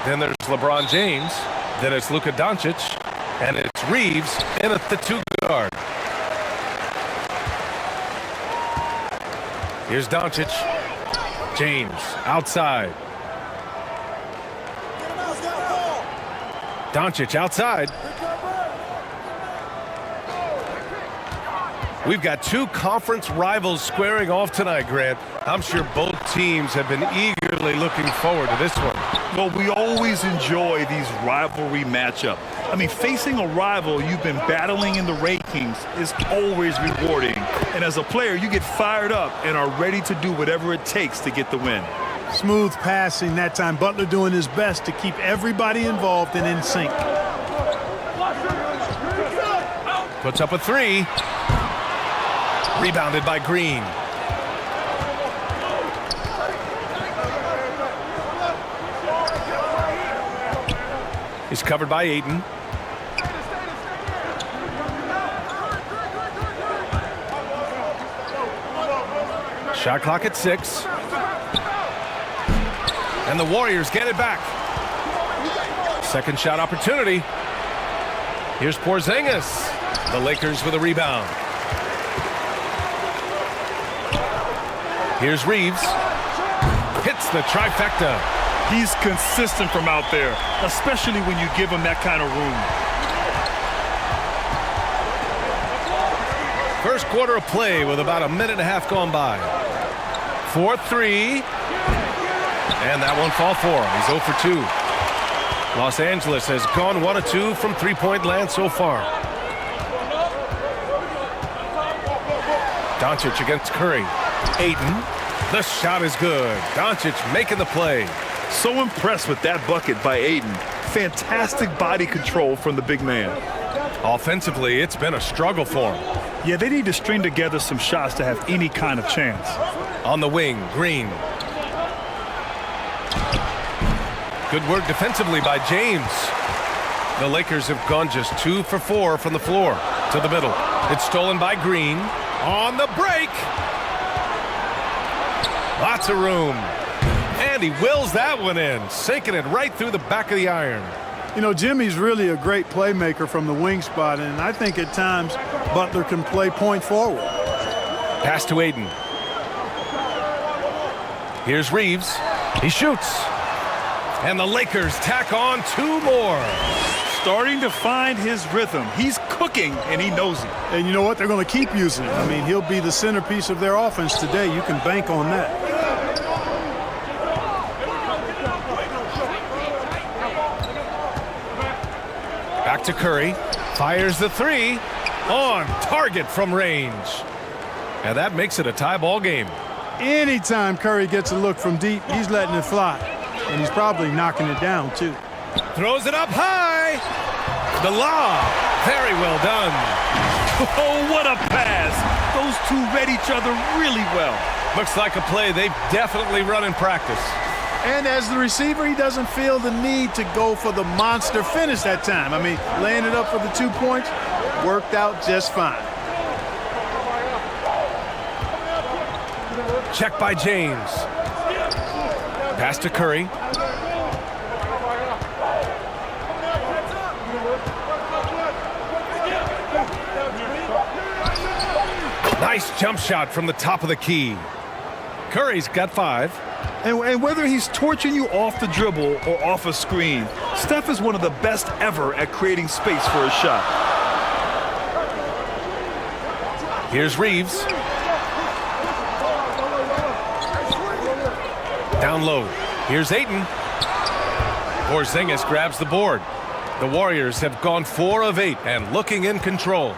Then there's LeBron James. Then it's Luka Doncic. And it's Reeves in at the 2 guard. Here's Doncic. James outside. Doncic outside. We've got 2 conference rivals squaring off tonight, Grant. I'm sure both teams have been eagerly looking forward to this one. Well, we always enjoy these rivalry matchups. I mean, facing a rival you've been battling in the rankings is always rewarding. And as a player, you get fired up and are ready to do whatever it takes to get the win. Smooth passing that time. Butler doing his best to keep everybody involved and in sync. Puts up a 3. Rebounded by Green. He's covered by Ayton. Shot clock at 6. And the Warriors get it back. Second shot opportunity. Here's Porzingis. The Lakers with a rebound. Here's Reeves. Hits the trifecta. He's consistent from out there, especially when you give him that kind of room. First quarter of play with about a minute and a half gone by. 4-3. And that won't fall for him. He's 0 for 2. Los Angeles has gone 1 of 2 from three-point land so far. Doncic against Curry. Ayton. The shot is good. Doncic making the play. So impressed with that bucket by Ayton. Fantastic body control from the big man. Offensively, it's been a struggle for him. Yeah, they need to string together some shots to have any kind of chance. On the wing, Green. Good work defensively by James. The Lakers have gone just 2 for 4 from the floor to the middle. It's stolen by Green. On the break. Lots of room. And he wills that one in, sinking it right through the back of the iron. You know, Jimmy's really a great playmaker from the wing spot, and I think at times Butler can play point forward. Pass to Ayton. Here's Reeves. He shoots. And the Lakers tack on 2 more. Starting to find his rhythm. He's cooking, and he knows it. And you know what? They're going to keep using him. I mean, he'll be the centerpiece of their offense today. You can bank on that. Back to Curry. Fires the 3. On target from range. And that makes it a tie ball game. Anytime Curry gets a look from deep, he's letting it fly. And he's probably knocking it down, too. Throws it up high. The lob. Very well done. Oh, what a pass. Those 2 read each other really well. Looks like a play they've definitely run in practice. And as the receiver, he doesn't feel the need to go for the monster finish that time. I mean, laying it up for the 2 points worked out just fine. Check by James. Pass to Curry. Nice jump shot from the top of the key. Curry's got 5. And whether he's torching you off the dribble or off a screen, Steph is one of the best ever at creating space for a shot. Here's Reeves. Down low. Here's Ayton. Porzingis grabs the board. The Warriors have gone 4 of 8 and looking in control.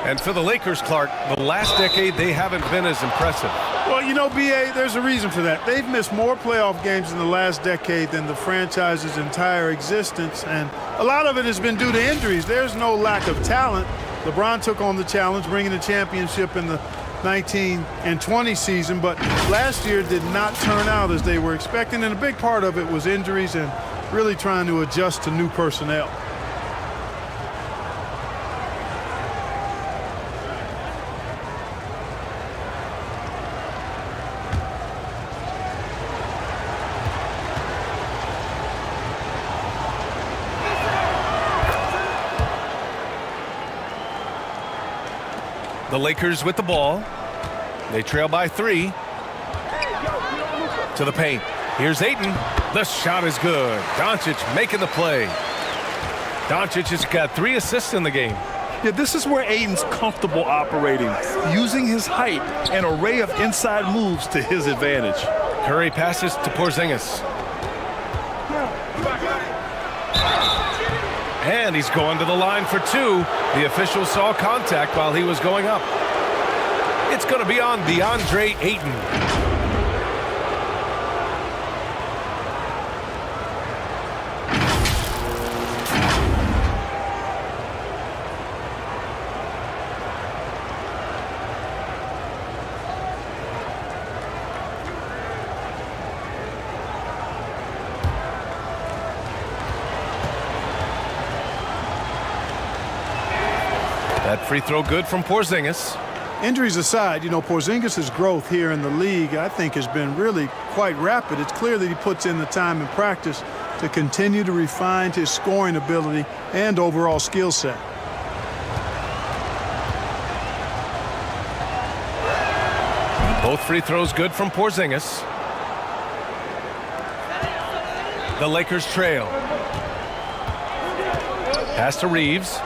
And for the Lakers, Clark, the last decade they haven't been as impressive. Well, you know, B.A., there's a reason for that. They've missed more playoff games in the last decade than the franchise's entire existence, and a lot of it has been due to injuries. There's no lack of talent. LeBron took on the challenge, bringing the championship in the 19 and 20 season, but last year did not turn out as they were expecting, and a big part of it was injuries and really trying to adjust to new personnel. The Lakers with the ball. They trail by 3. To the paint. Here's Ayton. The shot is good. Doncic making the play. Doncic has got 3 assists in the game. Yeah, this is where Ayton's comfortable operating, using his height and array of inside moves to his advantage. Curry passes to Porzingis. And he's going to the line for 2. The official saw contact while he was going up. It's going to be on DeAndre Ayton. That free throw good from Porzingis. Injuries aside, you know, Porzingis' growth here in the league, I think, has been really quite rapid. It's clear that he puts in the time in practice to continue to refine his scoring ability and overall skill set. Both free throws good from Porzingis. The Lakers trail. Pass to Reeves.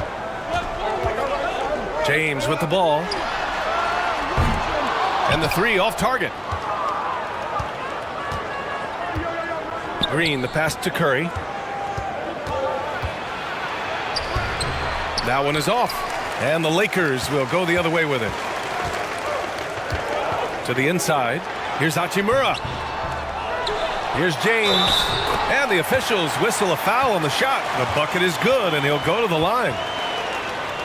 James with the ball. And the 3 off target. Green, the pass to Curry. That one is off. And the Lakers will go the other way with it. To the inside. Here's Hachimura. Here's James. And the officials whistle a foul on the shot. The bucket is good, and he'll go to the line.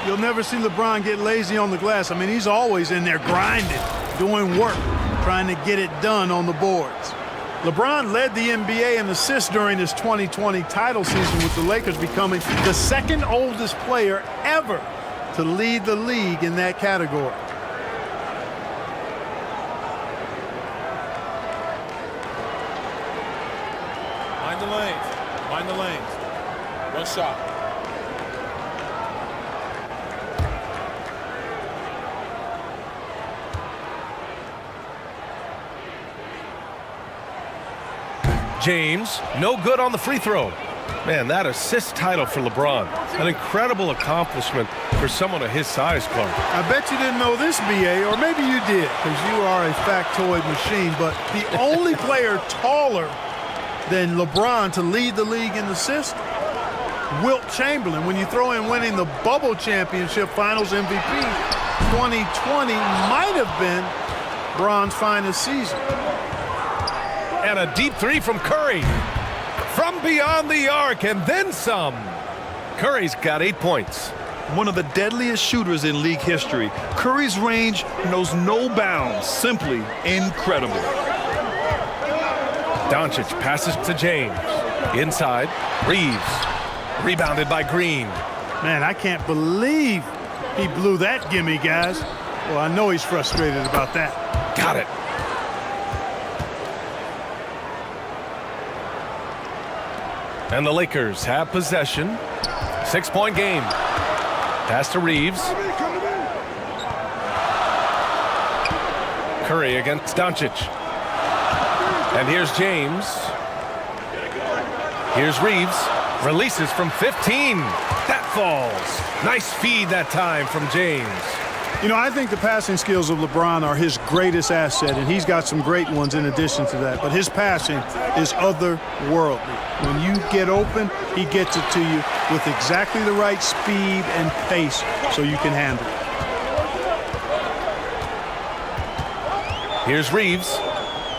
You'll never see LeBron get lazy on the glass. I mean, he's always in there grinding, doing work, trying to get it done on the boards. LeBron led the NBA in assists during his 2020 title season, with the Lakers becoming the 2nd oldest player ever to lead the league in that category. Mind the lanes. Mind the lanes. One shot. James, no good on the free throw. Man, that assist title for LeBron. An incredible accomplishment for someone of his size, Clark. I bet you didn't know this, BA, or maybe you did, because you are a factoid machine, but the only player taller than LeBron to lead the league in assists, Wilt Chamberlain. When you throw in winning the Bubble Championship Finals MVP, 2020 might have been Bron's finest season. And a deep 3 from Curry. From beyond the arc and then some. Curry's got 8 points. One of the deadliest shooters in league history. Curry's range knows no bounds. Simply incredible. Doncic passes to James. Inside, Reeves. Rebounded by Green. Man, I can't believe he blew that gimme, guys. Well, I know he's frustrated about that. Got it. And the Lakers have possession. 6-point game. Pass to Reeves. Curry against Doncic. And here's James. Here's Reeves. Releases from 15. That falls. Nice feed that time from James. You know, I think the passing skills of LeBron are his greatest asset, and he's got some great ones in addition to that. But his passing is otherworldly. When you get open, he gets it to you with exactly the right speed and pace so you can handle it. Here's Reeves.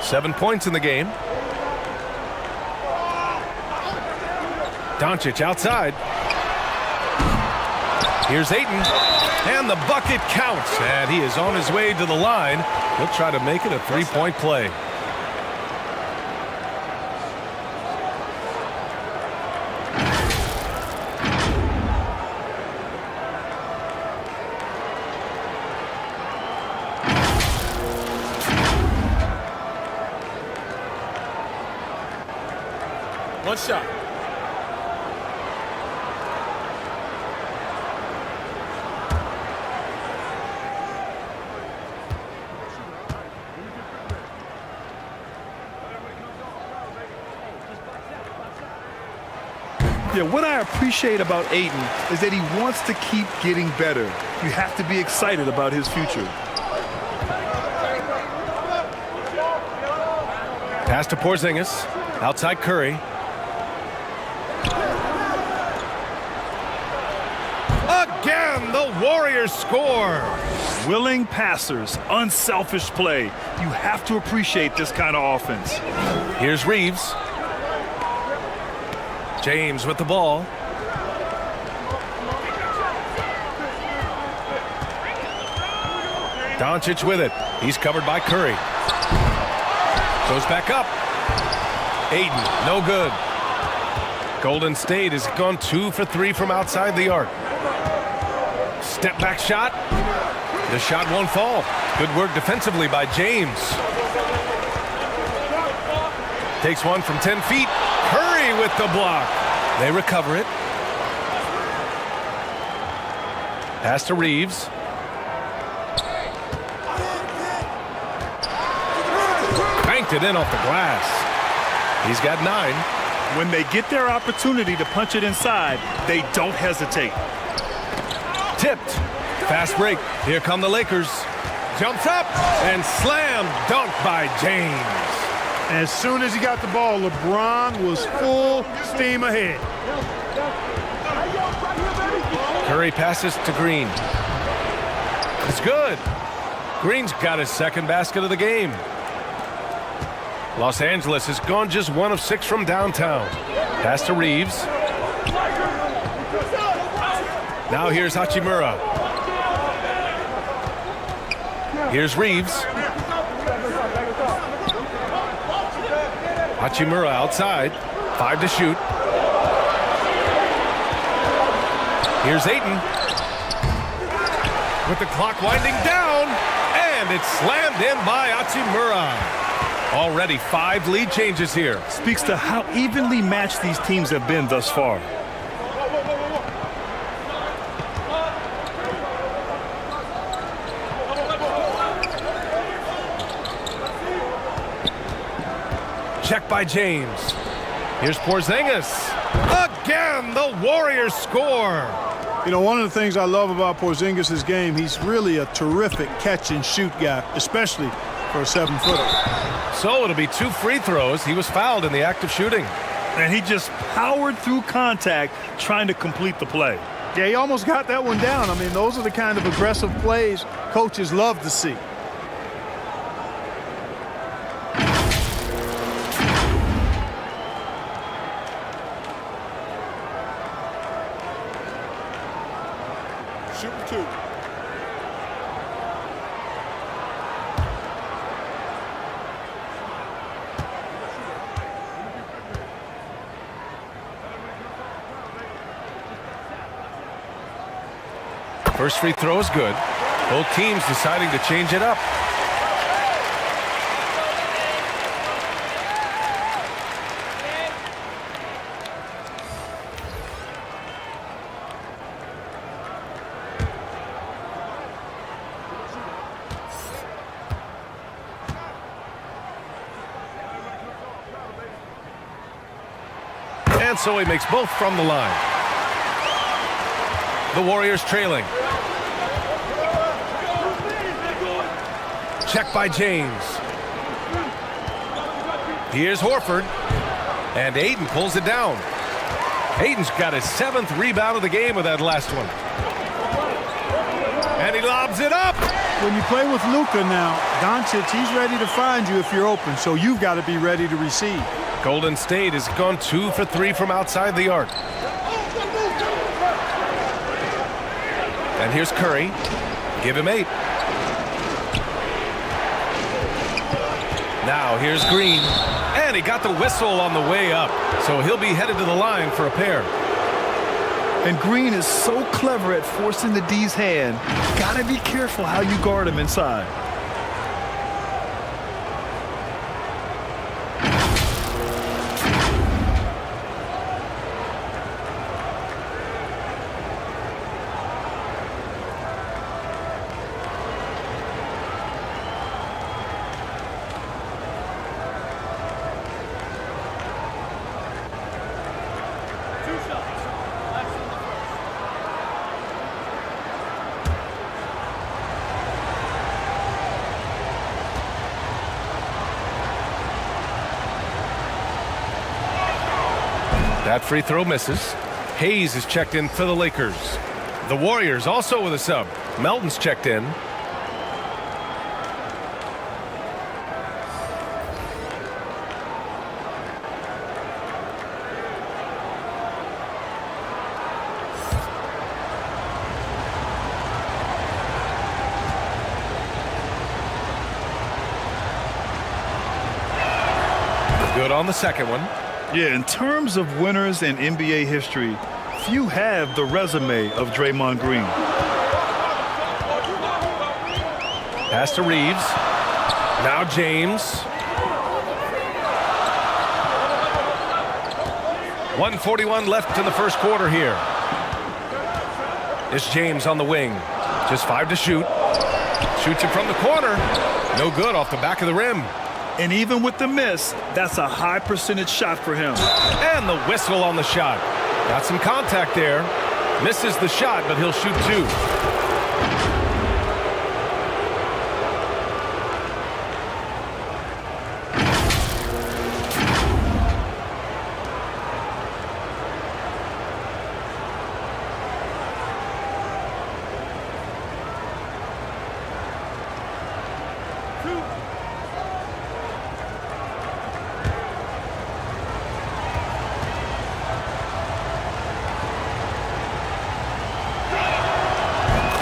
7 points in the game. Doncic outside. Here's Ayton. And the bucket counts. And he is on his way to the line. He'll try to make it a 3-point play. One shot. Yeah, what I appreciate about Ayton is that he wants to keep getting better. You have to be excited about his future. Pass to Porzingis. Outside Curry. Again, the Warriors score. Willing passers, unselfish play. You have to appreciate this kind of offense. Here's Reeves. James with the ball. Doncic with it. He's covered by Curry. Goes back up. Ayton, no good. Golden State has gone 2 for 3 from outside the arc. Step back shot. The shot won't fall. Good work defensively by James. Takes one from 10 feet. Curry with the block. They recover it. Pass to Reeves. Banked it in off the glass. He's got 9. When they get their opportunity to punch it inside, they don't hesitate. Tipped. Fast break. Here come the Lakers. Jumps up and slam dunk by James. As soon as he got the ball, LeBron was full steam ahead. Curry passes to Green. It's good. Green's got his second basket of the game. Los Angeles has gone just 1 of 6 from downtown. Pass to Reeves. Now here's Hachimura. Here's Reeves. Hachimura outside. 5 to shoot. Here's Ayton. With the clock winding down. And it's slammed in by Hachimura. Already 5 lead changes here. Speaks to how evenly matched these teams have been thus far. Check by James. Here's Porzingis. Again, the Warriors score. You know, one of the things I love about Porzingis' game, he's really a terrific catch-and-shoot guy, especially for a 7-footer. So it'll be 2 free throws. He was fouled in the act of shooting. And he just powered through contact trying to complete the play. Yeah, he almost got that one down. I mean, those are the kind of aggressive plays coaches love to see. Shoot for 2. First free throw is good. Both teams deciding to change it up. And so he makes both from the line. The Warriors trailing. Check by James. Here's Horford. And Ayton pulls it down. Ayton's got his 7th rebound of the game with that last one. And he lobs it up. When you play with Luka now, Doncic, he's ready to find you if you're open, so you've got to be ready to receive. Golden State has gone 2 for 3 from outside the arc. And here's Curry. Give him 8. Now here's Green. And he got the whistle on the way up. So he'll be headed to the line for a pair. And Green is so clever at forcing the D's hand. Gotta be careful how you guard him inside. That free throw misses. Hayes is checked in for the Lakers. The Warriors also with a sub. Melton's checked in. Good on the second one. Yeah, in terms of winners in NBA history, few have the resume of Draymond Green. Pass to Reeves. Now James. 1:41 left in the first quarter here. It's James on the wing. Just 5 to shoot. Shoots it from the corner. No good, off the back of the rim. And even with the miss, that's a high percentage shot for him. And the whistle on the shot. Got some contact there. Misses the shot, but he'll shoot 2.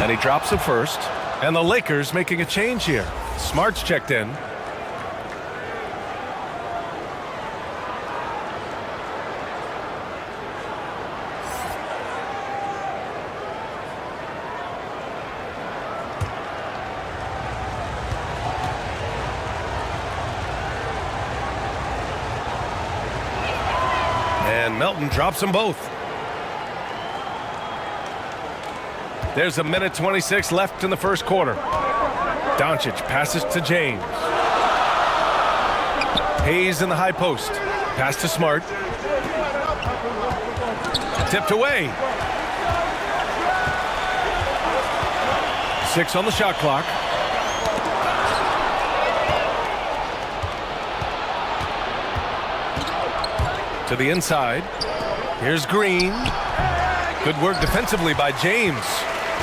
And he drops it first. And the Lakers making a change here. Smart's checked in. And Melton drops them both. There's a minute 26 left in the first quarter. Doncic passes to James. Hayes in the high post. Pass to Smart. Tipped away. 6 on the shot clock. To the inside. Here's Green. Good work defensively by James.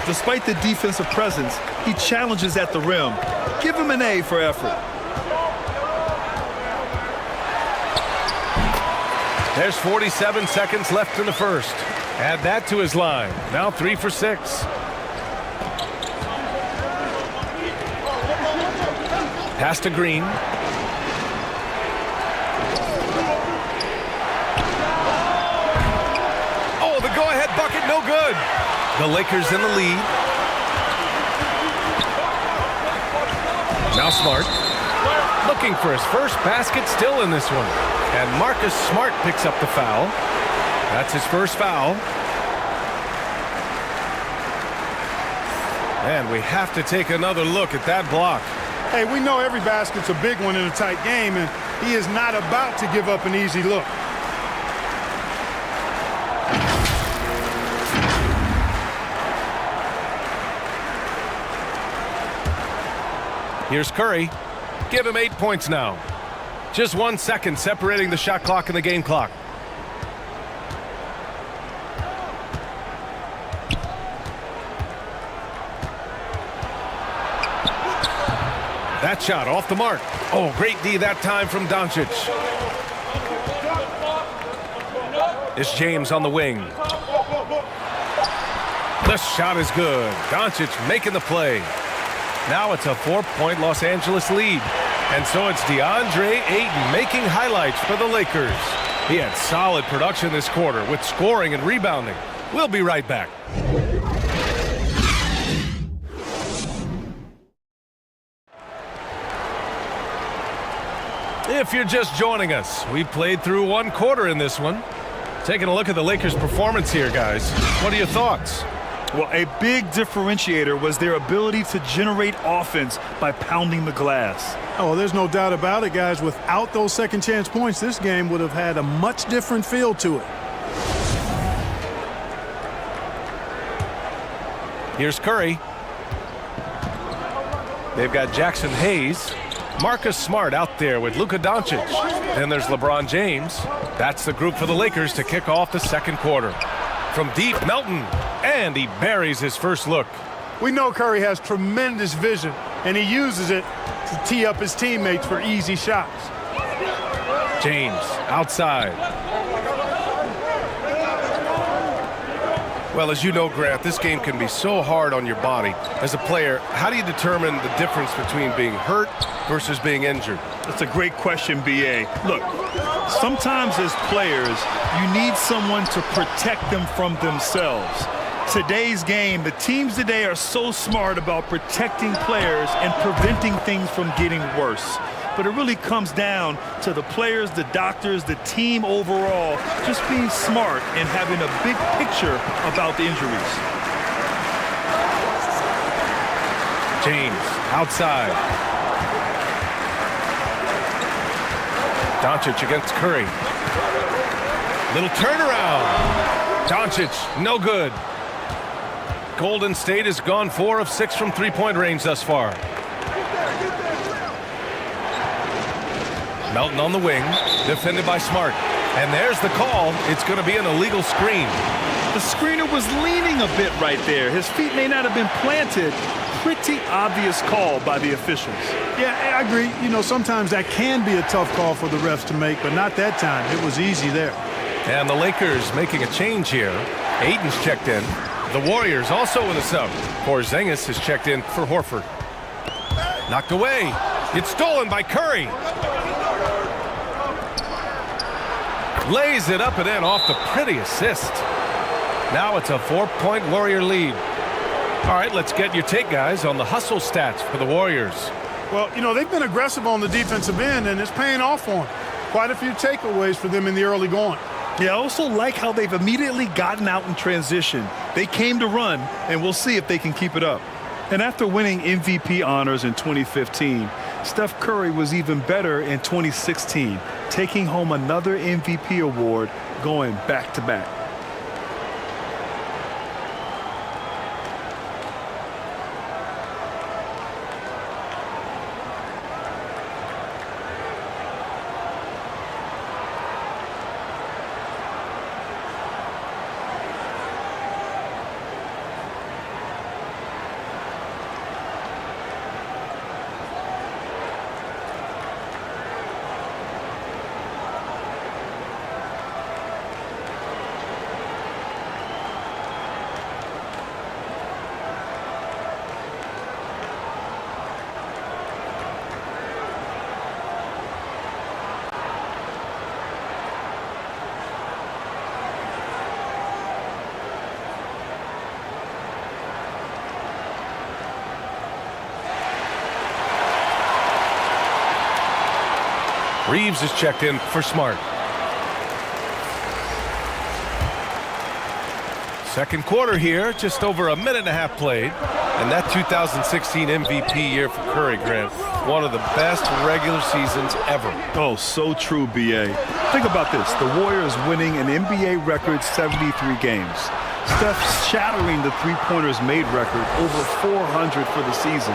Despite the defensive presence, he challenges at the rim. Give him an A for effort. There's 47 seconds left in the first. Add that to his line. Now 3 for 6. Pass to Green. Oh, the go-ahead bucket, no good. The Lakers in the lead. Now Smart. Looking for his first basket, still in this one. And Marcus Smart picks up the foul. That's his first foul. And we have to take another look at that block. Hey, we know every basket's a big one in a tight game, and he is not about to give up an easy look. Here's Curry. Give him 8 points now. Just 1 second separating the shot clock and the game clock. That shot off the mark. Oh, great D that time from Doncic. It's James on the wing. The shot is good. Doncic making the play. Now it's a 4-point Los Angeles lead. And so it's DeAndre Ayton making highlights for the Lakers. He had solid production this quarter with scoring and rebounding. We'll be right back. If you're just joining us, we played through 1 quarter in this one. Taking a look at the Lakers' performance here, guys. What are your thoughts? Well, a big differentiator was their ability to generate offense by pounding the glass. Oh, there's no doubt about it, guys. Without those second chance points, this game would have had a much different feel to it. Here's Curry. They've got Jackson Hayes. Marcus Smart out there with Luka Doncic. Then there's LeBron James. That's the group for the Lakers to kick off the second quarter. From deep, Melton, and he buries his first look. We know Curry has tremendous vision, and he uses it to tee up his teammates for easy shots. James outside. Well, as you know, Grant, this game can be so hard on your body. As a player, how do you determine the difference between being hurt versus being injured? That's a great question, B.A. Look, sometimes as players, you need someone to protect them from themselves. Today's game, the teams today are so smart about protecting players and preventing things from getting worse. But it really comes down to the players, the doctors, the team overall, just being smart and having a big picture about the injuries. James outside. Doncic against Curry. Little turnaround. Doncic, no good. Golden State has gone 4 of 6 from three-point range thus far. Melton on the wing, defended by Smart. And there's the call. It's going to be an illegal screen. The screener was leaning a bit right there. His feet may not have been planted. Pretty obvious call by the officials. Yeah, I agree. You know, sometimes that can be a tough call for the refs to make, but not that time. It was easy there. And the Lakers making a change here. Ayton's checked in. The Warriors also with a sub. Porzingis has checked in for Horford. Knocked away. It's stolen by Curry. Lays it up and in off the pretty assist. Now it's a 4-point Warrior lead. All right, let's get your take, guys, on the hustle stats for the Warriors. Well, you know, they've been aggressive on the defensive end, and it's paying off for them. Quite a few takeaways for them in the early going. Yeah, I also like how they've immediately gotten out in transition. They came to run, and we'll see if they can keep it up. And after winning MVP honors in 2015, Steph Curry was even better in 2016, taking home another MVP award, going back-to-back. Reeves is checked in for Smart. Second quarter here, just over a minute and a half played. And that 2016 MVP year for Curry, Grant, one of the best regular seasons ever. Oh, so true, B.A. Think about this. The Warriors winning an NBA record 73 games. Steph shattering the three-pointers made record, over 400 for the season.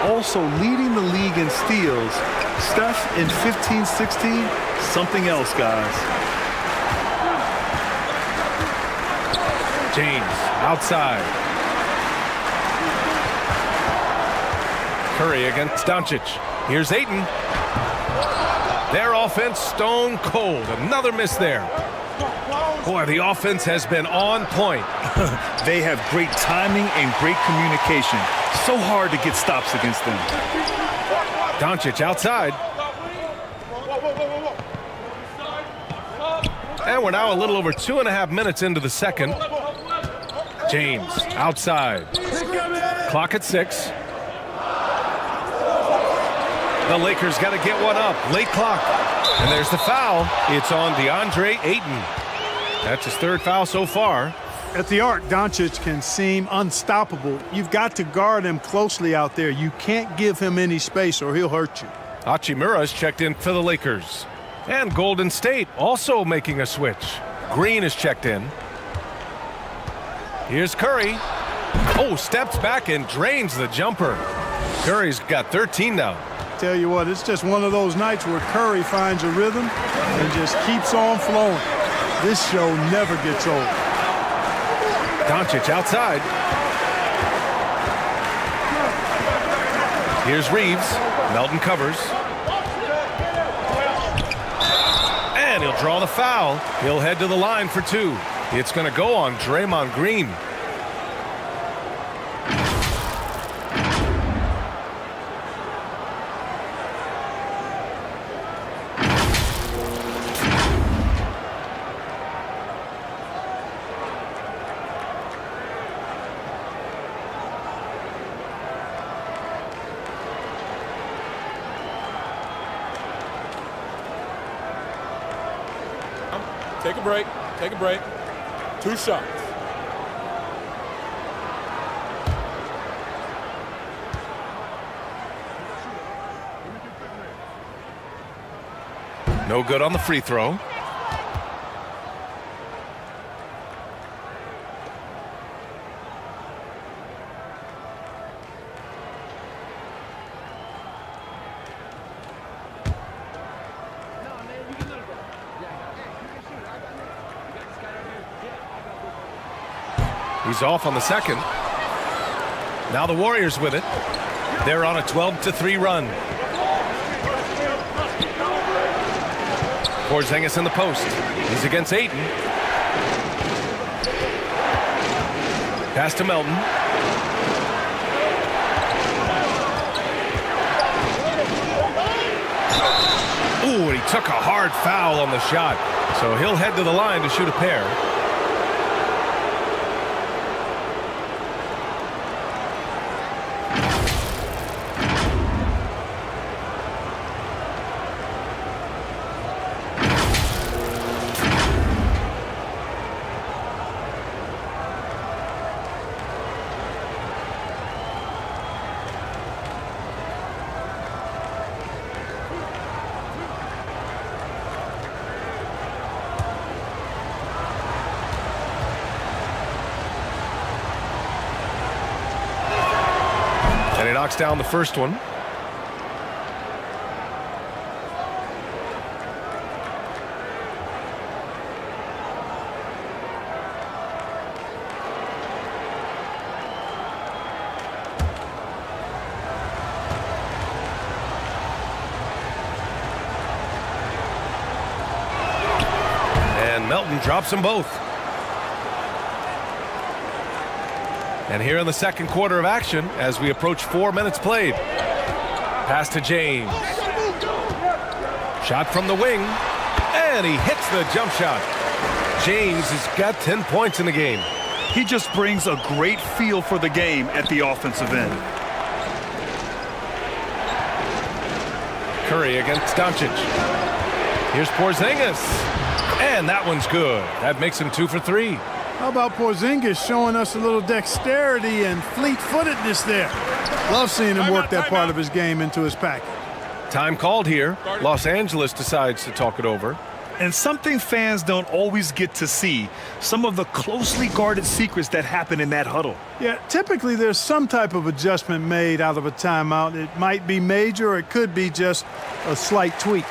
Also leading the league in steals. Steph in 15-16, something else, guys. James outside. Curry against Doncic. Here's Ayton. Their offense stone cold. Another miss there. Boy, the offense has been on point. They have great timing and great communication. So hard to get stops against them. Doncic outside. And we're now a little over 2.5 minutes into the second. James outside. Clock at 6. The Lakers got to get one up. Late clock. And there's the foul. It's on DeAndre Ayton. That's his third foul so far. At the arc, Doncic can seem unstoppable. You've got to guard him closely out there. You can't give him any space or he'll hurt you. Hachimura's checked in for the Lakers. And Golden State also making a switch. Green is checked in. Here's Curry. Oh, steps back and drains the jumper. Curry's got 13 now. tell you what, it's just one of those nights where Curry finds a rhythm and just keeps on flowing. This show never gets old. Doncic outside. Here's Reeves. Melton covers. And he'll draw the foul. He'll head to the line for two. It's going to go on Draymond Green. Take a break. Take a break. 2 shots. No good on the free throw. He's off on the second. Now the Warriors with it. They're on a 12-3 run. Porzingis in the post. He's against Ayton. Pass to Melton. Ooh, and he took a hard foul on the shot. So he'll head to the line to shoot a pair. And he knocks down the first one. And Melton drops them both. And here in the second quarter of action, as we approach 4 minutes played. Pass to James. Shot from the wing. And he hits the jump shot. James has got 10 points in the game. He just brings a great feel for the game at the offensive end. Curry against Doncic. Here's Porzingis. And that one's good. That makes him 2 for 3. How about Porzingis showing us a little dexterity and fleet-footedness there? Love seeing him work that part of his game into his package. Time called here. Los Angeles decides to talk it over. And something fans don't always get to see, some of the closely guarded secrets that happen in that huddle. Yeah, typically there's some type of adjustment made out of a timeout. It might be major, or it could be just a slight tweak.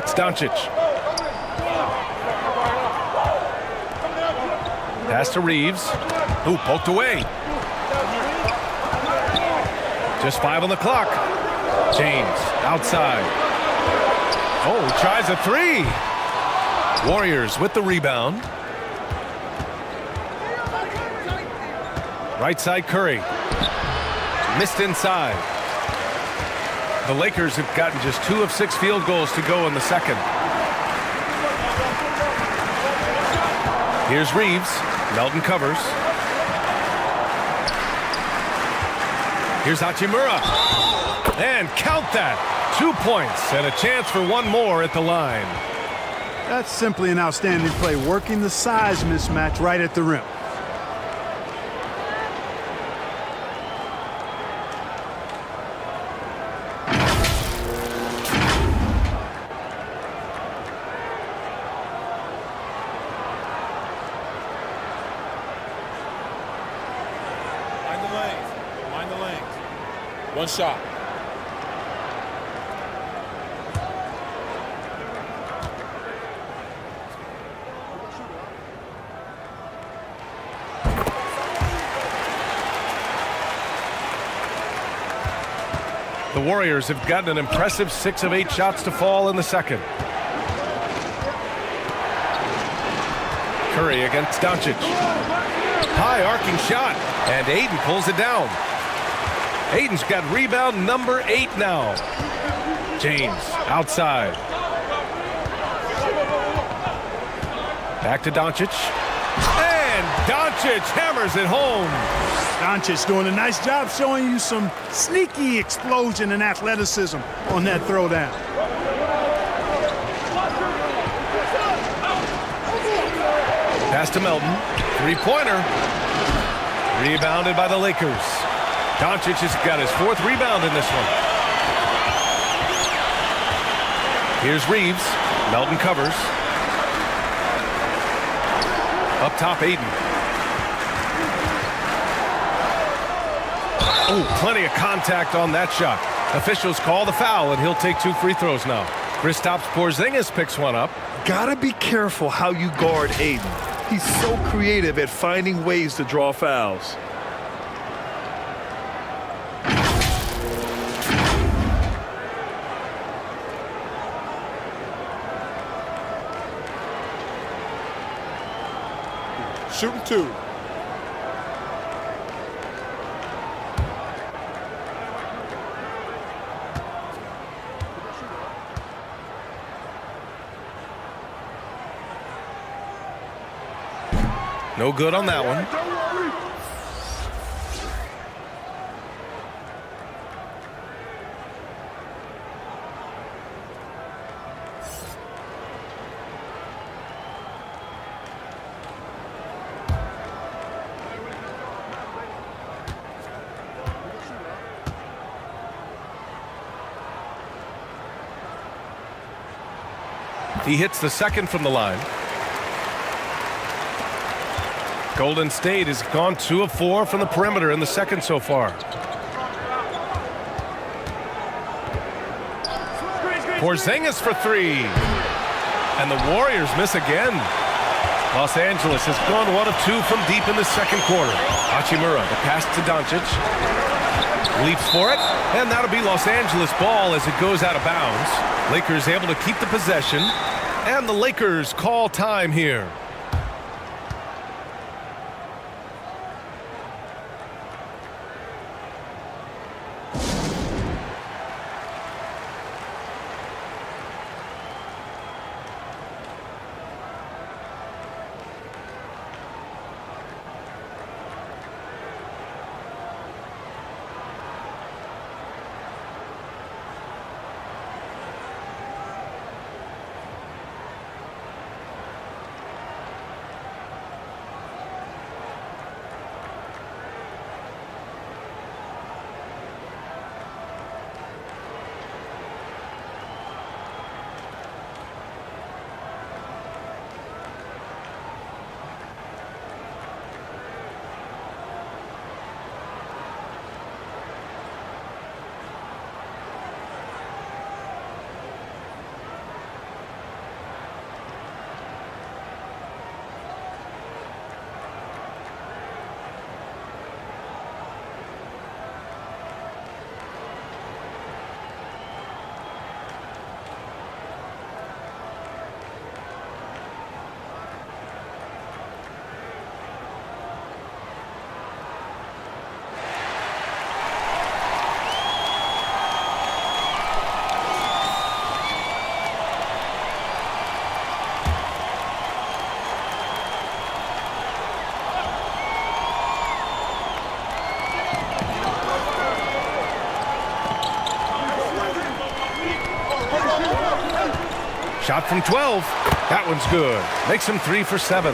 It's Doncic. Pass to Reeves. Ooh, poked away. Just 5 on the clock. James outside. Oh, he tries a 3. Warriors with the rebound. Right side Curry. Missed inside. The Lakers have gotten just 2 of 6 field goals to go in the second. Here's Reeves. Melton covers. Here's Hachimura. And count that. 2 points and a chance for one more at the line. That's simply an outstanding play, working the size mismatch right at the rim. Mind the lanes. One shot. The Warriors have gotten an impressive 6 of 8 shots to fall in the second. Curry against Doncic. High arcing shot, and Ayton pulls it down. Ayton's got rebound number 8 now. James outside. Back to Doncic. And Doncic hammers it home. Doncic doing a nice job showing you some sneaky explosion and athleticism on that throwdown. Pass to Melton. 3-pointer. Rebounded by the Lakers. Doncic has got his 4th rebound in this one. Here's Reeves. Melton covers. Up top, Ayton. Oh, plenty of contact on that shot. Officials call the foul, and he'll take 2 free throws now. Kristaps Porzingis picks one up. Gotta be careful how you guard Ayton. He's so creative at finding ways to draw fouls. Shooting 2. No good on that one. He hits the second from the line. Golden State has gone 2 of 4 from the perimeter in the second so far. Porzingis for 3. And the Warriors miss again. Los Angeles has gone 1 of 2 from deep in the second quarter. Hachimura, the pass to Doncic. Leaps for it, and that'll be Los Angeles ball as it goes out of bounds. Lakers able to keep the possession, and the Lakers call time here. Shot from 12. That one's good. Makes him 3 for 7.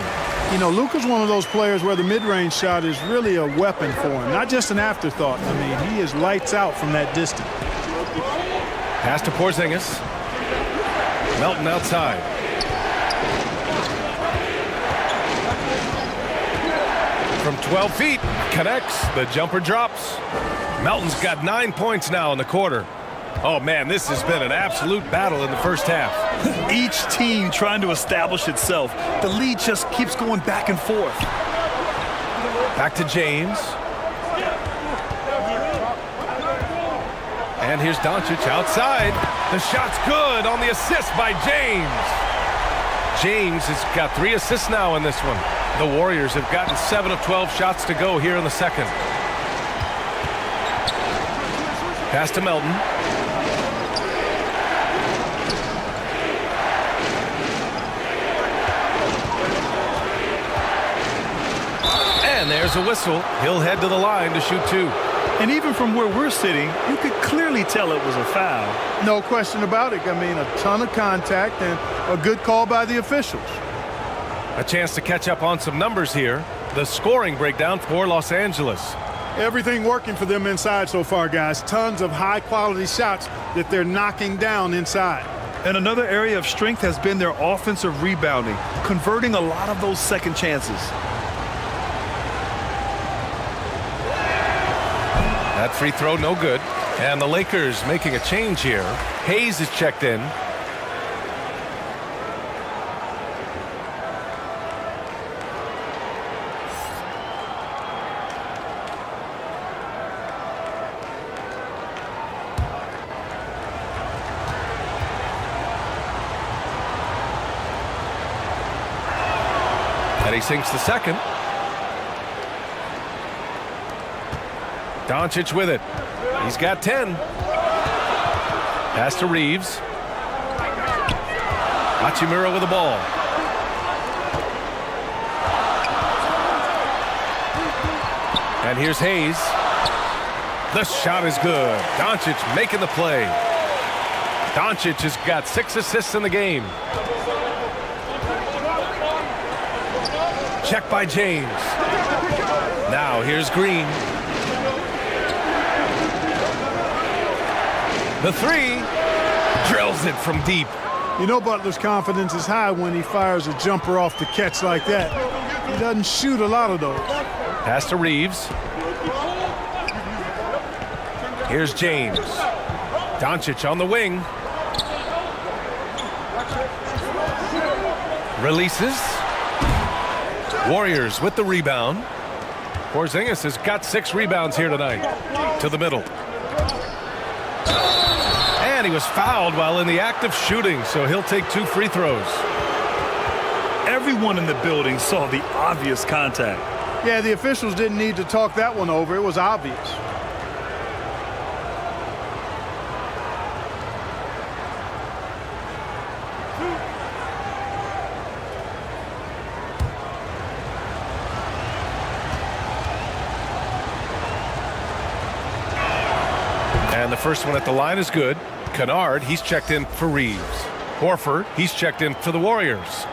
You know, Luka's one of those players where the mid-range shot is really a weapon for him, not just an afterthought. I mean, he is lights out from that distance. Pass to Porzingis. Melton outside. From 12 feet, connects. The jumper drops. Melton's got 9 points now in the quarter. Oh, man, this has been an absolute battle in the first half. Each team trying to establish itself. The lead just keeps going back and forth. Back to James. And here's Doncic outside. The shot's good on the assist by James. James has got 3 assists now in this one. The Warriors have gotten 7 of 12 shots to go here in the second. Pass to Melton. And there's a whistle. He'll head to the line to shoot 2. And even from where we're sitting, you could clearly tell it was a foul. No question about it. I mean, a ton of contact and a good call by the officials. A chance to catch up on some numbers here. The scoring breakdown for Los Angeles. Everything working for them inside so far, guys. Tons of high-quality shots that they're knocking down inside. And another area of strength has been their offensive rebounding, converting a lot of those second chances. That free throw, no good. And the Lakers making a change here. Hayes is checked in. And he sinks the second. Doncic with it. He's got 10. Pass to Reeves. Hachimura with the ball. And here's Hayes. The shot is good. Doncic making the play. Doncic has got 6 assists in the game. Check by James. Now here's Green. The 3 drills it from deep. You know Butler's confidence is high when he fires a jumper off the catch like that. He doesn't shoot a lot of those. Pass to Reeves. Here's James. Doncic on the wing. Releases. Warriors with the rebound. Porzingis has got 6 rebounds here tonight. To the middle. And he was fouled while in the act of shooting, so he'll take 2 free throws. Everyone in the building saw the obvious contact. Yeah, the officials didn't need to talk that one over. It was obvious. And the first one at the line is good. Kennard, he's checked in for Reeves. Horford, he's checked in for the Warriors.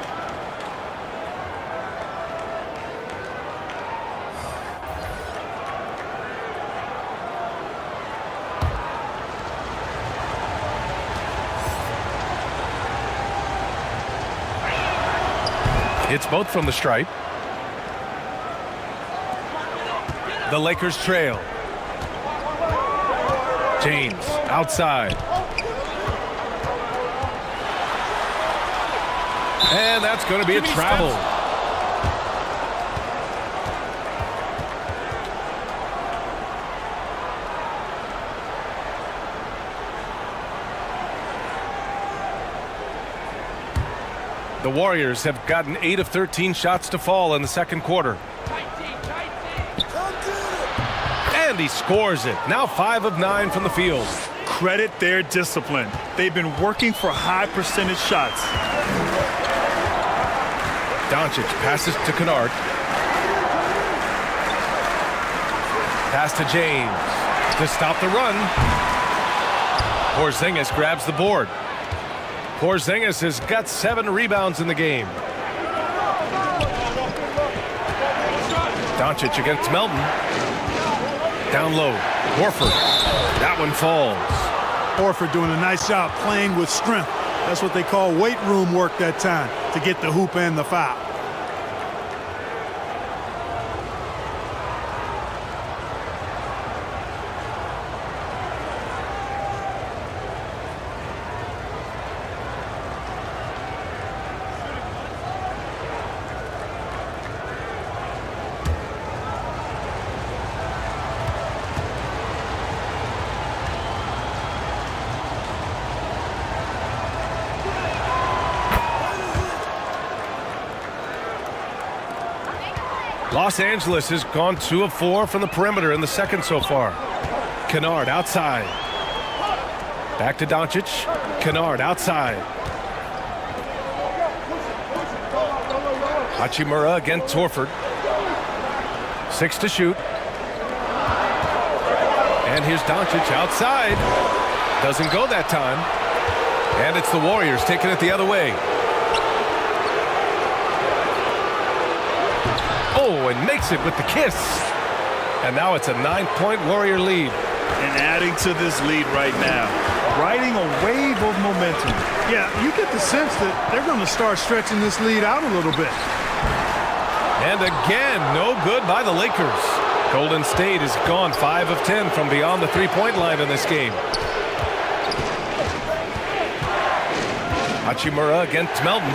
It's both from the stripe. The Lakers trail. James outside. And that's going to be a travel. The Warriors have gotten 8 of 13 shots to fall in the second quarter. And he scores it. Now 5 of 9 from the field. Credit their discipline. They've been working for high percentage shots. Doncic passes to Kennard. Pass to James to stop the run. Porzingis grabs the board. Porzingis has got 7 rebounds in the game. Doncic against Melton. Down low. Horford. That one falls. Horford doing a nice job playing with strength. That's what they call weight room work that time to get the hoop and the foul. Los Angeles has gone 2 of 4 from the perimeter in the second so far. Kennard outside. Back to Doncic. Kennard outside. Hachimura against Horford. 6 to shoot. And here's Doncic outside. Doesn't go that time. And it's the Warriors taking it the other way. Oh, and makes it with the kiss. And now it's a 9-point Warrior lead. And adding to this lead right now, riding a wave of momentum. Yeah, you get the sense that they're going to start stretching this lead out a little bit. And again, no good by the Lakers. Golden State has gone 5 of 10 from beyond the three-point line in this game. Hachimura against Melton.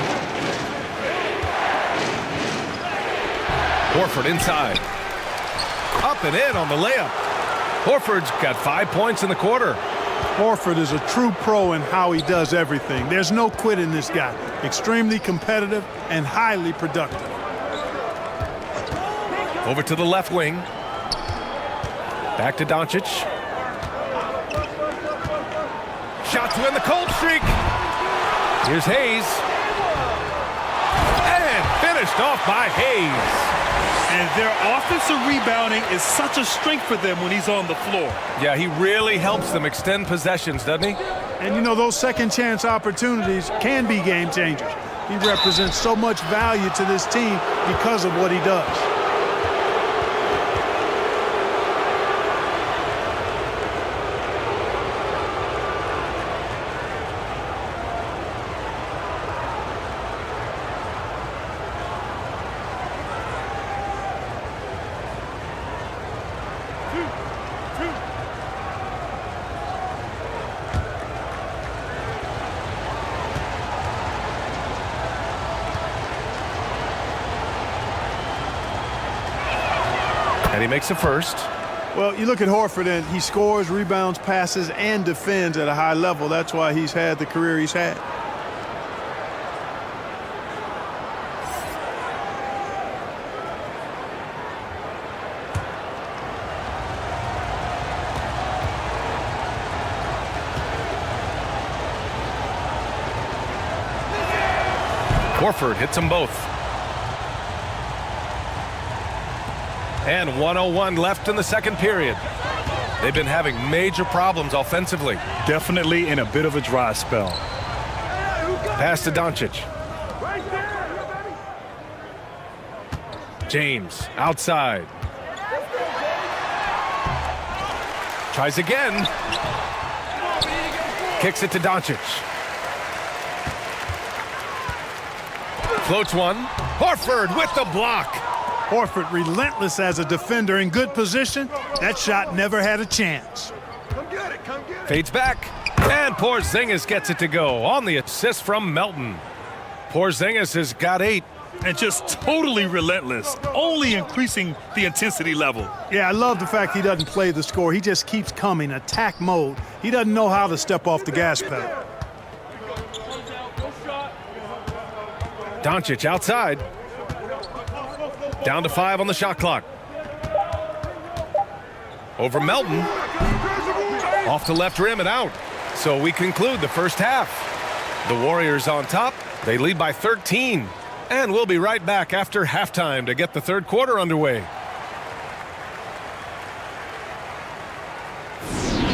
Horford inside. Up and in on the layup. Horford's got 5 points in the quarter. Horford is a true pro in how he does everything. There's no quit in this guy. Extremely competitive and highly productive. Over to the left wing. Back to Doncic. Shot to end the cold streak. Here's Hayes. And finished off by Hayes. And their offensive rebounding is such a strength for them when he's on the floor. Yeah, he really helps them extend possessions, doesn't he? And, you know, those second chance opportunities can be game changers. He represents so much value to this team because of what he does. And he makes a first. Well, you look at Horford, and he scores, rebounds, passes, and defends at a high level. That's why he's had the career he's had. Horford hits them both. And 1:01 left in the second period. They've been having major problems offensively. Definitely in a bit of a dry spell. Pass to Doncic. James outside. Tries again. Kicks it to Doncic. Floats one. Horford with the block. Horford relentless as a defender in good position. That shot never had a chance. Fades back. And Porzingis gets it to go on the assist from Melton. Porzingis has got 8. And just totally relentless, only increasing the intensity level. Yeah, I love the fact he doesn't play the score. He just keeps coming, attack mode. He doesn't know how to step off the gas pedal. Doncic outside. Down to 5 on the shot clock. Over Melton. Off the left rim and out. So we conclude the first half. The Warriors on top. They lead by 13. And we'll be right back after halftime to get the third quarter underway.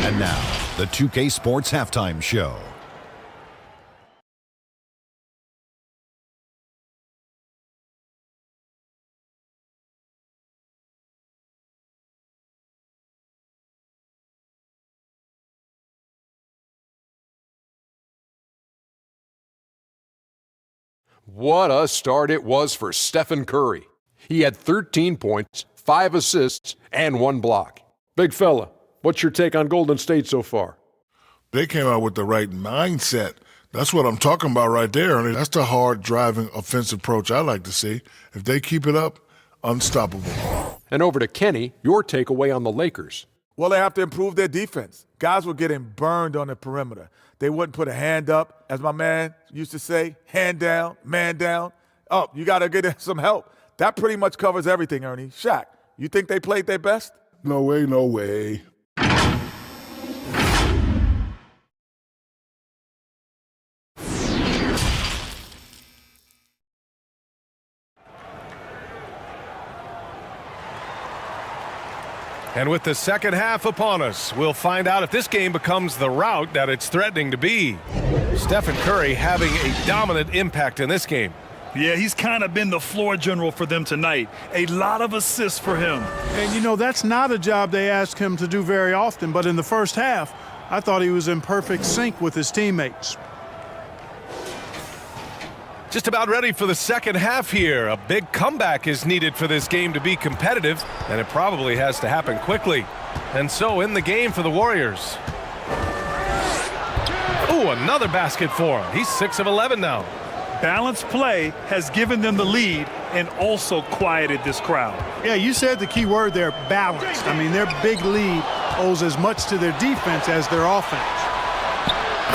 And now, the 2K Sports Halftime Show. What a start it was for Stephen Curry. He had 13 points, 5 assists, and 1 block. Big fella, what's your take on Golden State so far? They came out with the right mindset. That's what I'm talking about right there. And that's the hard-driving offensive approach I like to see. If they keep it up, unstoppable. And over to Kenny, your takeaway on the Lakers. Well, they have to improve their defense. Guys were getting burned on the perimeter. They wouldn't put a hand up, as my man used to say, hand down, man down. Oh, you got to get some help. That pretty much covers everything, Ernie. Shaq, you think they played their best? No way, no way. And with the second half upon us, we'll find out if this game becomes the rout that it's threatening to be. Stephen Curry having a dominant impact in this game. Yeah, he's kind of been the floor general for them tonight. A lot of assists for him. And, you know, that's not a job they ask him to do very often, but in the first half, I thought he was in perfect sync with his teammates. Just about ready for the second half here. A big comeback is needed for this game to be competitive, and it probably has to happen quickly. And so in the game for the Warriors. Ooh, another basket for him. He's 6 of 11 now. Balanced play has given them the lead and also quieted this crowd. Yeah, you said the key word there, balanced. I mean, their big lead owes as much to their defense as their offense.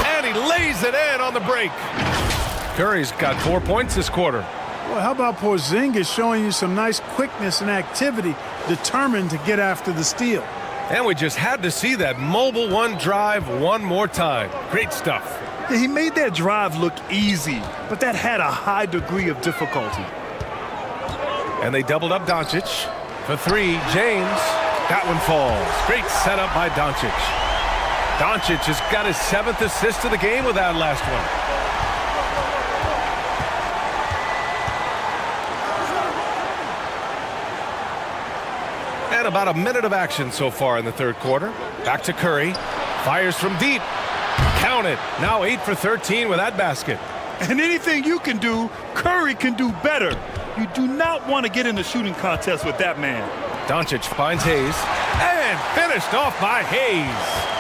And he lays it in on the break. Curry's got 4 points this quarter. Well, how about Porzingis showing you some nice quickness and activity, determined to get after the steal. And we just had to see that mobile one drive one more time. Great stuff. Yeah, he made that drive look easy, but that had a high degree of difficulty. And they doubled up Doncic for 3. James, that one falls. Great setup by Doncic. Doncic has got his 7th assist of the game with that last one. And about a minute of action so far in the third quarter. Back to Curry. Fires from deep. Count it. Now 8 for 13 with that basket. And anything you can do, Curry can do better. You do not want to get in the shooting contest with that man. Doncic finds Hayes. And finished off by Hayes.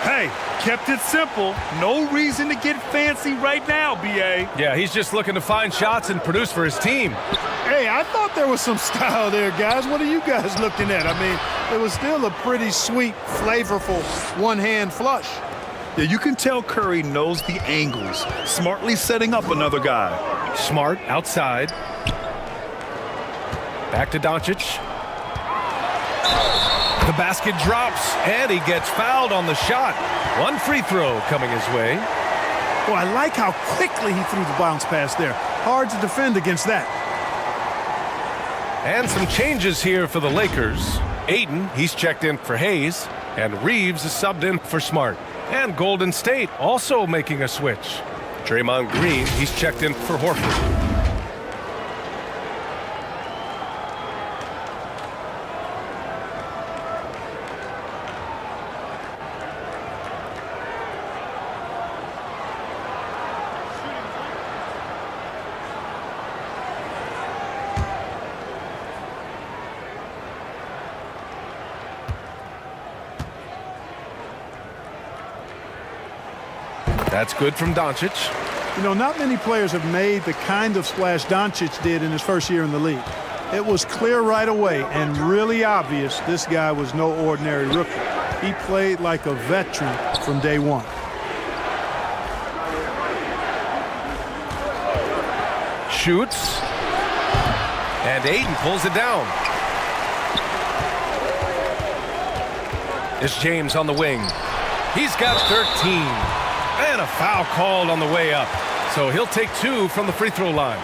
Hey, kept it simple. No reason to get fancy right now, B.A. Yeah, he's just looking to find shots and produce for his team. Hey, I thought there was some style there, guys. What are you guys looking at? I mean, it was still a pretty sweet, flavorful one-hand flush. Yeah, you can tell Curry knows the angles, smartly setting up another guy. Smart outside. Back to Doncic. The basket drops, and he gets fouled on the shot. One free throw coming his way. Well, I like how quickly he threw the bounce pass there. Hard to defend against that. And some changes here for the Lakers. Ayton, he's checked in for Hayes, and Reeves is subbed in for Smart. And Golden State also making a switch. Draymond Green, he's checked in for Horford. That's good from Doncic. You know, not many players have made the kind of splash Doncic did in his first year in the league. It was clear right away and really obvious this guy was no ordinary rookie. He played like a veteran from day one. Shoots. And Ayton pulls it down. It's James on the wing. He's got 13. And a foul called on the way up. So he'll take 2 from the free throw line.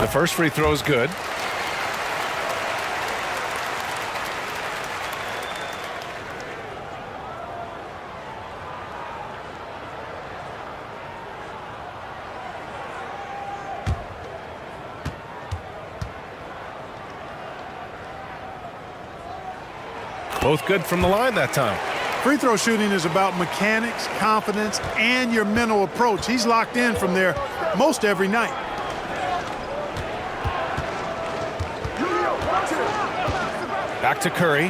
The first free throw is good. Both good from the line that time. Free throw shooting is about mechanics, confidence, and your mental approach. He's locked in from there most every night. Back to Curry.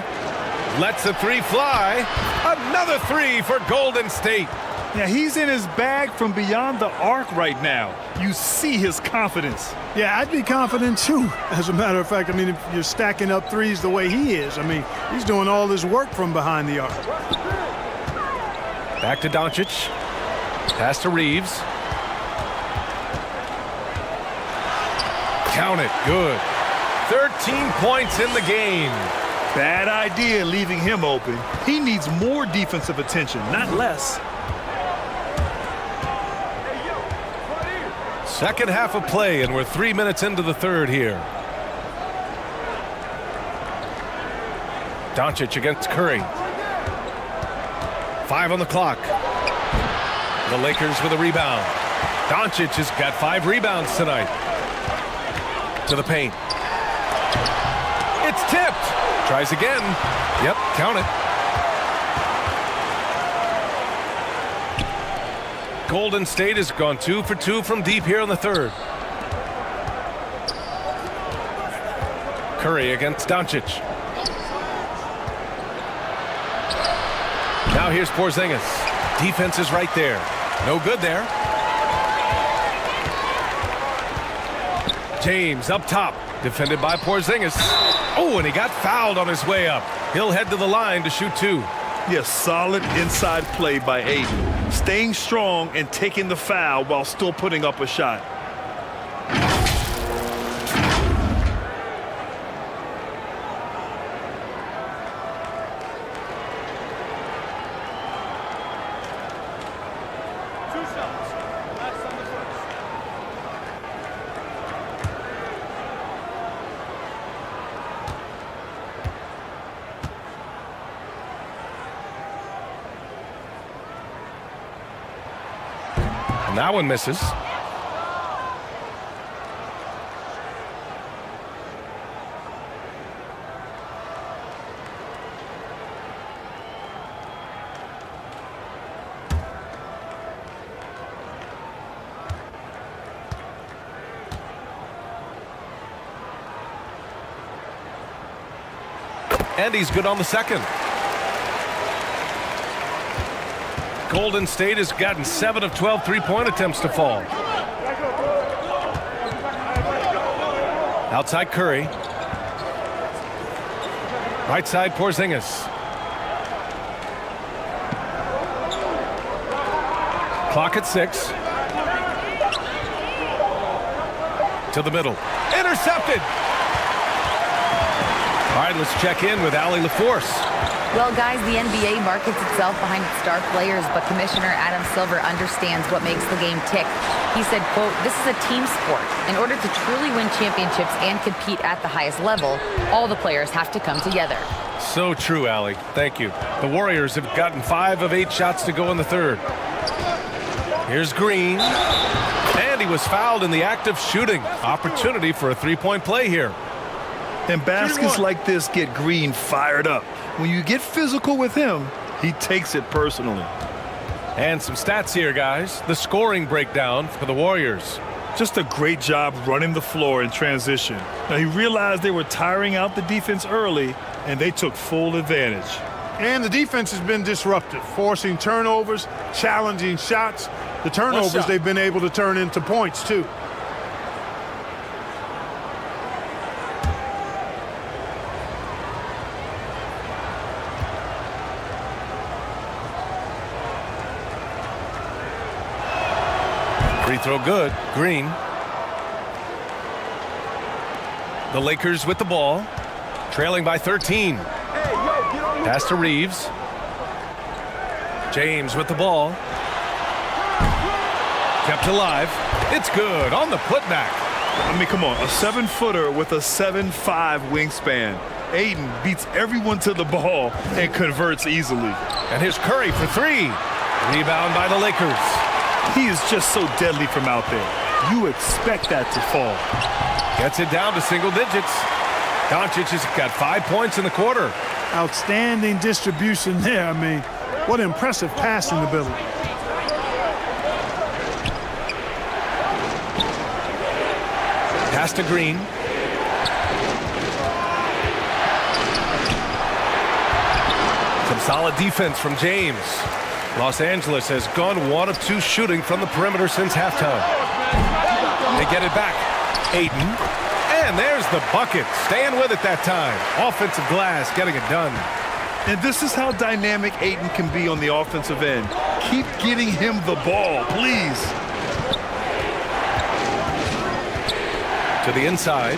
Lets the three fly. Another three for Golden State. Yeah, he's in his bag from beyond the arc right now. You see his confidence. Yeah, I'd be confident too. As a matter of fact, I mean, if you're stacking up threes the way he is, I mean, he's doing all his work from behind the arc. Back to Doncic. Pass to Reeves. Count it. Good. 13 points in the game. Bad idea leaving him open. He needs more defensive attention, not less. Second half of play, and we're 3 minutes into the third here. Doncic against Curry. 5 on the clock. The Lakers with a rebound. Doncic has got 5 rebounds tonight. To the paint. It's tipped. Tries again. Yep, count it. Golden State has gone 2 for 2 from deep here in the third. Curry against Doncic. Now here's Porzingis. Defense is right there. No good there. James up top. Defended by Porzingis. Oh, and he got fouled on his way up. He'll head to the line to shoot 2. Yes, solid inside play by Ayton. Staying strong and taking the foul while still putting up a shot. And that one misses. And he's good on the second. Golden State has gotten 7 of 12 three-point attempts to fall. Outside Curry. Right side Porzingis. Clock at 6. To the middle. Intercepted. All right, let's check in with Allie LaForce. Well, guys, the NBA markets itself behind its star players, but Commissioner Adam Silver understands what makes the game tick. He said, quote, "This is a team sport. In order to truly win championships and compete at the highest level, all the players have to come together." So true, Allie. Thank you. The Warriors have gotten 5 of 8 shots to go in the third. Here's Green. And he was fouled in the act of shooting. Opportunity for a three-point play here. And baskets like this get Green fired up. When you get physical with him, he takes it personally. And some stats here, guys. The scoring breakdown for the Warriors. Just a great job running the floor in transition. Now, he realized they were tiring out the defense early, and they took full advantage. And the defense has been disruptive, forcing turnovers, challenging shots. The turnovers they've been able to turn into points, too. Free throw good. Green. The Lakers with the ball. Trailing by 13. Pass to Reeves. James with the ball. Kept alive. It's good on the putback. I mean, come on, a 7-footer with a 7'5" wingspan. Ayton beats everyone to the ball and converts easily. And here's Curry for 3. Rebound by the Lakers. He is just so deadly from out there. You expect that to fall. Gets it down to single digits. Doncic has got 5 points in the quarter. Outstanding distribution there. I mean, what impressive passing ability. Pass to Green. Some solid defense from James. Los Angeles has gone 1 of 2 shooting from the perimeter since halftime. They get it back. Ayton. And there's the bucket. Staying with it that time. Offensive glass getting it done. And this is how dynamic Ayton can be on the offensive end. Keep getting him the ball, please. To the inside.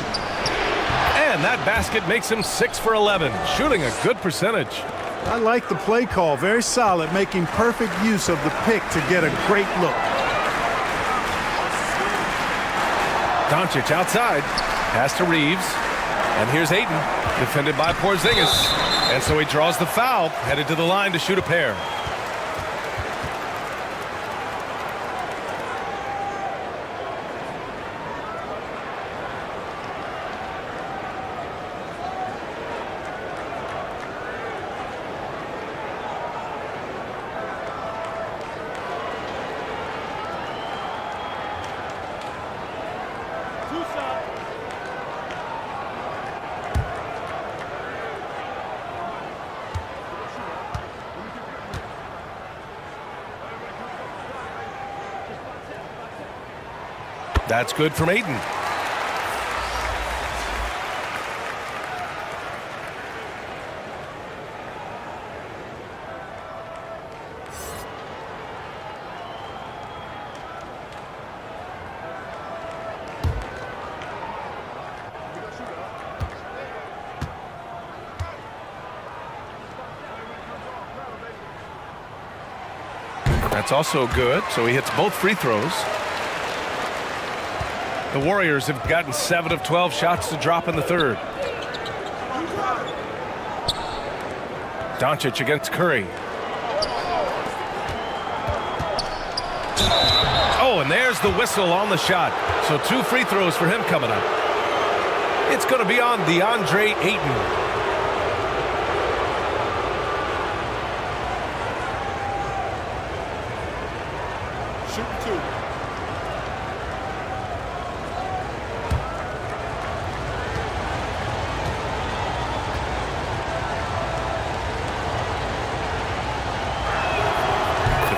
And that basket makes him 6 for 11, shooting a good percentage. I like the play call. Very solid, making perfect use of the pick to get a great look. Doncic outside. Pass to Reeves. And here's Ayton, defended by Porzingis. And so he draws the foul, headed to the line to shoot a pair. That's good from Ayton. That's also good, so he hits both free throws. The Warriors have gotten 7 of 12 shots to drop in the third. Doncic against Curry. Oh, and there's the whistle on the shot. So 2 free throws for him coming up. It's going to be on DeAndre Ayton.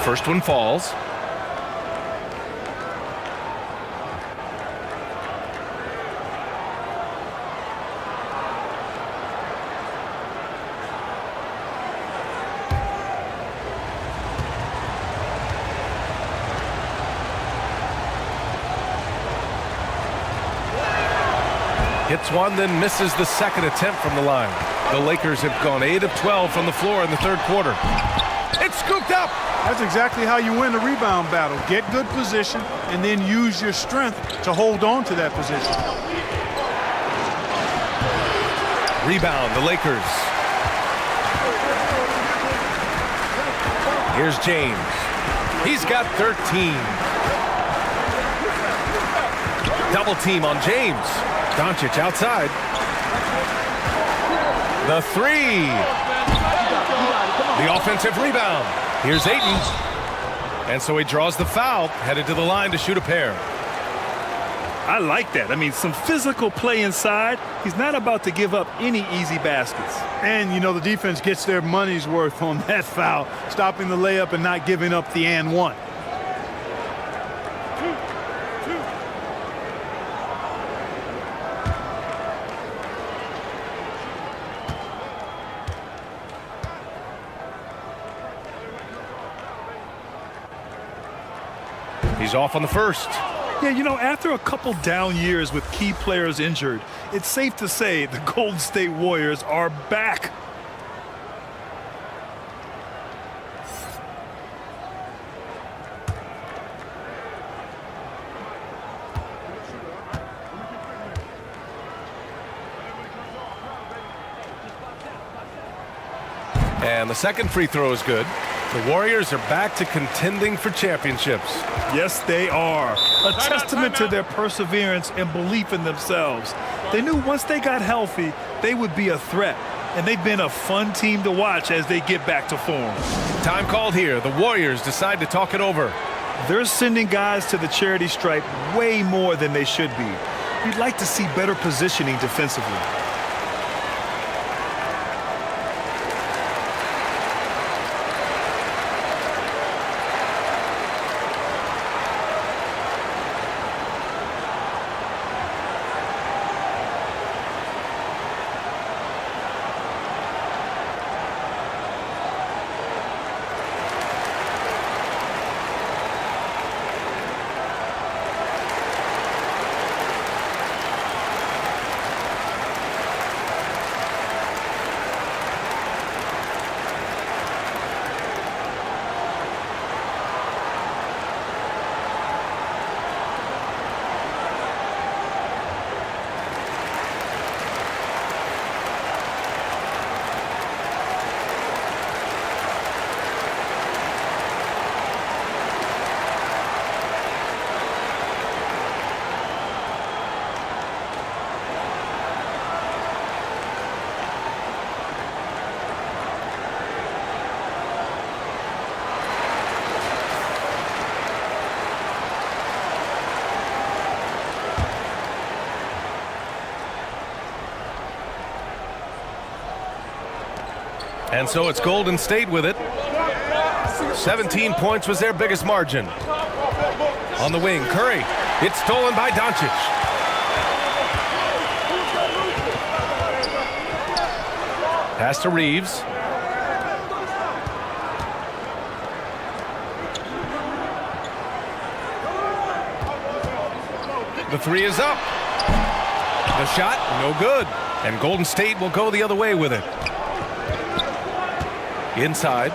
First one falls. Hits one, then misses the second attempt from the line. The Lakers have gone 8 of 12 from the floor in the third quarter. It's scooped up. That's exactly how you win a rebound battle. Get good position and then use your strength to hold on to that position. Rebound, the Lakers. Here's James. He's got 13. Double team on James. Doncic outside. The 3. The offensive rebound. Here's Ayton. And so he draws the foul, headed to the line to shoot a pair. I like that. I mean, some physical play inside. He's not about to give up any easy baskets. And, you know, the defense gets their money's worth on that foul, stopping the layup and not giving up the and one. He's off on the first. Yeah, you know, after a couple down years with key players injured, it's safe to say the Golden State Warriors are back. And the second free throw is good. The Warriors are back to contending for championships. Yes, they are. A testament to their perseverance and belief in themselves. They knew once they got healthy, they would be a threat. And they've been a fun team to watch as they get back to form. Time called here. The Warriors decide to talk it over. They're sending guys to the charity stripe way more than they should be. We'd like to see better positioning defensively. And so it's Golden State with it. 17 points was their biggest margin. On the wing, Curry. It's stolen by Doncic. Pass to Reeves. The three is up. The shot, no good. And Golden State will go the other way with it. Inside.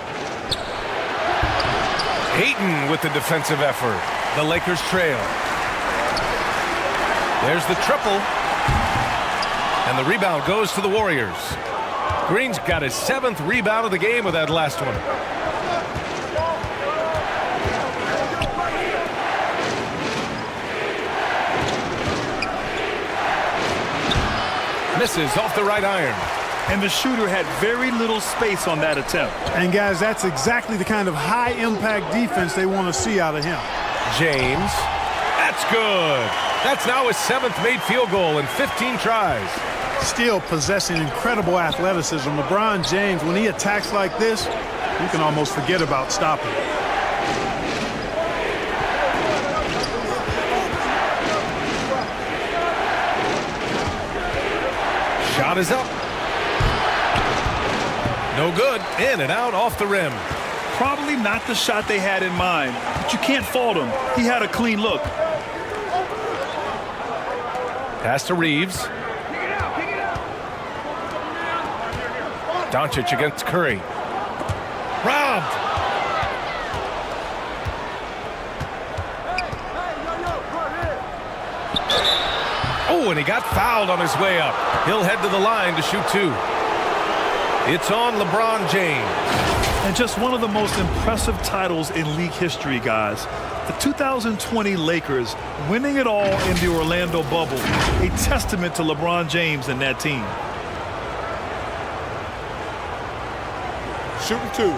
Hayton with the defensive effort. The Lakers trail. There's the triple. And the rebound goes to the Warriors. Green's got his 7th rebound of the game with that last one. Misses off the right iron. And the shooter had very little space on that attempt. And guys, that's exactly the kind of high-impact defense they want to see out of him. James. That's good. That's now his 7th made field goal in 15 tries. Still possessing incredible athleticism. LeBron James, when he attacks like this, you can almost forget about stopping. Shot is up. No good. In and out off the rim. Probably not the shot they had in mind, but you can't fault him. He had a clean look. Pass to Reeves. Doncic against Curry. Robbed. Oh, and he got fouled on his way up. He'll head to the line to shoot 2. It's on LeBron James. And just one of the most impressive titles in league history, guys. The 2020 Lakers winning it all in the Orlando bubble. A testament to LeBron James and that team. Shooting 2.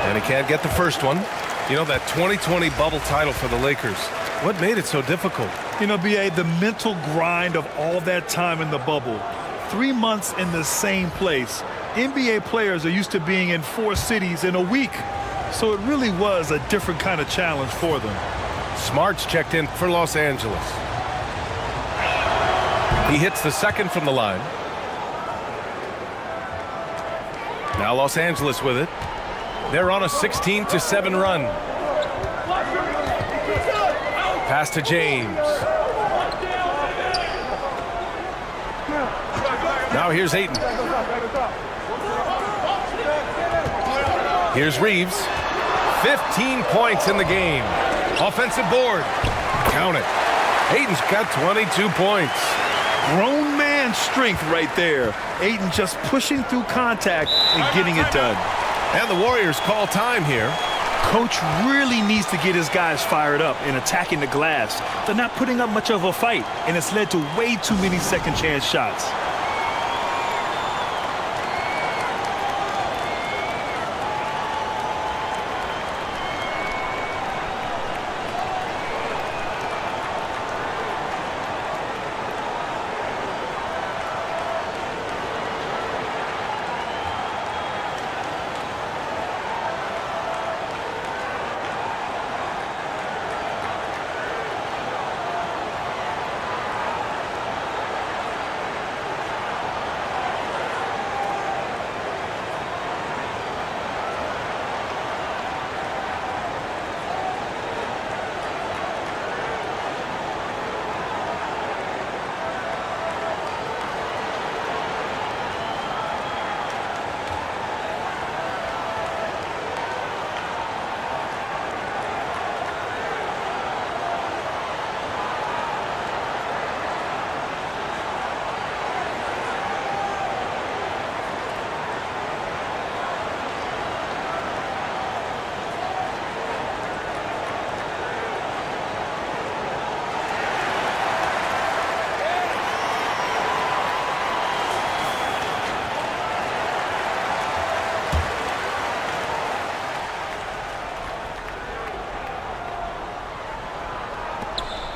And he can't get the first one. You know, that 2020 bubble title for the Lakers, what made it so difficult? You know, B.A., the mental grind of all that time in the bubble. 3 months in the same place. NBA players are used to being in 4 cities in a week. So it really was a different kind of challenge for them. Smart's checked in for Los Angeles. He hits the second from the line. Now Los Angeles with it. They're on a 16-7 run. Pass to James. Now here's Ayton. Here's Reeves. 15 points in the game. Offensive board. Count it. Ayton's got 22 points. Grown man strength right there. Ayton just pushing through contact and getting it done. And the Warriors call time here. Coach really needs to get his guys fired up and attacking the glass. They're not putting up much of a fight, and it's led to way too many second chance shots.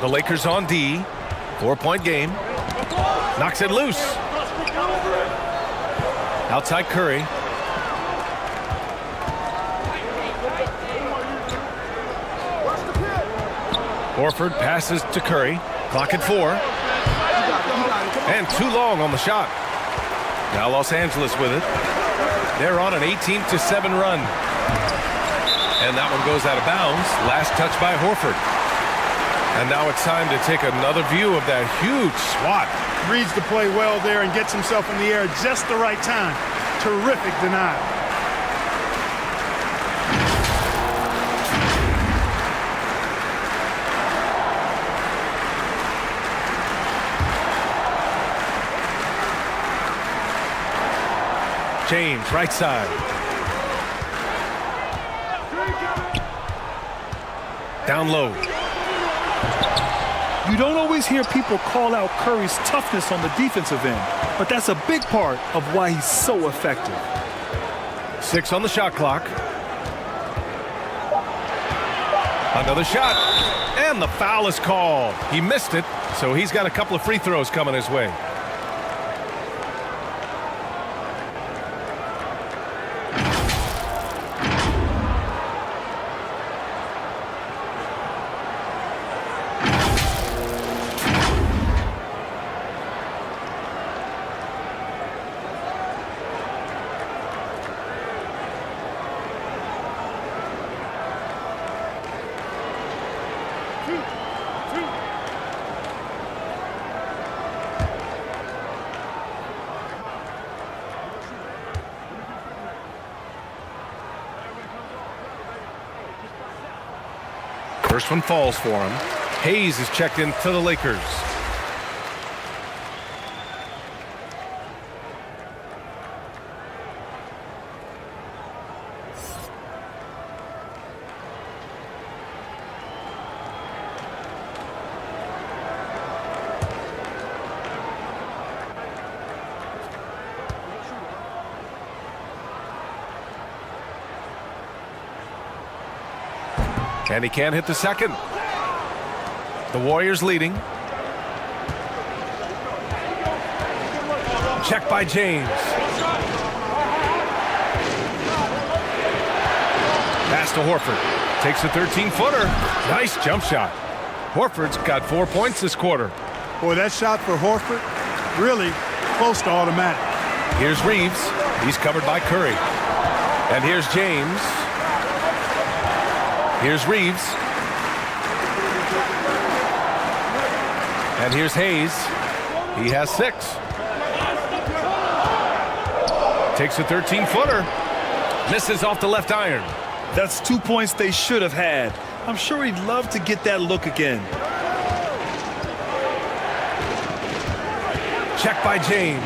The Lakers on D. 4-point game. Knocks it loose. Outside Curry. Horford passes to Curry. Clock at 4. And too long on the shot. Now Los Angeles with it. They're on an 18-7 run. And that one goes out of bounds. Last touch by Horford. And now it's time to take another view of that huge swat. Reads the play well there and gets himself in the air just the right time. Terrific denial. James, right side. Down low. You don't always hear people call out Curry's toughness on the defensive end, but that's a big part of why he's so effective. 6 on the shot clock. Another shot. And the foul is called. He missed it, so he's got a couple of free throws coming his way. First one falls for him. Hayes is checked in to the Lakers. And he can't hit the second. The Warriors leading. Check by James. Pass to Horford. Takes a 13-footer. Nice jump shot. Horford's got 4 points this quarter. Boy, that shot for Horford, really close to automatic. Here's Reeves. He's covered by Curry. And here's James. Here's Reeves. And here's Hayes. He has 6. Takes a 13-footer. Misses off the left iron. That's 2 points they should have had. I'm sure he'd love to get that look again. Check by James.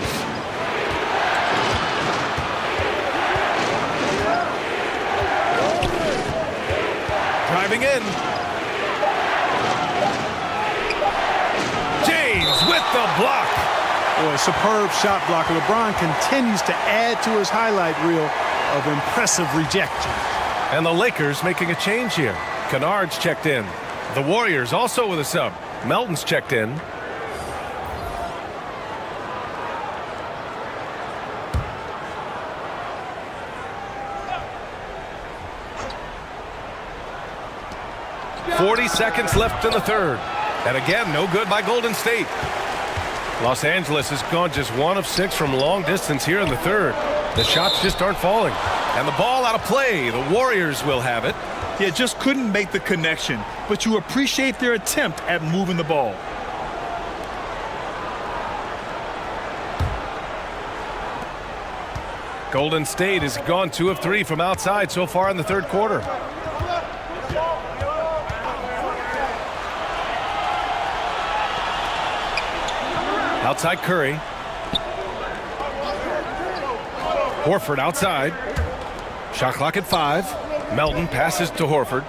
Driving in. James with the block. Boy, a superb shot blocker. LeBron continues to add to his highlight reel of impressive rejection. And the Lakers making a change here. Kennard's checked in. The Warriors also with a sub. Melton's checked in. .40 seconds left in the third. And again, no good by Golden State. Los Angeles has gone just 1 of 6 from long distance here in the third. The shots just aren't falling. And the ball out of play. The Warriors will have it. Yeah, just couldn't make the connection. But you appreciate their attempt at moving the ball. Golden State has gone 2 of 3 from outside so far in the third quarter. Outside Curry. Horford outside. Shot clock at 5. Melton passes to Horford.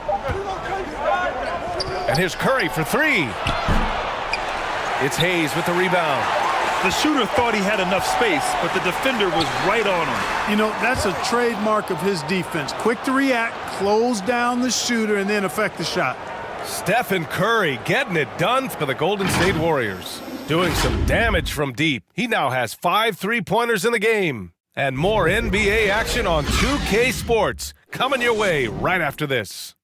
And here's Curry for 3. It's Hayes with the rebound. The shooter thought he had enough space, but the defender was right on him. You know, that's a trademark of his defense. Quick to react, close down the shooter, and then affect the shot. Stephen Curry getting it done for the Golden State Warriors. Doing some damage from deep. He now has 5 3-pointers in the game. And more NBA action on 2K Sports coming your way right after this.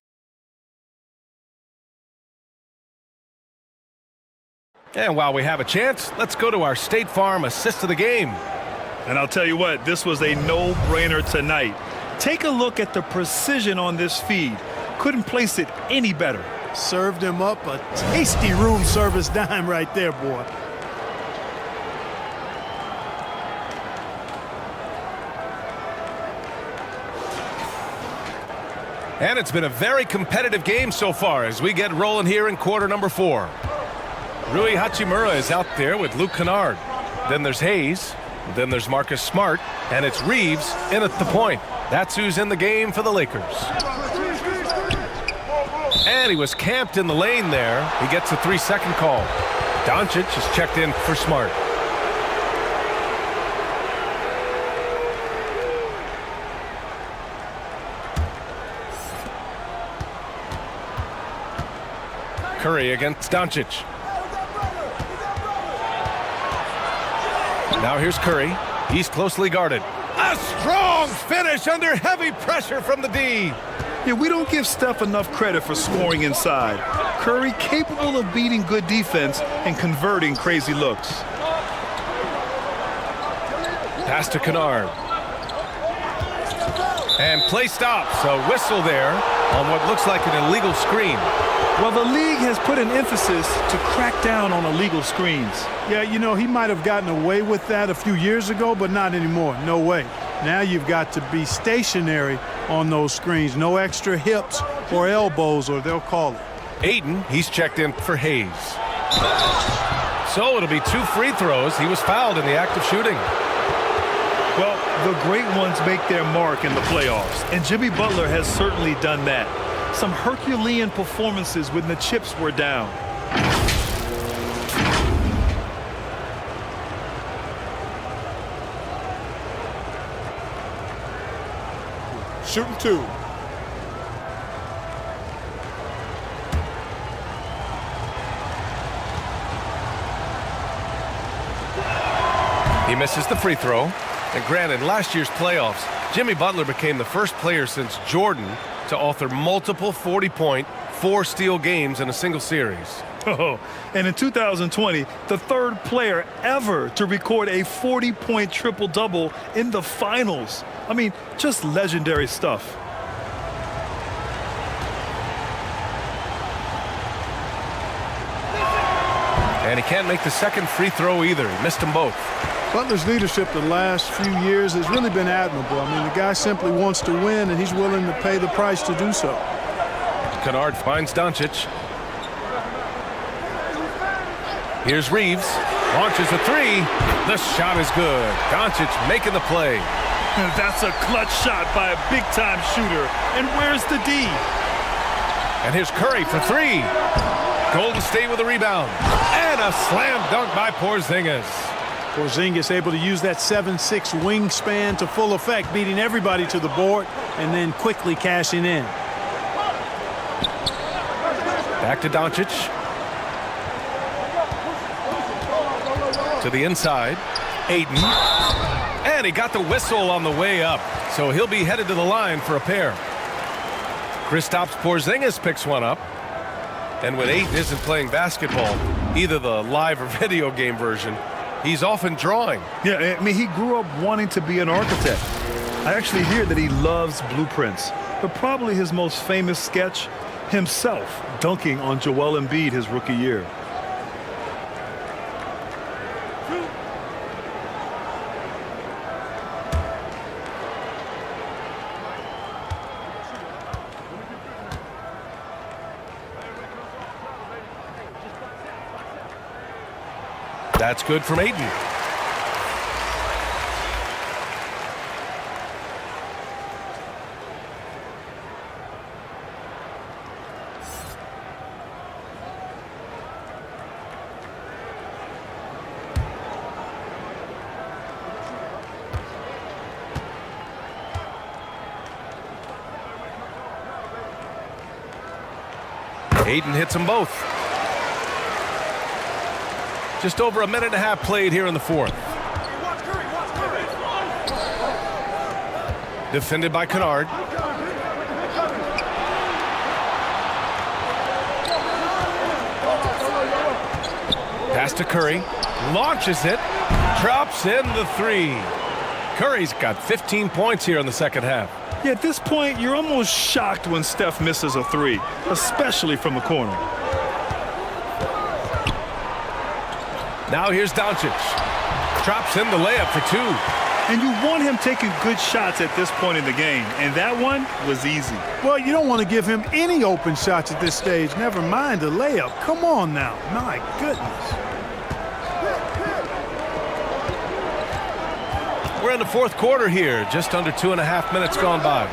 And while we have a chance, let's go to our State Farm assist of the game. And I'll tell you what, this was a no-brainer tonight. Take a look at the precision on this feed. Couldn't place it any better. Served him up a tasty room service dime right there, boy. And it's been a very competitive game so far as we get rolling here in quarter number 4. Rui Hachimura is out there with Luke Kennard. Then there's Hayes. Then there's Marcus Smart. And it's Reeves in at the point. That's who's in the game for the Lakers. And he was camped in the lane there. He gets a 3-second call. Doncic is checked in for Smart. Curry against Doncic. Now here's Curry. He's closely guarded. A strong finish under heavy pressure from the D. Yeah, we don't give Steph enough credit for scoring inside. Curry capable of beating good defense and converting crazy looks. Pass to Kennard. And play stops. A whistle there on what looks like an illegal screen. Well, the league has put an emphasis to crack down on illegal screens. Yeah, you know, he might have gotten away with that a few years ago, but not anymore. No way. Now you've got to be stationary on those screens. No extra hips or elbows, or they'll call it. Ayton, he's checked in for Hayes. So it'll be 2 free throws. He was fouled in the act of shooting. Well, the great ones make their mark in the playoffs, and Jimmy Butler has certainly done that. Some Herculean performances when the chips were down. Shooting 2. He misses the free throw. And granted, last year's playoffs, Jimmy Butler became the first player since Jordan to author multiple 40-point, 4-steal games in a single series. Oh, and in 2020, the third player ever to record a 40-point triple-double in the finals. I mean, just legendary stuff. And he can't make the second free throw either. He missed them both. Butler's leadership the last few years has really been admirable. I mean, the guy simply wants to win, and he's willing to pay the price to do so. Kennard finds Doncic. Here's Reeves. Launches a three. The shot is good. Doncic making the play. That's a clutch shot by a big-time shooter. And where's the D? And here's Curry for three. Golden State with a rebound. And a slam dunk by Porzingis. Porzingis able to use that 7'6" wingspan to full effect, beating everybody to the board and then quickly cashing in. Back to Doncic. To the inside. Ayton. And he got the whistle on the way up. So he'll be headed to the line for a pair. Kristaps Porzingis picks one up. And when Ayton isn't playing basketball, either the live or video game version, he's often drawing. Yeah, I mean, he grew up wanting to be an architect. I actually hear that he loves blueprints. But probably his most famous sketch, himself dunking on Joel Embiid his rookie year. That's good from Ayton. Ayton hits them both. Just over a minute and a half played here in the fourth. Defended by Kennard. Pass to Curry. Launches it. Drops in the three. Curry's got 15 points here in the second half. Yeah, at this point, you're almost shocked when Steph misses a three, especially from the corner. Now here's Doncic. Drops in the layup for two. And you want him taking good shots at this point in the game, and that one was easy. Well, you don't want to give him any open shots at this stage, never mind a layup. Come on now. My goodness. We're in the fourth quarter here, just under 2.5 minutes gone by.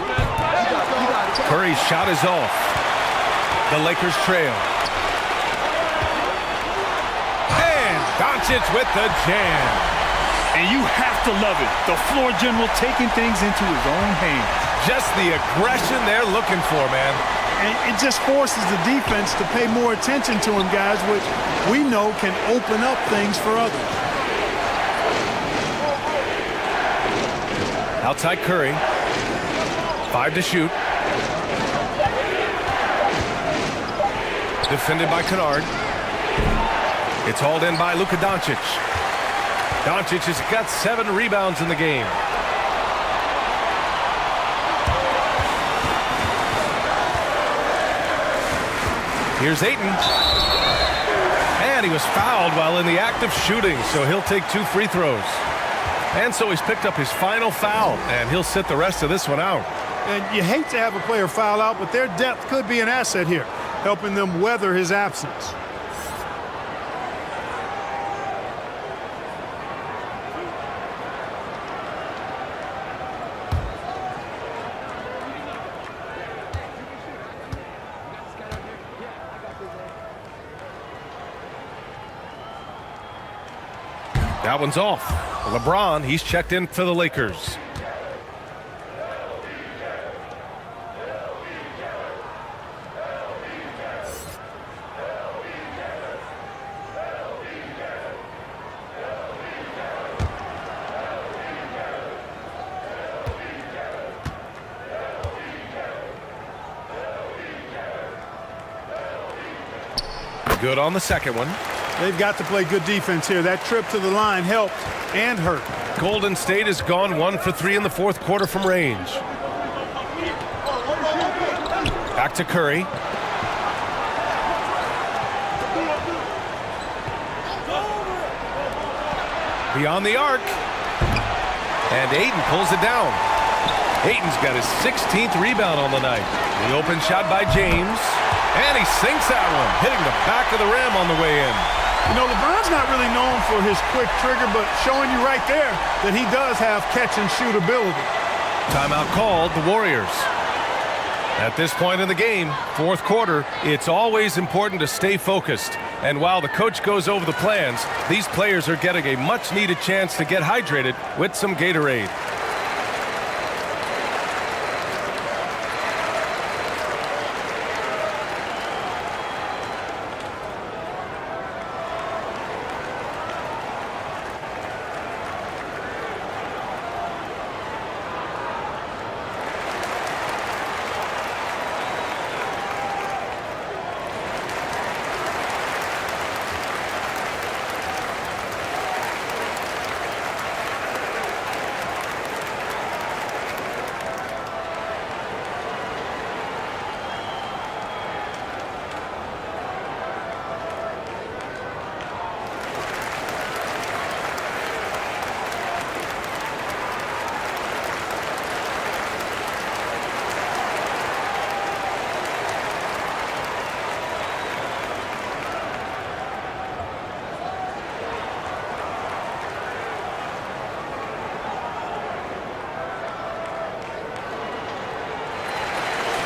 Curry's shot is off. The Lakers trail. And Doncic with the jam. And you have to love it. The floor general taking things into his own hands. Just the aggression they're looking for, man. And it just forces the defense to pay more attention to him, guys, which we know can open up things for others. Outside Curry. 5 to shoot. Defended by Kennard. It's hauled in by Luka Doncic. Doncic has got 7 rebounds in the game. Here's Ayton. And he was fouled while in the act of shooting, so he'll take 2 free throws. And so he's picked up his final foul, and he'll sit the rest of this one out. And you hate to have a player foul out, but their depth could be an asset here, helping them weather his absence. That one's off. LeBron, he's checked in for the Lakers. Good on the second one. They've got to play good defense here. That trip to the line helped and hurt. Golden State has gone 1 for 3 in the fourth quarter from range. Back to Curry. Beyond the arc. And Ayton pulls it down. Ayton's got his 16th rebound on the night. The open shot by James. And he sinks that one, hitting the back of the rim on the way in. You know, LeBron's not really known for his quick trigger, but showing you right there that he does have catch-and-shoot ability. Timeout called, the Warriors. At this point in the game, fourth quarter, it's always important to stay focused. And while the coach goes over the plans, these players are getting a much-needed chance to get hydrated with some Gatorade.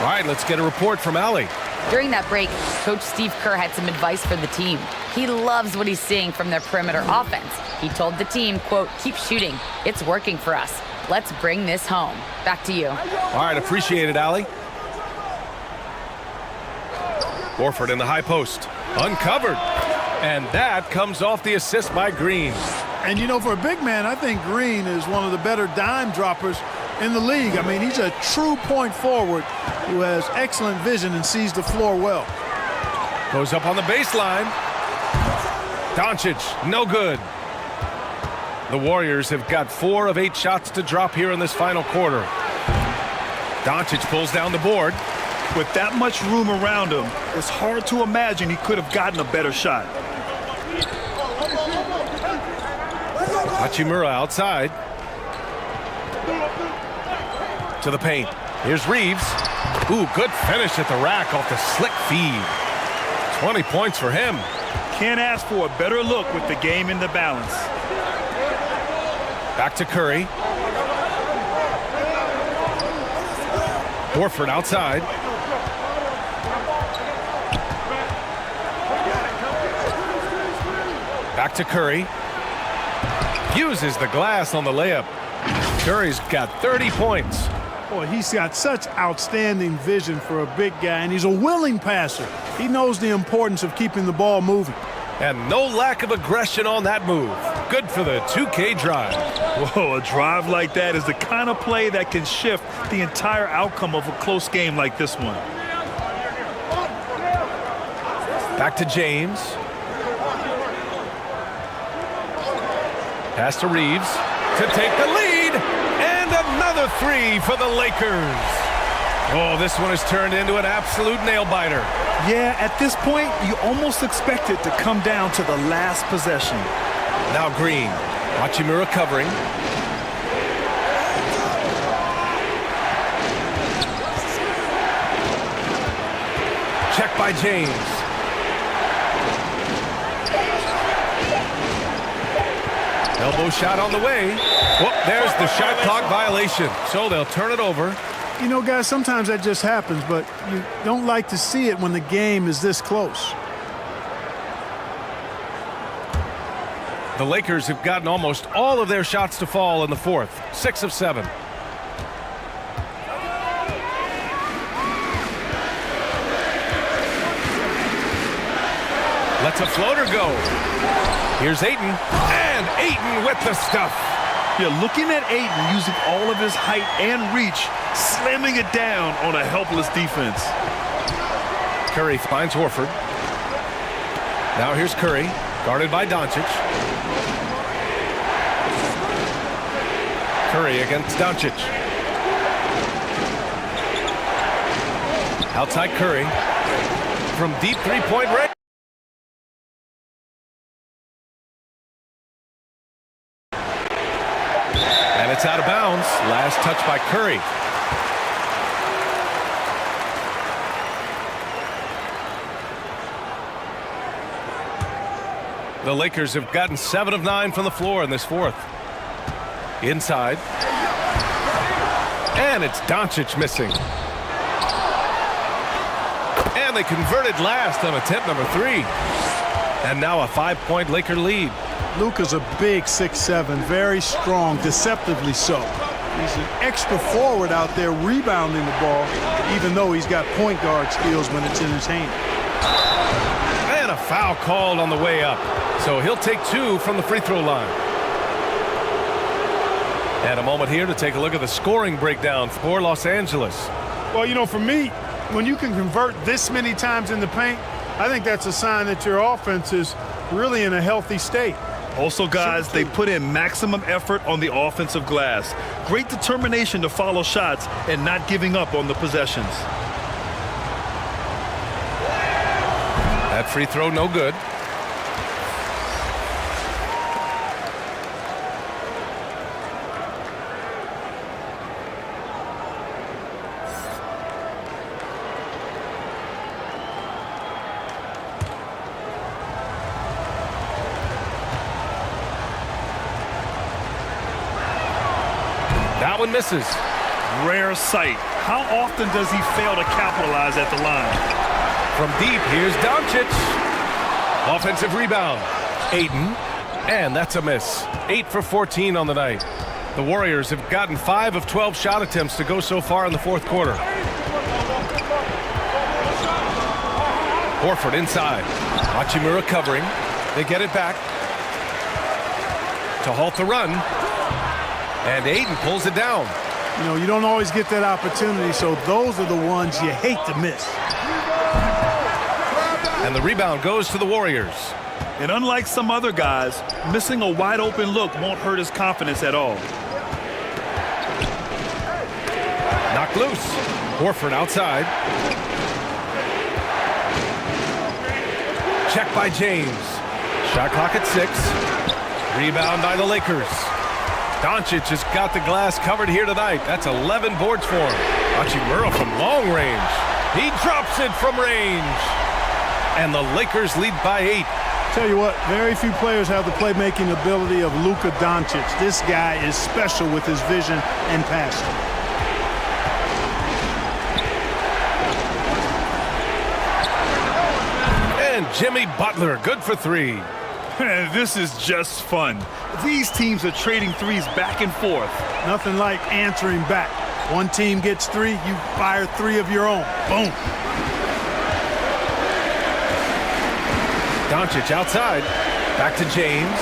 All right, let's get a report from Allie. During that break, Coach Steve Kerr had some advice for the team. He loves what he's seeing from their perimeter offense. He told the team, quote, "Keep shooting. It's working for us. Let's bring this home." Back to you. All right, appreciate it, Allie. Horford in the high post. Uncovered. And that comes off the assist by Green. And, you know, for a big man, I think Green is one of the better dime droppers in the league. I mean, he's a true point forward who has excellent vision and sees the floor well. Goes up on the baseline. Doncic, no good. The Warriors have got 4 of 8 shots to drop here in this final quarter. Doncic pulls down the board. With that much room around him, it's hard to imagine he could have gotten a better shot. Hachimura outside. To the paint. Here's Reeves. Ooh, good finish at the rack off the slick feed. 20 points for him. Can't ask for a better look with the game in the balance. Back to Curry. Horford outside. Back to Curry. Uses the glass on the layup. Curry's got 30 points. Boy, he's got such outstanding vision for a big guy, and he's a willing passer. He knows the importance of keeping the ball moving. And no lack of aggression on that move. Good for the 2K drive. Whoa, a drive like that is the kind of play that can shift the entire outcome of a close game like this one. Back to James. Pass to Reeves to take the lead. And another 3 for the Lakers. Oh, this one has turned into an absolute nail-biter. Yeah, at this point, you almost expect it to come down to the last possession. Now Green. Hachimura covering. Check by James. Elbow shot on the way. Whoop, there's the shot clock violation. So they'll turn it over. You know, guys, sometimes that just happens, but you don't like to see it when the game is this close. The Lakers have gotten almost all of their shots to fall in the fourth. 6 of 7. Lets a floater go. Here's Ayton. And Ayton with the stuff. You're looking at Ayton using all of his height and reach, slamming it down on a helpless defense. Curry finds Horford. Now here's Curry, guarded by Doncic. Curry against Doncic. Outside Curry. From deep three-point range. Nice touch by Curry. The Lakers have gotten 7 of 9 from the floor in this fourth. Inside. And it's Doncic missing. And they converted last on attempt number 3. And now a 5-point Laker lead. Luka's a big 6'7", very strong, deceptively so. He's an extra forward out there rebounding the ball, even though he's got point guard skills when it's in his hand. And a foul called on the way up. So he'll take 2 from the free throw line. And a moment here to take a look at the scoring breakdown for Los Angeles. Well, you know, for me, when you can convert this many times in the paint, I think that's a sign that your offense is really in a healthy state. Also, guys, they put in maximum effort on the offensive glass. Great determination to follow shots and not giving up on the possessions. That free throw no good. That one misses. Rare sight. How often does he fail to capitalize at the line? From deep, here's Doncic. Offensive rebound. Ayton. And that's a miss. 8 for 14 on the night. The Warriors have gotten 5 of 12 shot attempts to go so far in the fourth quarter. Horford inside. Hachimura covering. They get it back. To halt the run. And Ayton pulls it down. You know, you don't always get that opportunity, so those are the ones you hate to miss. And the rebound goes to the Warriors. And unlike some other guys, missing a wide open look won't hurt his confidence at all. Knocked loose. Horford outside. Check by James. Shot clock at 6. Rebound by the Lakers. Doncic has got the glass covered here tonight. That's 11 boards for him. Hachimura from long range. He drops it from range. And the Lakers lead by 8. Tell you what, very few players have the playmaking ability of Luka Doncic. This guy is special with his vision and passion. And Jimmy Butler, good for 3. This is just fun. These teams are trading threes back and forth. Nothing like answering back. One team gets 3, you fire 3 of your own. Boom. Doncic outside. Back to James.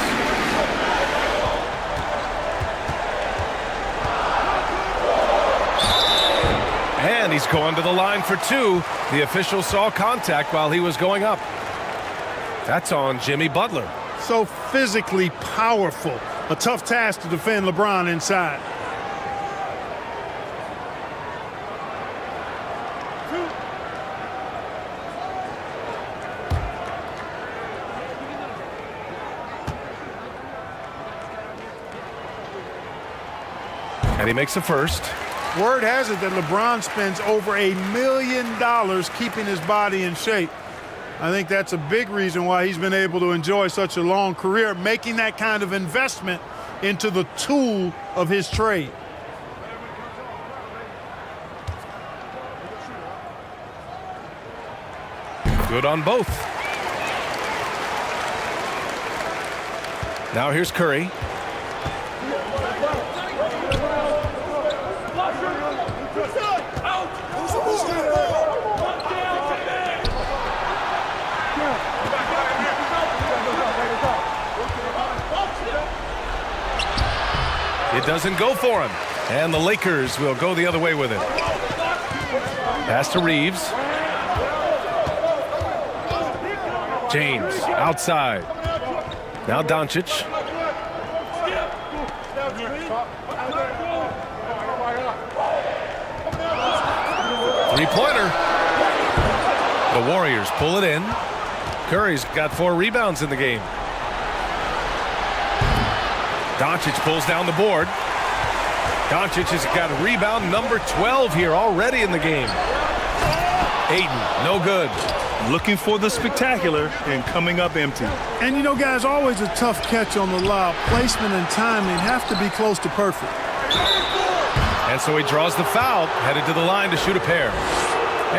And he's going to the line for 2. The official saw contact while he was going up. That's on Jimmy Butler. So physically powerful. A tough task to defend LeBron inside. And he makes the first. Word has it that LeBron spends over $1 million keeping his body in shape. I think that's a big reason why he's been able to enjoy such a long career, making that kind of investment into the tool of his trade. Good on both. Now here's Curry. It doesn't go for him. And the Lakers will go the other way with it. Pass to Reeves. James outside. Now Doncic. Three-pointer. The Warriors pull it in. Curry's got 4 rebounds in the game. Doncic pulls down the board. Doncic has got rebound number 12 here already in the game. Ayton, no good. Looking for the spectacular and coming up empty. And you know, guys, always a tough catch on the lob. Placement and timing have to be close to perfect. And so he draws the foul, headed to the line to shoot a pair.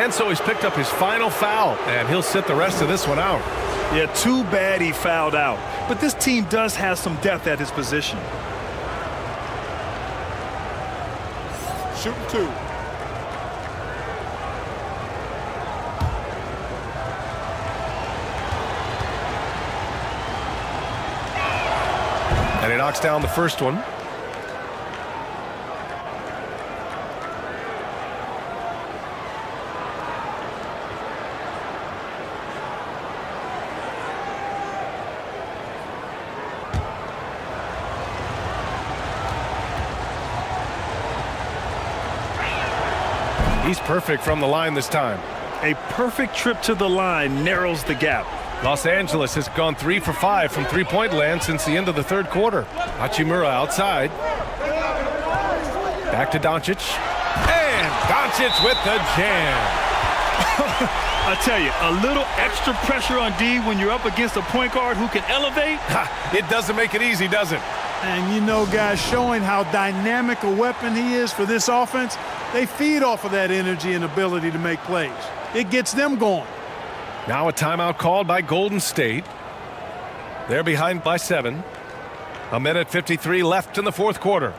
And so he's picked up his final foul, and he'll sit the rest of this one out. Yeah, too bad he fouled out. But this team does have some depth at his position. Shooting 2. And he knocks down the first one. He's perfect from the line this time. A perfect trip to the line narrows the gap. Los Angeles has gone 3 for 5 from three-point land since the end of the third quarter. Hachimura outside. Back to Doncic. And Doncic with the jam. I tell you, a little extra pressure on D when you're up against a point guard who can elevate. It doesn't make it easy, does it? And you know, guys, showing how dynamic a weapon he is for this offense, they feed off of that energy and ability to make plays. It gets them going. Now a timeout called by Golden State. They're behind by 7. 1:53 left in the fourth quarter.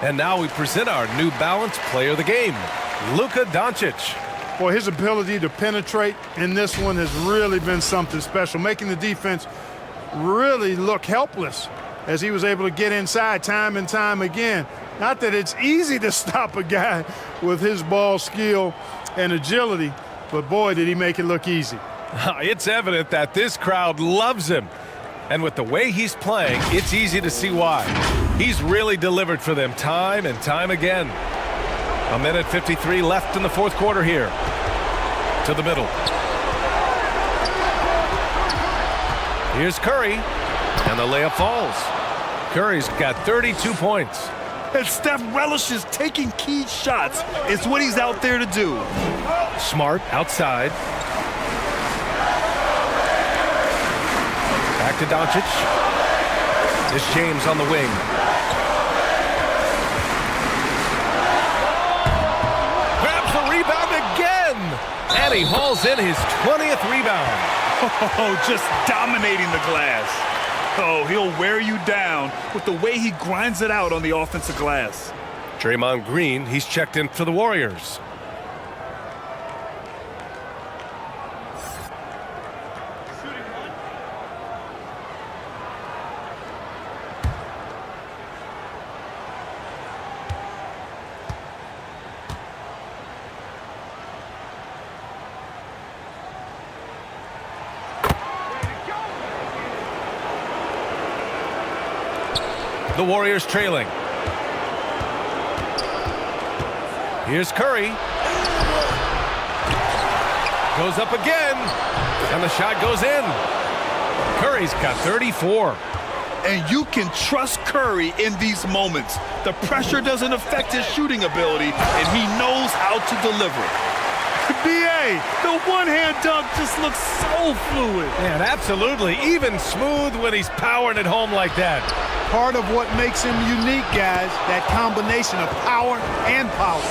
And now we present our New Balance Player of the Game, Luka Doncic. Boy, his ability to penetrate in this one has really been something special, making the defense really look helpless as he was able to get inside time and time again. Not that it's easy to stop a guy with his ball skill and agility, but boy, did he make it look easy. It's evident that this crowd loves him. And with the way he's playing, it's easy to see why. He's really delivered for them time and time again. 1:53 left in the fourth quarter here. To the middle. Here's Curry. And the layup falls. Curry's got 32 points. And Steph relishes taking key shots. It's what he's out there to do. Smart outside. Back to Doncic. It's James on the wing. Grabs the rebound again. And he hauls in his 20th rebound. Oh, just dominating the glass. Oh, he'll wear you down with the way he grinds it out on the offensive glass. Draymond Green, he's checked in for the Warriors. The Warriors trailing. Here's Curry. Goes up again. And the shot goes in. Curry's got 34. And you can trust Curry in these moments. The pressure doesn't affect his shooting ability, and he knows how to deliver. B.A., the one-hand dunk just looks so fluid. Man, absolutely. Even smooth when he's powering it home like that. Part of what makes him unique, guys, that combination of power and power.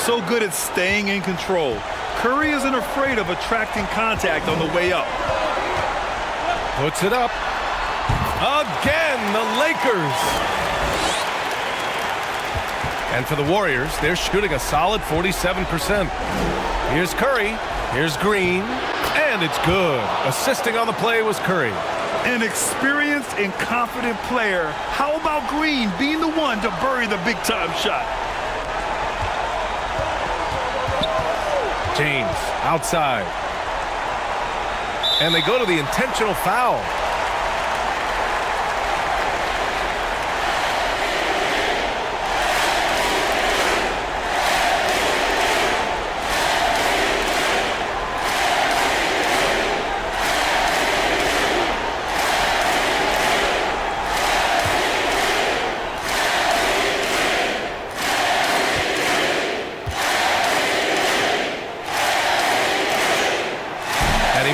So good at staying in control. Curry isn't afraid of attracting contact on the way up. Puts it up. Again, the Lakers. And for the Warriors, they're shooting a solid 47%. Here's Curry. Here's Green. And it's good. Assisting on the play was Curry. An experienced and confident player. How about Green being the one to bury the big-time shot? James outside. And they go to the intentional foul.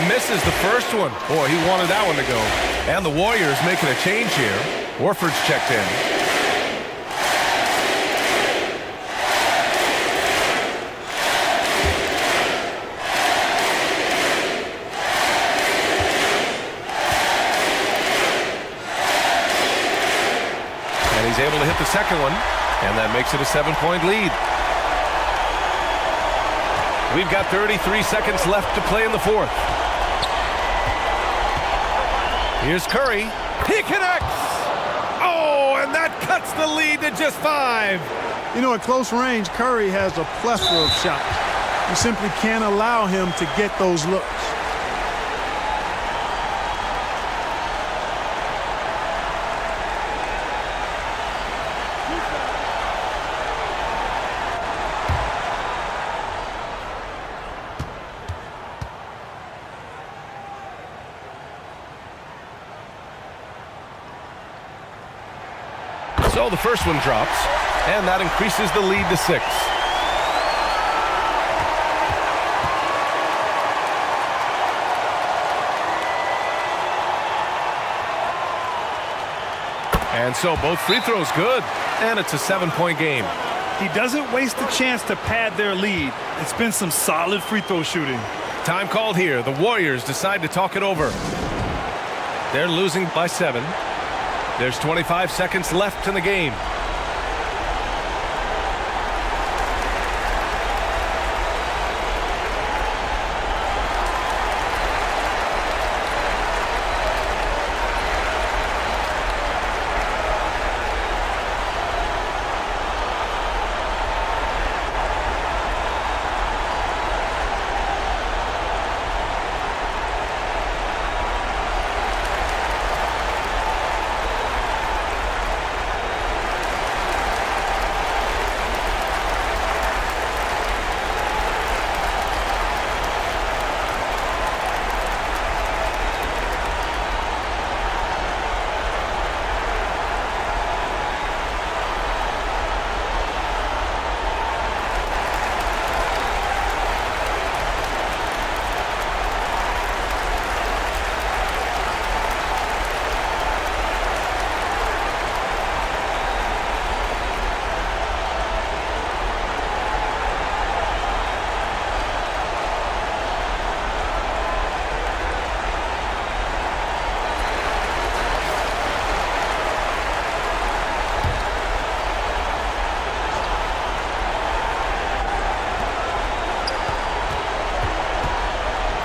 Misses the first one. Boy, he wanted that one to go. And the Warriors making a change here. Warford's checked in. And he's able to hit the second one. And that makes it a 7-point lead. We've got 33 seconds left to play in the fourth. Here's Curry. He connects! Oh, and that cuts the lead to just 5. You know, at close range, Curry has a plethora of shots. You simply can't allow him to get those looks. So the first one drops, and that increases the lead to 6. And so both free throws good, and it's a 7-point game. He doesn't waste the chance to pad their lead. It's been some solid free throw shooting. Time called here. The Warriors decide to talk it over. They're losing by 7. There's 25 seconds left in the game.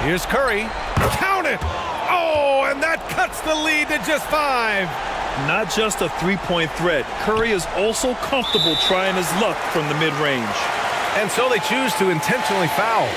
Here's Curry. Count it! Oh, and that cuts the lead to just 5. Not just a three-point threat. Curry is also comfortable trying his luck from the mid-range. And so they choose to intentionally foul.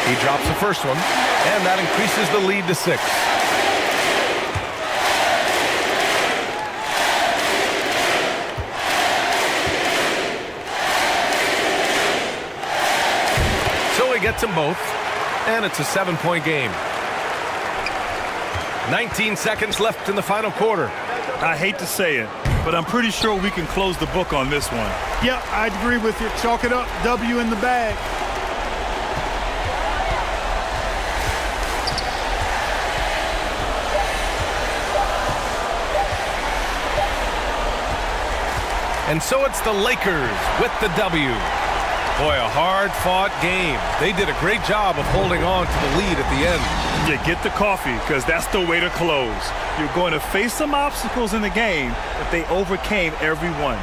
He drops a first one, and that increases the lead to 6. So he gets them both, and it's a 7-point game. 19 seconds left in the final quarter. I hate to say it, but I'm pretty sure we can close the book on this one. Yeah, I'd agree with you. Chalk it up. W in the bag. And so it's the Lakers with the W. Boy, a hard-fought game. They did a great job of holding on to the lead at the end. Yeah, get the coffee, because that's the way to close. You're going to face some obstacles in the game, but they overcame every one.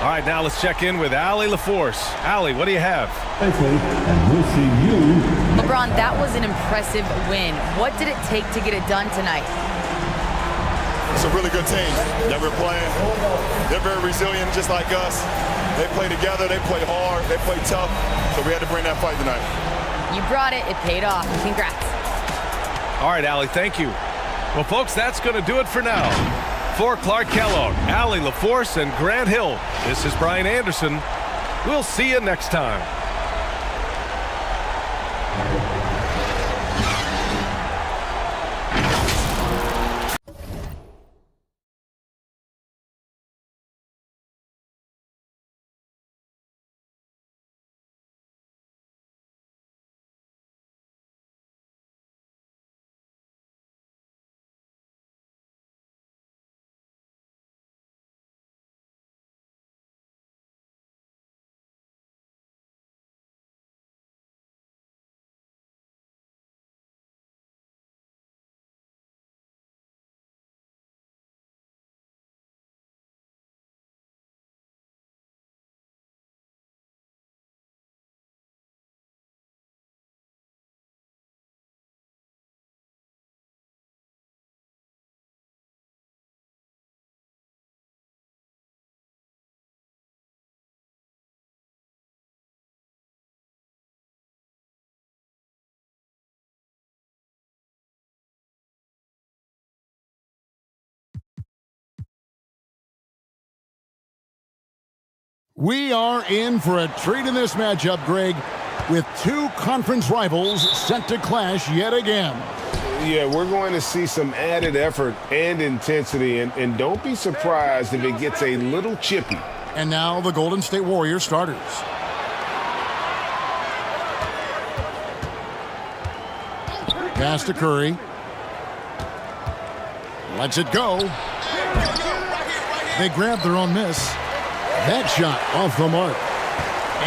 All right, now let's check in with Allie LaForce. Allie, what do you have? Thanks, Lee, and we'll see you. LeBron, that was an impressive win. What did it take to get it done tonight? It's a really good team that we're playing. They're very resilient, just like us. They play together, they play hard, they play tough, so we had to bring that fight tonight. You brought it. It paid off. Congrats. All right, Allie, thank you. Well, folks, that's going to do it for now. For Clark Kellogg, Allie LaForce, and Grant Hill, this is Brian Anderson. We'll see you next time. We are in for a treat in this matchup, Greg, with two conference rivals set to clash yet again. Yeah, we're going to see some added effort and intensity, and don't be surprised if it gets a little chippy. And now the Golden State Warriors starters. Pass to Curry. Lets it go. They grab their own miss. That shot off the mark.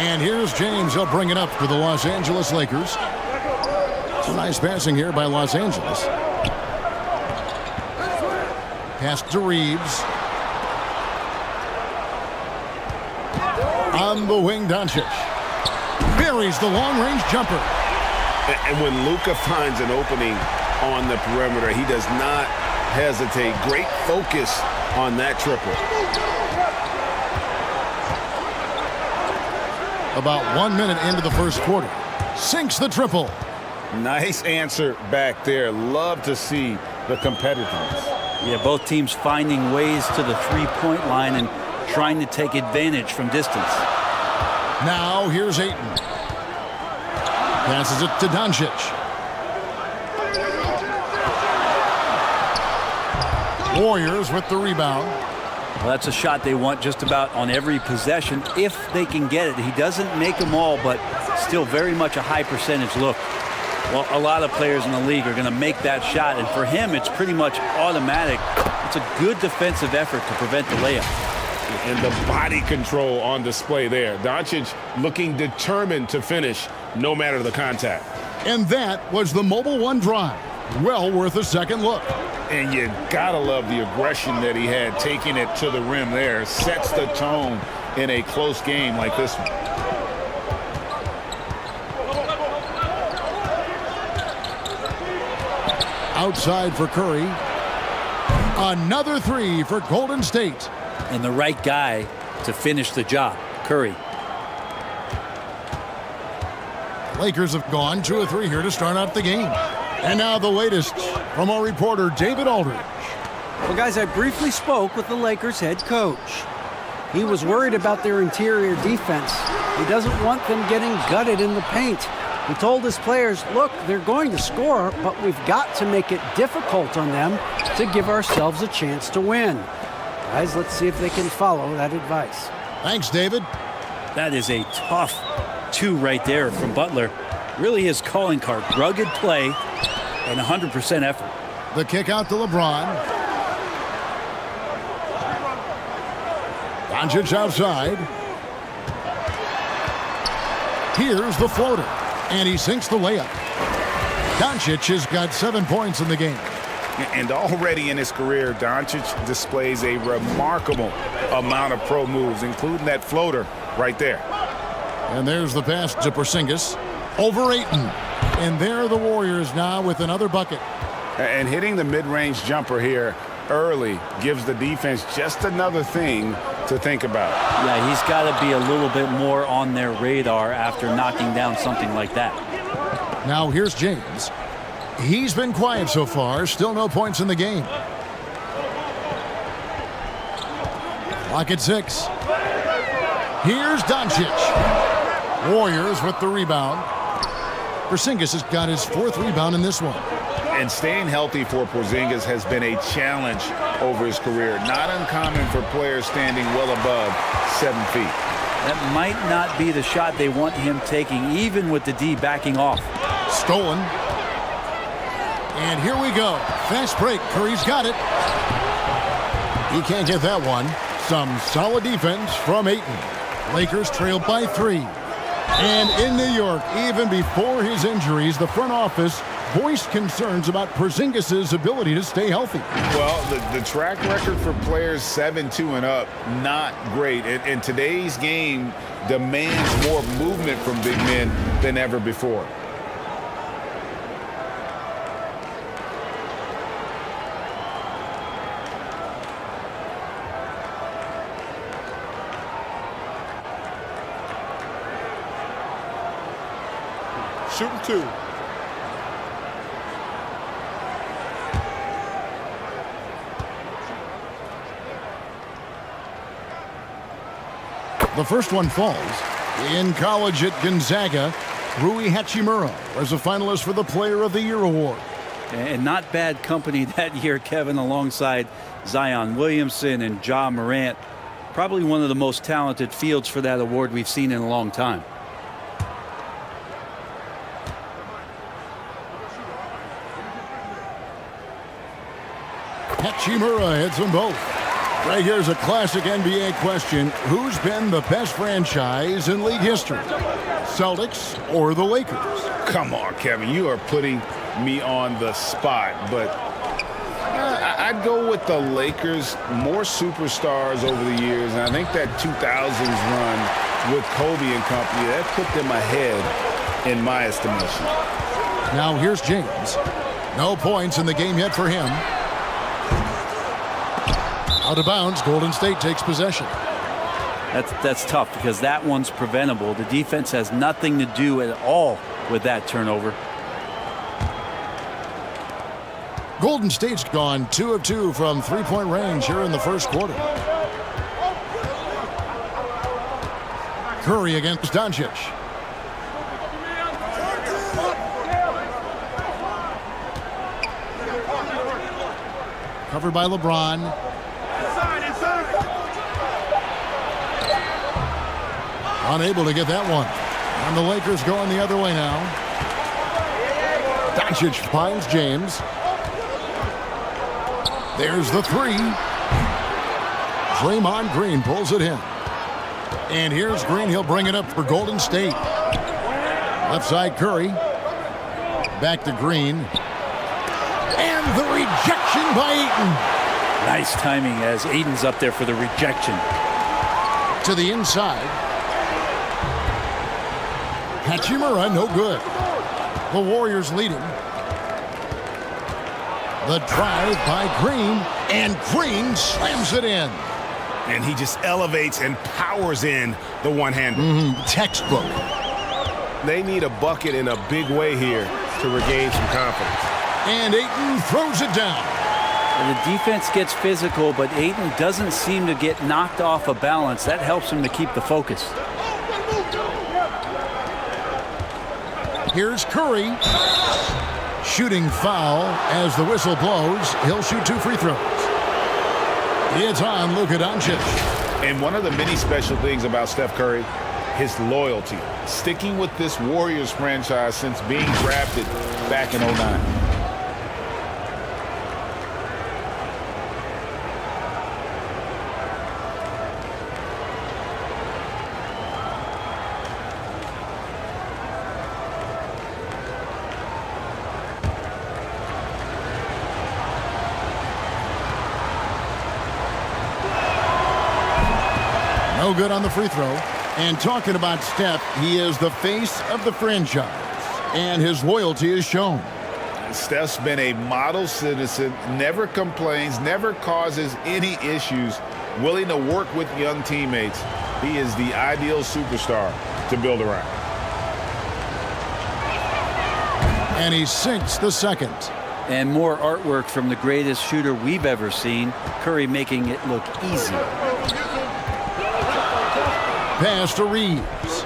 And here's James. He'll bring it up for the Los Angeles Lakers. Some nice passing here by Los Angeles. Pass to Reeves. On the wing, Doncic. Buries the long-range jumper. And when Luka finds an opening on the perimeter, he does not hesitate. Great focus on that triple. About 1 minute into the first quarter. Sinks the triple. Nice answer back there. Love to see the competitiveness. Yeah, both teams finding ways to the three-point line and trying to take advantage from distance. Now here's Ayton. Passes it to Doncic. Warriors with the rebound. Well, that's a shot they want just about on every possession if they can get it. He doesn't make them all, but still very much a high percentage look. Well, a lot of players in the league are going to make that shot, and for him, it's pretty much automatic. It's a good defensive effort to prevent the layup. And the body control on display there. Doncic looking determined to finish no matter the contact. And that was the Mobile One drive. Well worth a second look. And you gotta love the aggression that he had taking it to the rim there. Sets the tone in a close game like this one. Outside for Curry. Another three for Golden State. And the right guy to finish the job, Curry. Lakers have gone 2 of 3 here to start out the game. And now the latest from our reporter, David Aldridge. Well, guys, I briefly spoke with the Lakers head coach. He was worried about their interior defense. He doesn't want them getting gutted in the paint. He told his players, look, they're going to score, but we've got to make it difficult on them to give ourselves a chance to win. Guys, let's see if they can follow that advice. Thanks, David. That is a tough 2 right there from Butler. Really his calling card. Rugged play and 100% effort. The kick out to LeBron. Doncic outside. Here's the floater. And he sinks the layup. Doncic has got 7 points in the game. And already in his career, Doncic displays a remarkable amount of pro moves, including that floater right there. And there's the pass to Porzingis. Over Ayton. And there are the Warriors now with another bucket. And hitting the mid-range jumper here early gives the defense just another thing to think about. Yeah, he's got to be a little bit more on their radar after knocking down something like that. Now here's James. He's been quiet so far. Still no points in the game. Clock at 6. Here's Doncic. Warriors with the rebound. Porzingis has got his 4th rebound in this one. And staying healthy for Porzingis has been a challenge over his career. Not uncommon for players standing well above 7 feet. That might not be the shot they want him taking, even with the D backing off. Stolen. And here we go. Fast break. Curry's got it. He can't get that one. Some solid defense from Ayton. Lakers trail by 3. And in New York, even before his injuries, the front office voiced concerns about Porzingis' ability to stay healthy. Well, the track record for players 7-2 and up, not great. And today's game demands more movement from big men than ever before. Shooting 2. The first one falls. In college at Gonzaga, Rui Hachimura was a finalist for the Player of the Year award. And not bad company that year, Kevin, alongside Zion Williamson and Ja Morant. Probably one of the most talented fields for that award we've seen in a long time. Hachimura hits them both. Right here's a classic NBA question. Who's been the best franchise in league history? Celtics or the Lakers? Come on, Kevin. You are putting me on the spot. But I'd go with the Lakers. More superstars over the years. And I think that 2000s run with Kobe and company, that put them ahead in my estimation. Now here's James. No points in the game yet for him. Out of bounds, Golden State takes possession. That's tough because that one's preventable. The defense has nothing to do at all with that turnover. Golden State's gone 2 of 2 from 3-point range here in the first quarter. Curry against Doncic. Covered by LeBron. Unable to get that one. And the Lakers going the other way now. Doncic finds James. There's the 3. Draymond Green pulls it in. And here's Green. He'll bring it up for Golden State. Left side Curry. Back to Green. And the rejection by Ayton. Nice timing as Ayton's up there for the rejection. To the inside. Hachimura, no good. The Warriors leading. The drive by Green, and Green slams it in. And he just elevates and powers in the one-hander. Textbook. They need a bucket in a big way here to regain some confidence. And Ayton throws it down. The defense gets physical, but Ayton doesn't seem to get knocked off of balance. That helps him to keep the focus. Here's Curry. Shooting foul as the whistle blows. He'll shoot 2 free throws. It's on Luka Doncic. And one of the many special things about Steph Curry, his loyalty. Sticking with this Warriors franchise since being drafted back in '09. No good on the free throw. And talking about Steph, he is the face of the franchise, and his loyalty is shown. Steph's been a model citizen, never complains, never causes any issues, willing to work with young teammates. He is the ideal superstar to build around. And he sinks the second. And more artwork from the greatest shooter we've ever seen. Curry making it look easy. Pass to Reeves.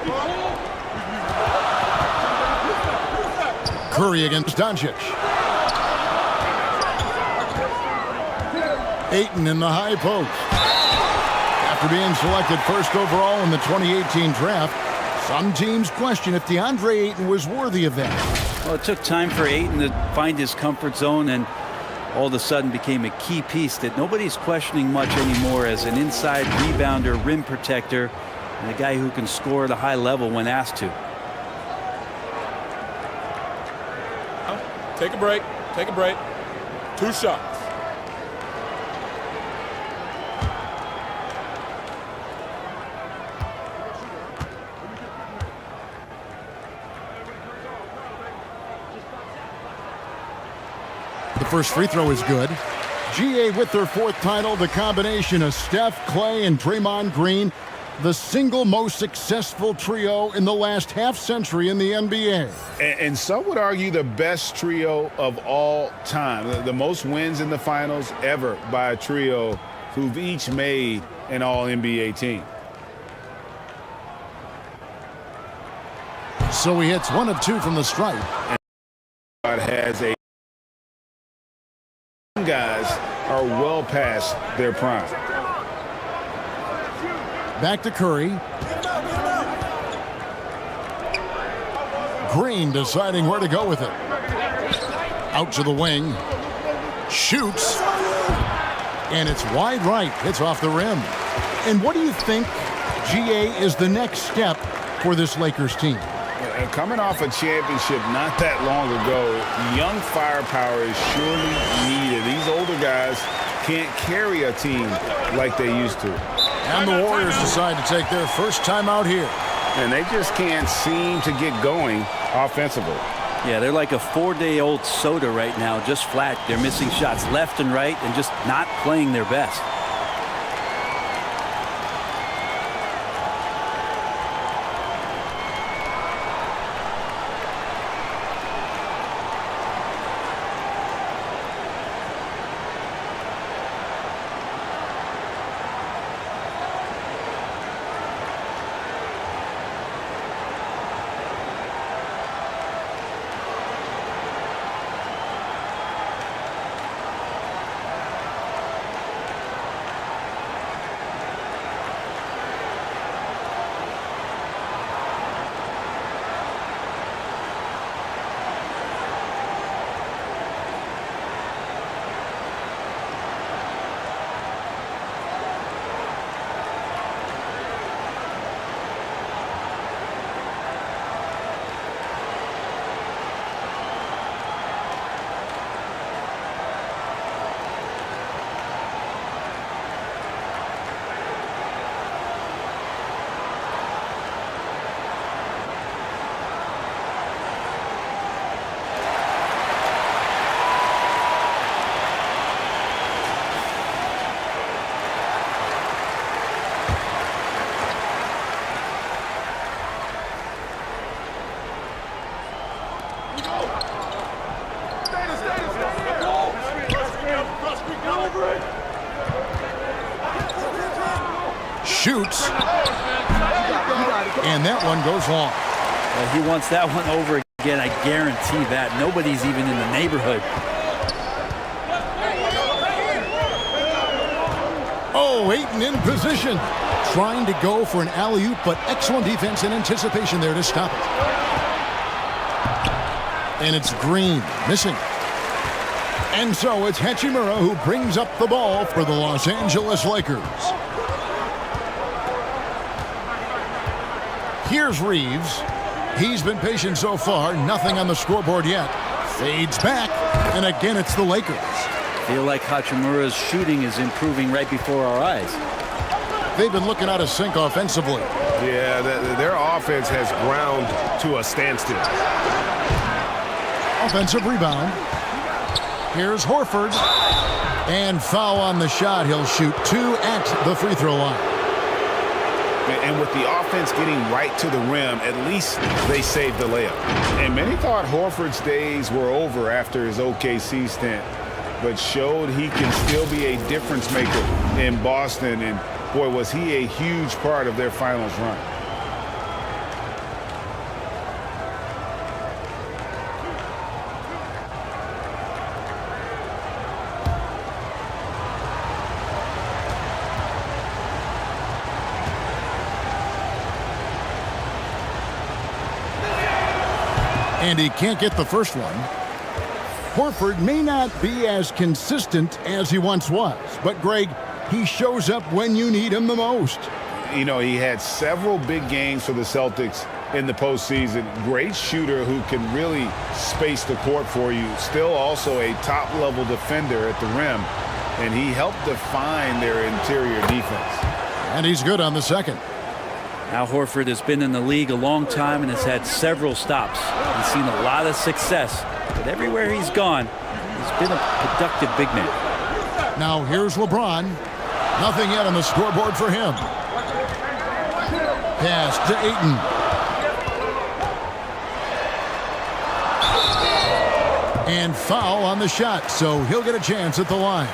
Curry against Doncic. Ayton in the high post. After being selected first overall in the 2018 draft, some teams question if DeAndre Ayton was worthy of that. Well, it took time for Ayton to find his comfort zone and all of a sudden became a key piece that nobody's questioning much anymore as an inside rebounder, rim protector, and a guy who can score at a high level when asked to. Take a break. Take a break. 2 shots. The first free throw is good. GA with their 4th title, the combination of Steph, Clay, and Draymond Green, the single most successful trio in the last half-century in the NBA. And some would argue the best trio of all time. The most wins in the finals ever by a trio who've each made an All-NBA team. So he hits 1 of 2 from the stripe. And has a guys are well past their prime. Back to Curry. Green deciding where to go with it. Out to the wing. Shoots. And it's wide right. It's off the rim. And what do you think, GA, is the next step for this Lakers team? Coming off a championship not that long ago, young firepower is surely needed. These older guys can't carry a team like they used to. And the Warriors decide to take their first time out here. And they just can't seem to get going offensively. Yeah, they're like a 4-day-old soda right now, just flat. They're missing shots left and right and just not playing their best. shoots. And that one goes long. Well, he wants that one over again. I guarantee that. Nobody's even in the neighborhood. Oh, Ayton in position. Trying to go for an alley-oop, but excellent defense and anticipation there to stop it. And it's Green missing. And so it's Hachimura who brings up the ball for the Los Angeles Lakers. Here's Reeves. He's been patient so far. Nothing on the scoreboard yet. Fades back. And again, it's the Lakers. Feel like Hachimura's shooting is improving right before our eyes. They've been looking out of sync offensively. Yeah, their offense has ground to a standstill. Offensive rebound. Here's Horford. And foul on the shot. He'll shoot 2 at the free throw line. And with the offense getting right to the rim, at least they saved the layup. And many thought Horford's days were over after his OKC stint, but showed he can still be a difference maker in Boston. And boy, was he a huge part of their finals run. And he can't get the first one. Horford may not be as consistent as he once was, but Greg, he shows up when you need him the most. You know, he had several big games for the Celtics in the postseason. Great shooter who can really space the court for you. Still also a top-level defender at the rim, and he helped define their interior defense. And he's good on the second. Al Horford has been in the league a long time and has had several stops. He's seen a lot of success, but everywhere he's gone, he's been a productive big man. Now here's LeBron. Nothing yet on the scoreboard for him. Pass to Ayton. And foul on the shot, so he'll get a chance at the line.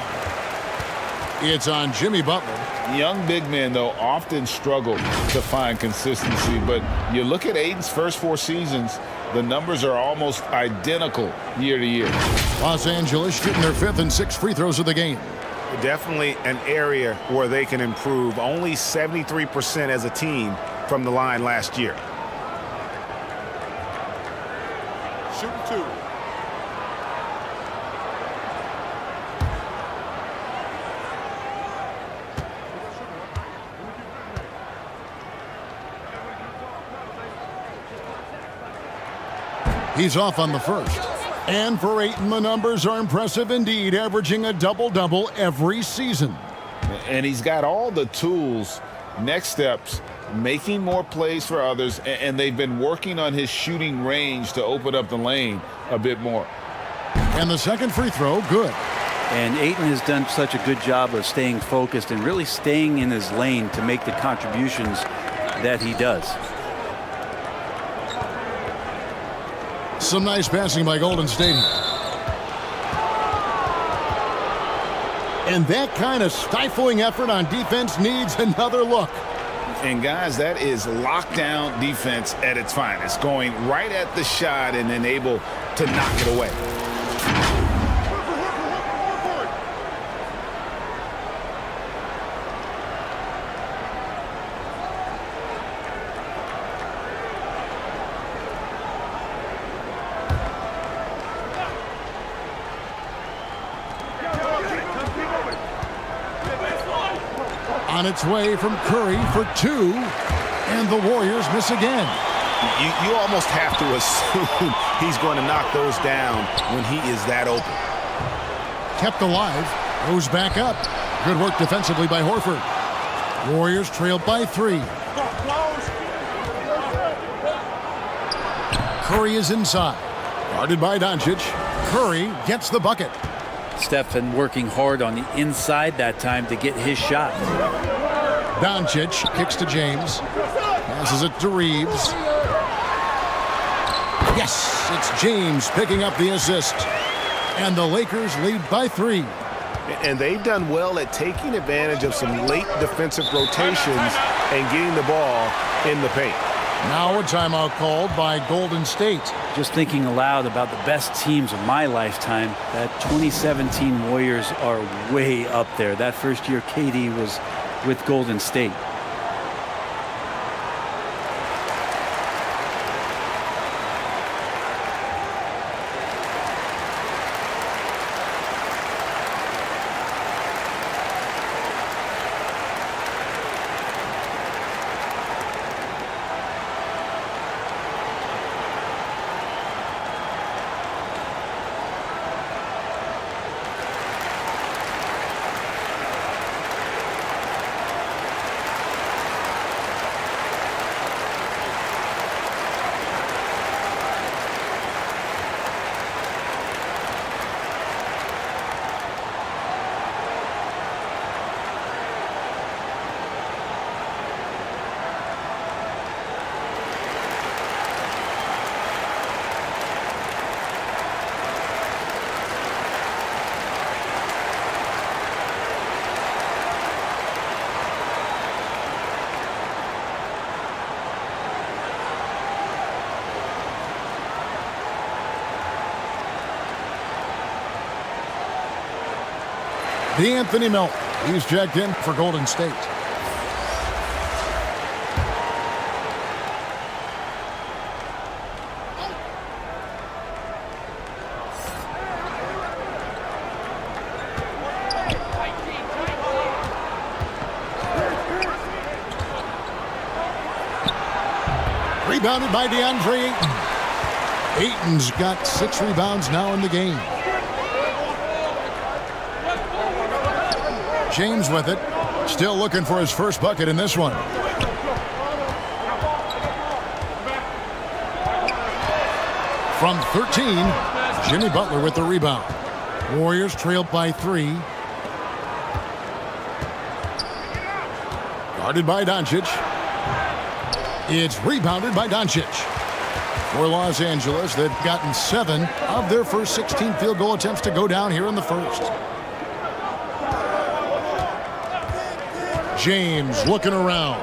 It's on Jimmy Butler. Young big men, though, often struggle to find consistency, but you look at Ayton's first 4 seasons, the numbers are almost identical year to year. Los Angeles shooting their 5th and 6th free throws of the game. Definitely an area where they can improve. Only 73% as a team from the line last year. Shooting 2. He's off on the first. And for Ayton, the numbers are impressive indeed, averaging a double-double every season. And he's got all the tools. Next steps, making more plays for others, and they've been working on his shooting range to open up the lane a bit more. And the second free throw, good. And Ayton has done such a good job of staying focused and really staying in his lane to make the contributions that he does. Some nice passing by Golden State. And that kind of stifling effort on defense needs another look. And guys, that is lockdown defense at its finest, going right at the shot and then able to knock it away. On its way from Curry for 2, and the Warriors miss again. You almost have to assume he's going to knock those down when he is that open. Kept alive, goes back up. Good work defensively by Horford. Warriors trailed by 3. Curry is inside. Guarded by Doncic. Curry gets the bucket. Stephen working hard on the inside that time to get his shot. Doncic kicks to James. Passes it to Reeves. Yes, it's James picking up the assist. And the Lakers lead by 3. And they've done well at taking advantage of some late defensive rotations and getting the ball in the paint. Now a timeout called by Golden State. Just thinking aloud about the best teams of my lifetime, that 2017 Warriors are way up there. That first year KD was with Golden State. Anthony Melton. He's checked in for Golden State. Rebounded by DeAndre Ayton. Ayton's got 6 rebounds now in the game. James with it. Still looking for his first bucket in this one. From 13, Jimmy Butler with the rebound. Warriors trail by 3. Guarded by Doncic. It's rebounded by Doncic. For Los Angeles, they've gotten 7 of their first 16 field goal attempts to go down here in the first. James looking around.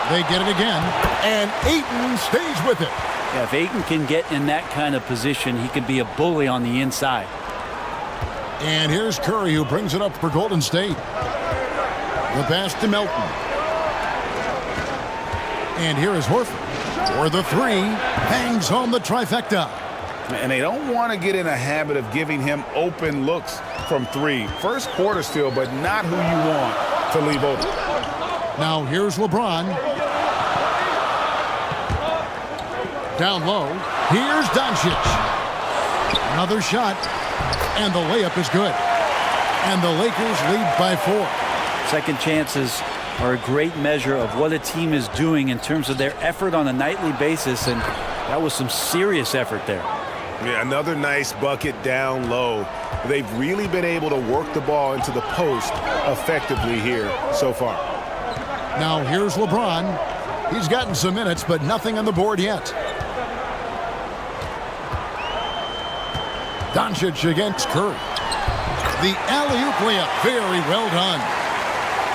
They get it again, and Ayton stays with it. Yeah, if Ayton can get in that kind of position, he can be a bully on the inside. And here's Curry, who brings it up for Golden State. The pass to Melton. And here is Horford for the 3. Hangs home the trifecta. And they don't want to get in a habit of giving him open looks from 3. First quarter still, but not who you want to leave open. Now here's LeBron. Down low. Here's Doncic. Another shot. And the layup is good. And the Lakers lead by 4. Second chances are a great measure of what a team is doing in terms of their effort on a nightly basis, and that was some serious effort there. Yeah, another nice bucket down low. They've really been able to work the ball into the post effectively here so far. Now here's LeBron. He's gotten some minutes, but nothing on the board yet. Doncic against Curry. The alley-oop layup, very well done.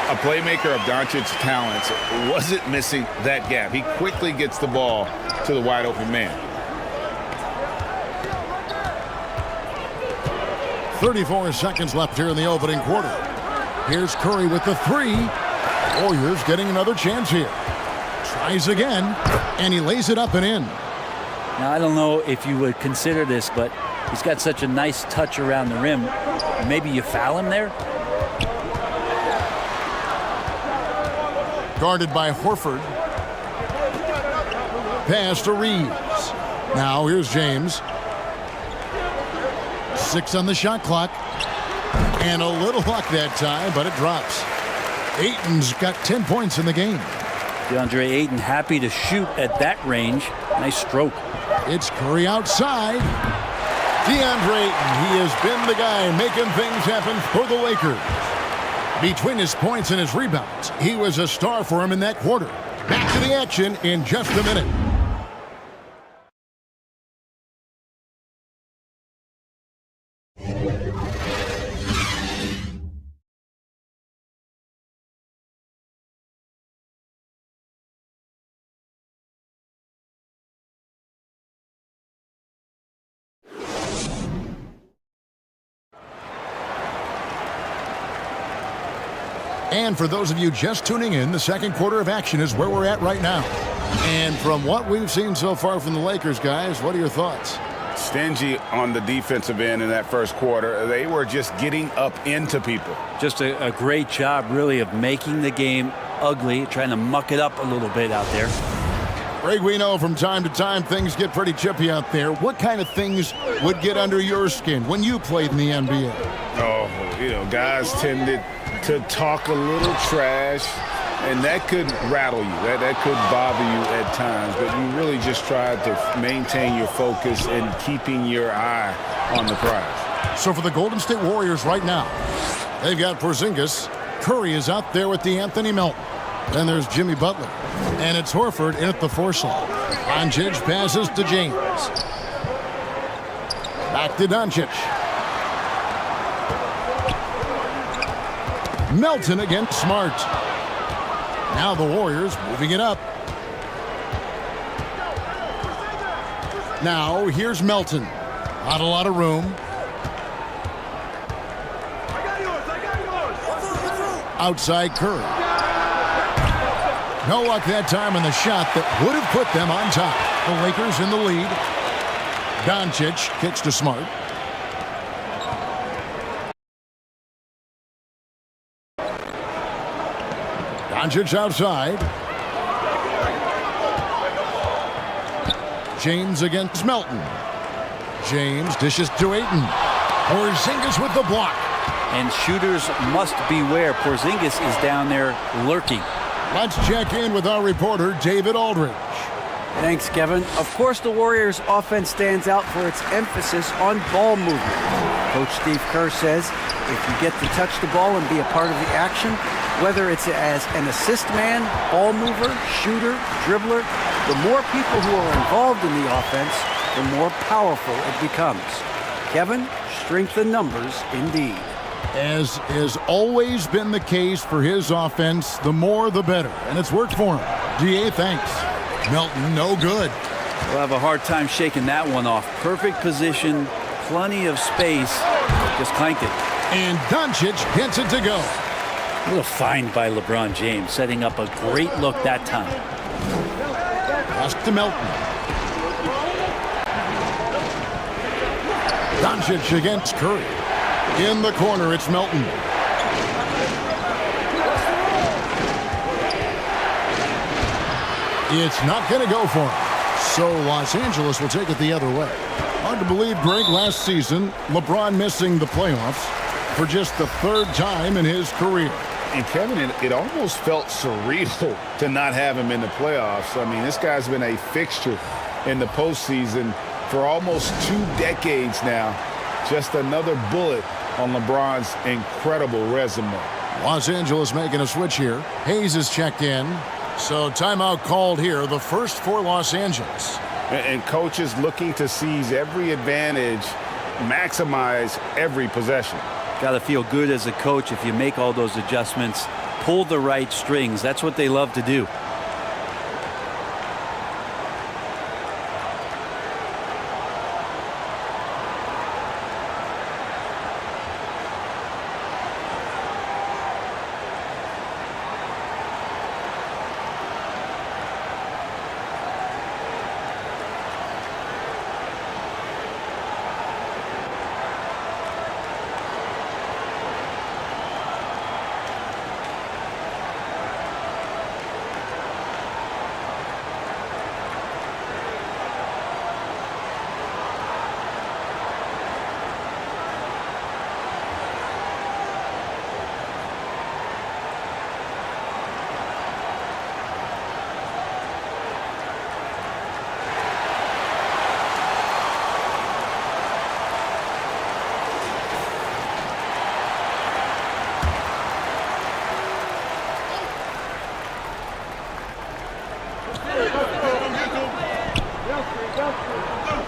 A playmaker of Doncic's talents wasn't missing that gap. He quickly gets the ball to the wide open man. 34 seconds left here in the opening quarter. Here's Curry with the 3. Warriors getting another chance here. Tries again, and he lays it up and in. Now, I don't know if you would consider this, but he's got such a nice touch around the rim. Maybe you foul him there? Guarded by Horford. Pass to Reeves. Now here's James. 6 on the shot clock. And a little luck that time, but it drops. Ayton's got 10 points in the game. DeAndre Ayton happy to shoot at that range. Nice stroke. It's Curry outside. DeAndre Ayton, he has been the guy making things happen for the Lakers. Between his points and his rebounds, he was a star for him in that quarter. Back to the action in just a minute. And for those of you just tuning in, the second quarter of action is where we're at right now. And from what we've seen so far from the Lakers, guys, what are your thoughts? Stingy on the defensive end in that first quarter. They were just getting up into people. Just a great job, really, of making the game ugly, trying to muck it up a little bit out there. Greg, we know from time to time things get pretty chippy out there. What kind of things would get under your skin when you played in the NBA? Oh, guys tended to talk a little trash, and that could rattle you. That could bother you at times, but you really just tried to maintain your focus and keeping your eye on the prize. So for the Golden State Warriors right now, they've got Porzingis. Curry is out there with D'Anthony Melton. Then there's Jimmy Butler. And it's Horford in at the 4 slot. Doncic passes to James. Back to Doncic. Melton against Smart. Now the Warriors moving it up. Now here's Melton. Not a lot of room. Outside Curry. No luck that time on the shot that would have put them on top. The Lakers in the lead. Doncic kicks to Smart. Doncic outside. James against Melton. James dishes to Ayton. Porzingis with the block. And shooters must beware. Porzingis is down there lurking. Let's check in with our reporter, David Aldridge. Thanks, Kevin. Of course, the Warriors' offense stands out for its emphasis on ball movement. Coach Steve Kerr says if you get to touch the ball and be a part of the action, whether it's as an assist man, ball mover, shooter, dribbler, the more people who are involved in the offense, the more powerful it becomes. Kevin, strength in numbers indeed. As has always been the case for his offense, the more the better. And it's worked for him. DA, thanks. Melton, no good. We'll have a hard time shaking that one off. Perfect position, plenty of space. Just clanked it. And Doncic gets it to go. A little find by LeBron James, setting up a great look that time. Pass to Melton. Doncic against Curry. In the corner, it's Melton. It's not going to go for him. So Los Angeles will take it the other way. Hard to believe, Greg, last season, LeBron missing the playoffs for just the 3rd time in his career. And Kevin, it almost felt surreal to not have him in the playoffs. I mean, this guy's been a fixture in the postseason for almost 2 decades now. Just another bullet on LeBron's incredible resume. Los Angeles making a switch here. Hayes is checked in. So timeout called here, the first for Los Angeles. And coaches looking to seize every advantage, maximize every possession. Got to feel good as a coach if you make all those adjustments, pull the right strings. That's what they love to do.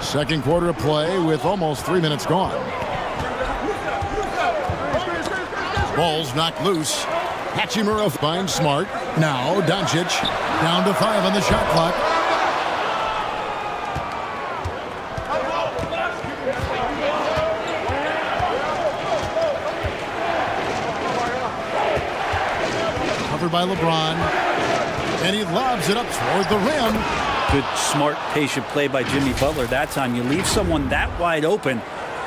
Second quarter of play with almost 3 minutes gone. Ball's knocked loose. Hachimura finds Smart. Now Doncic down to 5 on the shot clock. Covered by LeBron. And he lobs it up toward the rim. Good, smart, patient play by Jimmy Butler that time. You leave someone that wide open,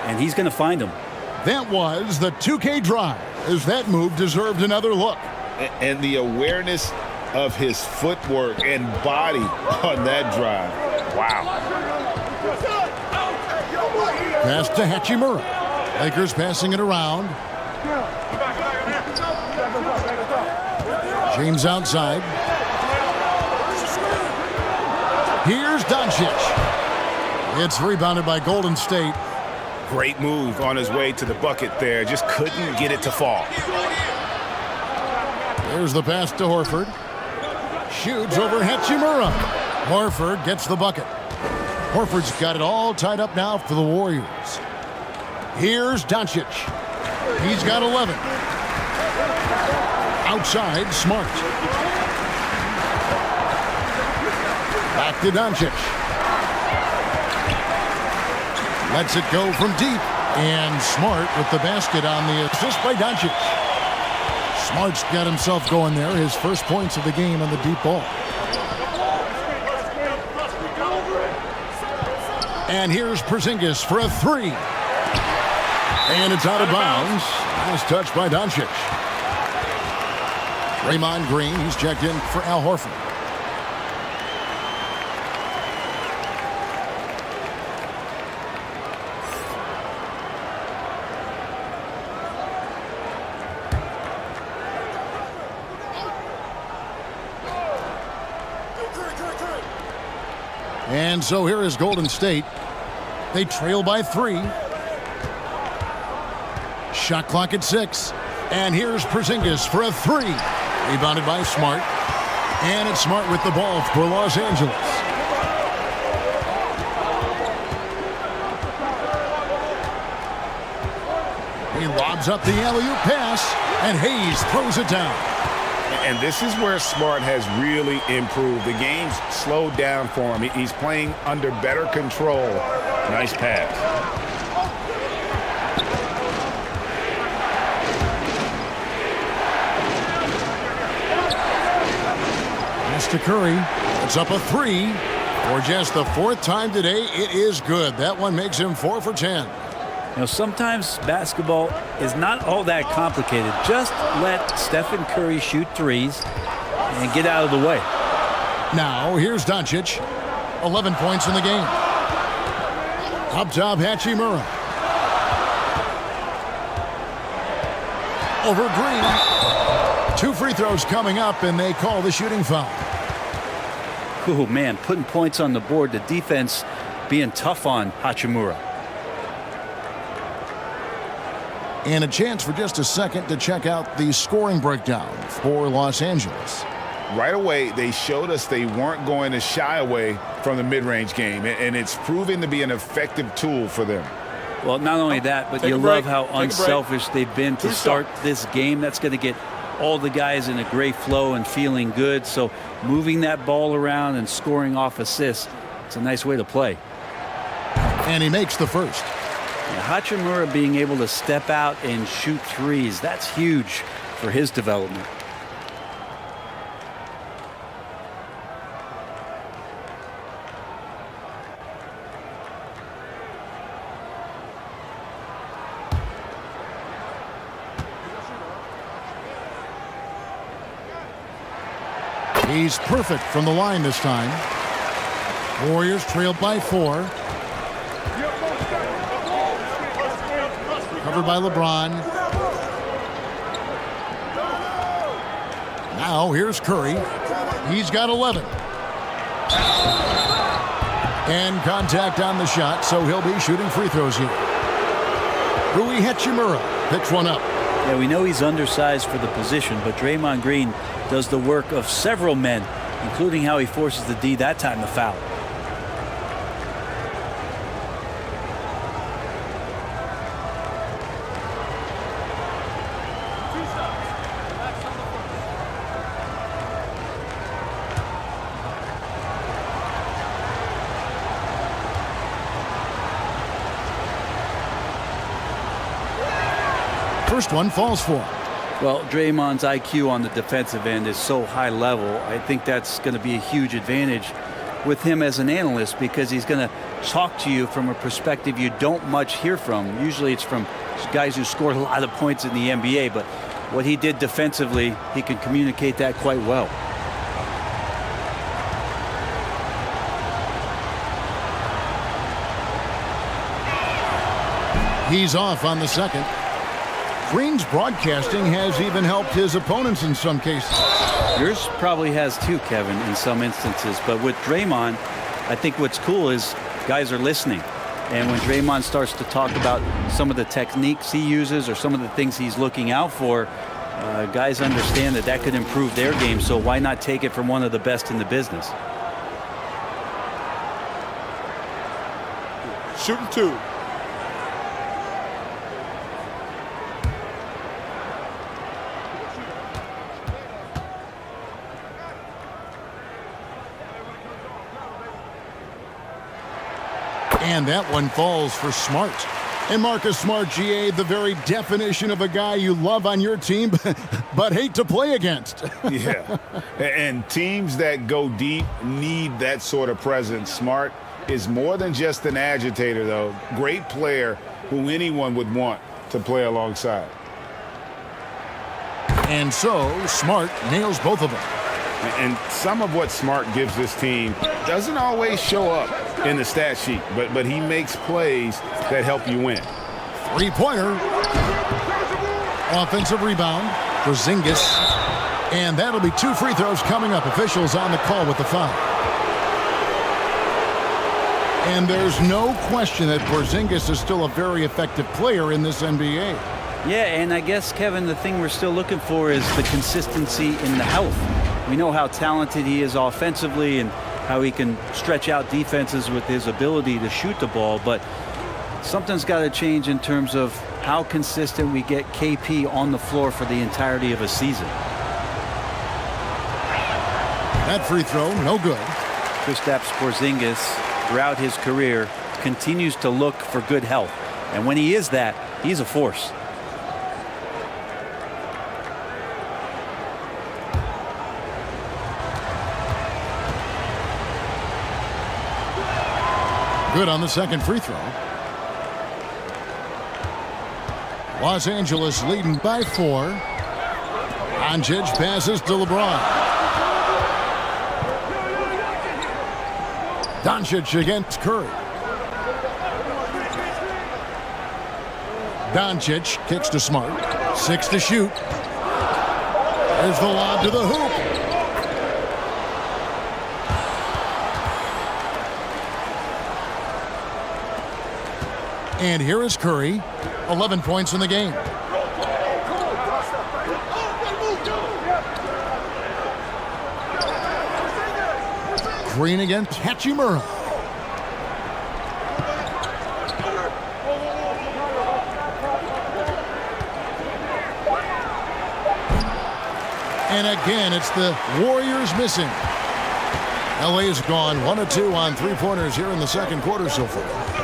and he's going to find him. That was the 2K drive, as that move deserved another look. And the awareness of his footwork and body on that drive. Wow. Pass to Hachimura. Lakers passing it around. James outside. Here's Doncic. It's rebounded by Golden State. Great move on his way to the bucket there. Just couldn't get it to fall. There's the pass to Horford. Shoots over Hachimura. Horford gets the bucket. Horford's got it all tied up now for the Warriors. Here's Doncic. He's got 11. Outside, Smart. Back to Doncic. Lets it go from deep. And Smart with the basket on the assist by Doncic. Smart's got himself going there. His first points of the game on the deep ball. And here's Porzingis for a 3. And it's out of bounds. Nice touch by Doncic. Draymond Green, he's checked in for Al Horford. And so here is Golden State. They trail by 3. Shot clock at 6. And here's Porzingis for a 3. Rebounded by Smart. And it's Smart with the ball for Los Angeles. He lobs up the alley-oop pass. And Hayes throws it down. And this is where Smart has really improved. The game's slowed down for him. He's playing under better control. Nice pass. To Curry. It's up a 3. For just the 4th time today, it is good. That one makes him 4 for 10. You know, sometimes basketball is not all that complicated. Just let Stephen Curry shoot threes and get out of the way. Now, here's Doncic. 11 points in the game. Up top, Hachimura. Over Green. 2 free throws coming up, and they call the shooting foul. Oh, man, putting points on the board. The defense being tough on Hachimura. And a chance for just a second to check out the scoring breakdown for Los Angeles. Right away, they showed us they weren't going to shy away from the mid-range game, and it's proven to be an effective tool for them. Well, not only that, but you love how unselfish they've been to start this game. That's going to get all the guys in a great flow and feeling good. So moving that ball around and scoring off assists, it's a nice way to play. And he makes the first. And Hachimura being able to step out and shoot threes, that's huge for his development. He's perfect from the line this time. Warriors trailed by 4. Covered by LeBron. Now here's Curry. He's got 11. And contact on the shot, so he'll be shooting free throws here. Rui Hachimura picks one up. Yeah, we know he's undersized for the position, but Draymond Green does the work of several men, including how he forces the D that time to foul. first one falls for him. Well, Draymond's IQ on the defensive end is so high level. I think that's going to be a huge advantage with him as an analyst, because he's going to talk to you from a perspective you don't much hear from. Usually it's from guys who scored a lot of points in the NBA, but what he did defensively, he can communicate that quite well. He's off on the second. Green's broadcasting has even helped his opponents in some cases. Yours probably has too, Kevin, in some instances. But with Draymond, I think what's cool is guys are listening. And when Draymond starts to talk about some of the techniques he uses or some of the things he's looking out for, guys understand that that could improve their game. So why not take it from one of the best in the business? Shooting two. And that one falls for Smart. And Marcus Smart, GA, the very definition of a guy you love on your team, but hate to play against. Yeah. And teams that go deep need that sort of presence. Smart is more than just an agitator, though. Great player who anyone would want to play alongside. And so, Smart nails both of them. And some of what Smart gives this team doesn't always show up in the stat sheet, but he makes plays that help you win. Three-pointer. Offensive rebound for Porzingis. And that'll be 2 free throws coming up. Officials on the call with the foul. And there's no question that Porzingis is still a very effective player in this NBA. Yeah, and I guess, Kevin, the thing we're still looking for is the consistency in the health. We know how talented he is offensively and how he can stretch out defenses with his ability to shoot the ball, but something's got to change in terms of how consistent we get KP on the floor for the entirety of a season. That free throw, no good. Kristaps Porzingis, throughout his career, continues to look for good health. And when he is that, he's a force. Good on the second free throw. Los Angeles leading by 4. Doncic passes to LeBron. Doncic against Curry. Doncic kicks to Smart. 6 to shoot. There's the lob to the hoop. And here is Curry, 11 points in the game. Green against Hachimura. And again, it's the Warriors missing. LA's gone 1 of 2 on three-pointers here in the second quarter so far.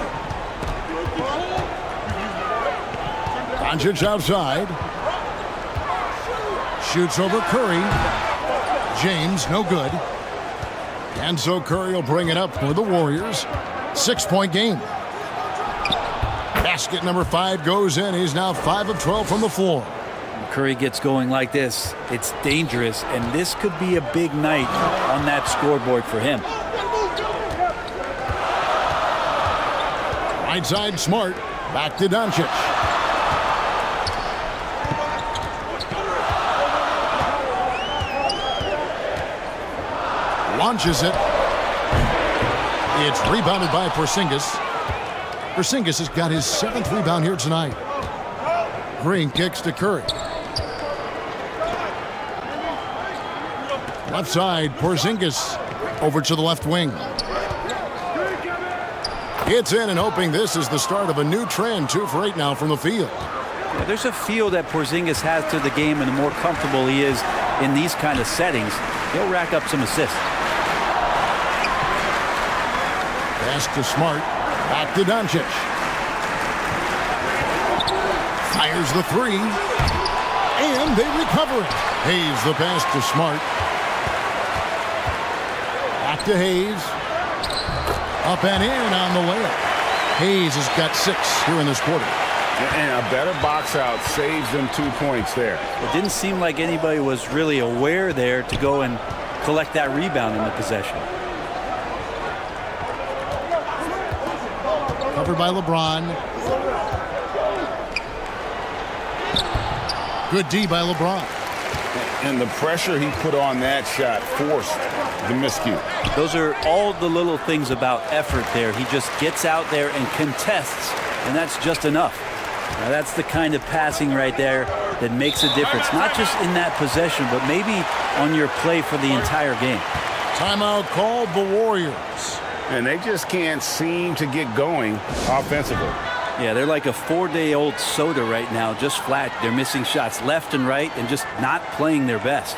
Doncic outside. Shoots over Curry. James, no good. And so Curry will bring it up for the Warriors. 6-point game. Basket number 5 goes in. He's now 5 of 12 from the floor. When Curry gets going like this, it's dangerous, and this could be a big night on that scoreboard for him. Right side, Smart. Back to Doncic. Launches it. It's rebounded by Porzingis. Porzingis has got his 7th rebound here tonight. Green kicks to Curry. Left side, Porzingis over to the left wing. Gets in and hoping this is the start of a new trend. 2 for 8 now from the field. Yeah, there's a feel that Porzingis has to the game, and the more comfortable he is in these kind of settings, he'll rack up some assists. Pass to Smart. Back to Doncic. Fires the three. And they recover it. Hayes the pass to Smart. Back to Hayes. Up and in on the layup. Hayes has got 6 here in this quarter. And a better box out saves them 2 points there. It didn't seem like anybody was really aware there to go and collect that rebound in the possession. Covered by LeBron. Good D by LeBron. And the pressure he put on that shot forced the miscue. Those are all the little things about effort there. He just gets out there and contests, and that's just enough. Now that's the kind of passing right there that makes a difference, not just in that possession, but maybe on your play for the entire game. Timeout called the Warriors. And they just can't seem to get going offensively. Yeah, they're like a 4-day-old soda right now, just flat. They're missing shots left and right and just not playing their best.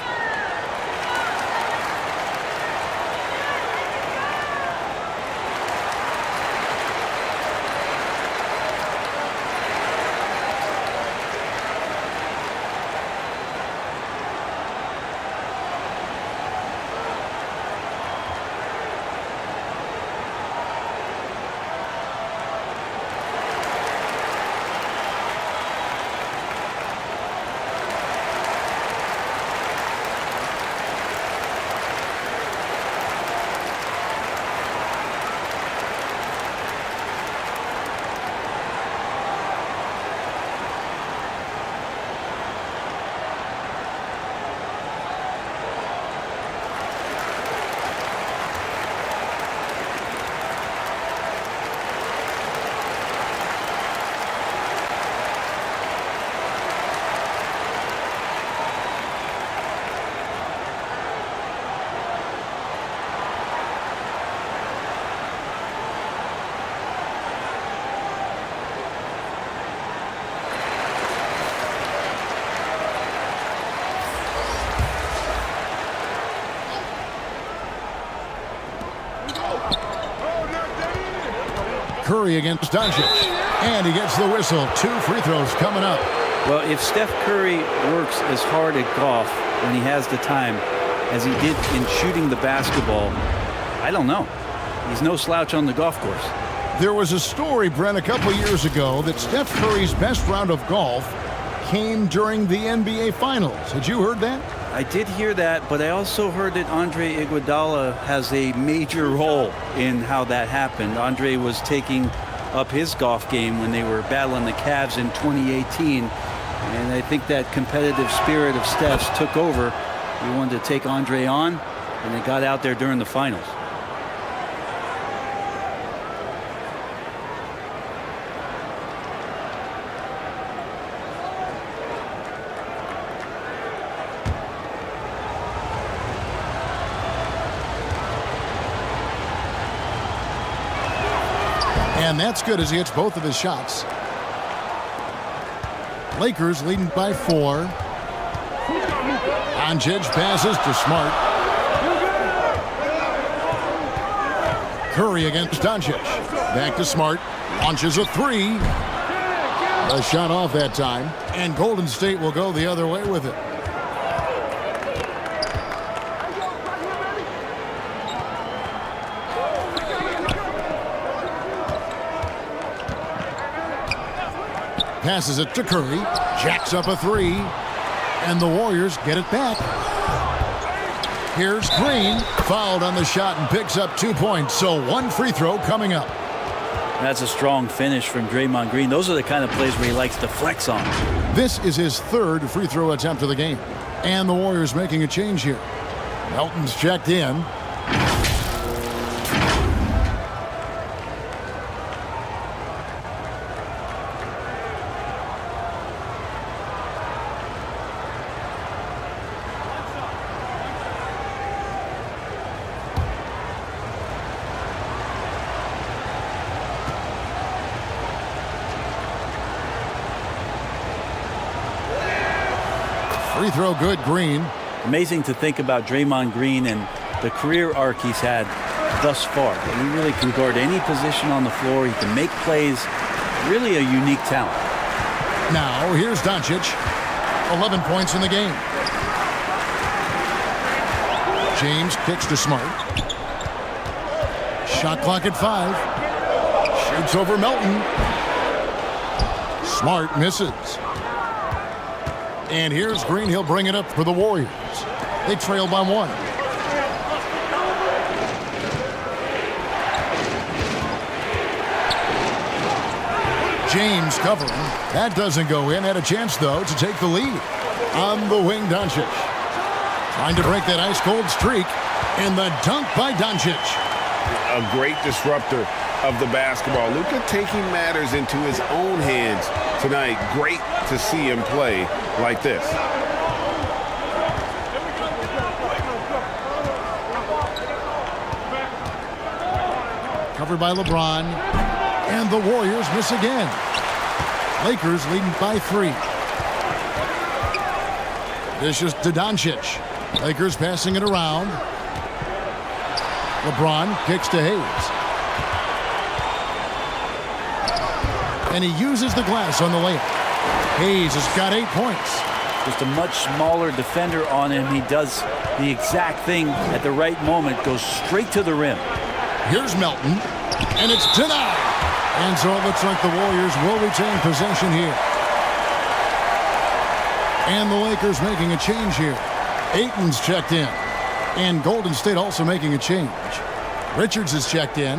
Curry against Doncic. And he gets the whistle. 2 free throws coming up. Well, if Steph Curry works as hard at golf when he has the time as he did in shooting the basketball, I don't know. He's no slouch on the golf course. There was a story, Brent, a couple years ago that Steph Curry's best round of golf came during the NBA Finals. Had you heard that? I did hear that, but I also heard that Andre Iguodala has a major role in how that happened. Andre was taking up his golf game when they were battling the Cavs in 2018, and I think that competitive spirit of Steph's took over. He wanted to take Andre on, and they got out there during the finals. And that's good as he hits both of his shots. Lakers leading by 4. Doncic passes to Smart. Curry against Doncic. Back to Smart. Launches a 3. A shot off that time. And Golden State will go the other way with it. Passes it to Curry. Jacks up a 3. And the Warriors get it back. Here's Green. Fouled on the shot and picks up 2 points. So 1 free throw coming up. That's a strong finish from Draymond Green. Those are the kind of plays where he likes to flex on. This is his 3rd free throw attempt of the game. And the Warriors making a change here. Melton's checked in. Free throw good, Green. Amazing to think about Draymond Green and the career arc he's had thus far. He really can guard any position on the floor. He can make plays. Really a unique talent. Now, here's Doncic. 11 points in the game. James kicks to Smart. Shot clock at 5. Shoots over Melton. Smart misses. And here's Green. He'll bring it up for the Warriors. They trail by 1. James covering. That doesn't go in. Had a chance, though, to take the lead. On the wing, Doncic. Trying to break that ice-cold streak. And the dunk by Doncic. A great disruptor of the basketball. Luka taking matters into his own hands tonight. Great to see him play like this. Covered by LeBron. And the Warriors miss again. Lakers leading by 3. This is to Doncic. Lakers passing it around. LeBron kicks to Hayes. And he uses the glass on the layup. Hayes has got 8 points. Just a much smaller defender on him. He does the exact thing at the right moment. Goes straight to the rim. Here's Melton. And it's denied. And so it looks like the Warriors will retain possession here. And the Lakers making a change here. Ayton's checked in. And Golden State also making a change. Richards is checked in.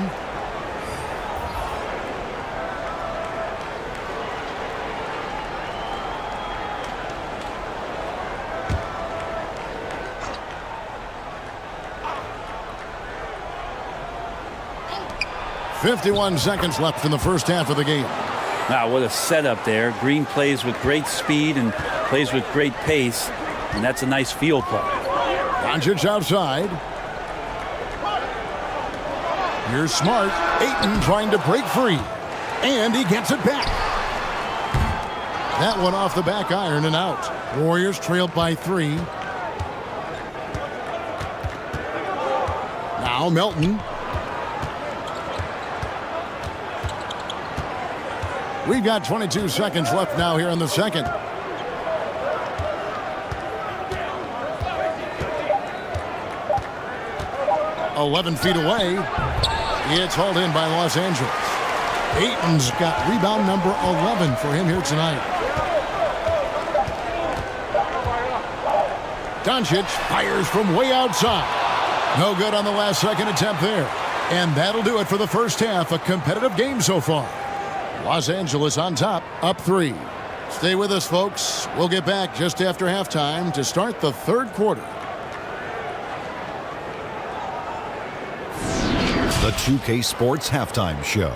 .51 seconds left in the first half of the game. Now, what a setup there. Green plays with great speed and plays with great pace, and that's a nice field play. Doncic outside. Here's Smart. Ayton trying to break free. And he gets it back. That one off the back iron and out. Warriors trailed by 3. Now Melton. We've got 22 seconds left now here in the second. .11 feet away. It's hauled in by Los Angeles. Ayton's got rebound number 11 for him here tonight. Doncic fires from way outside. No good on the last second attempt there. And that'll do it for the first half. A competitive game so far. Los Angeles on top, up 3. Stay with us, folks. We'll get back just after halftime to start the third quarter. The 2K Sports Halftime Show.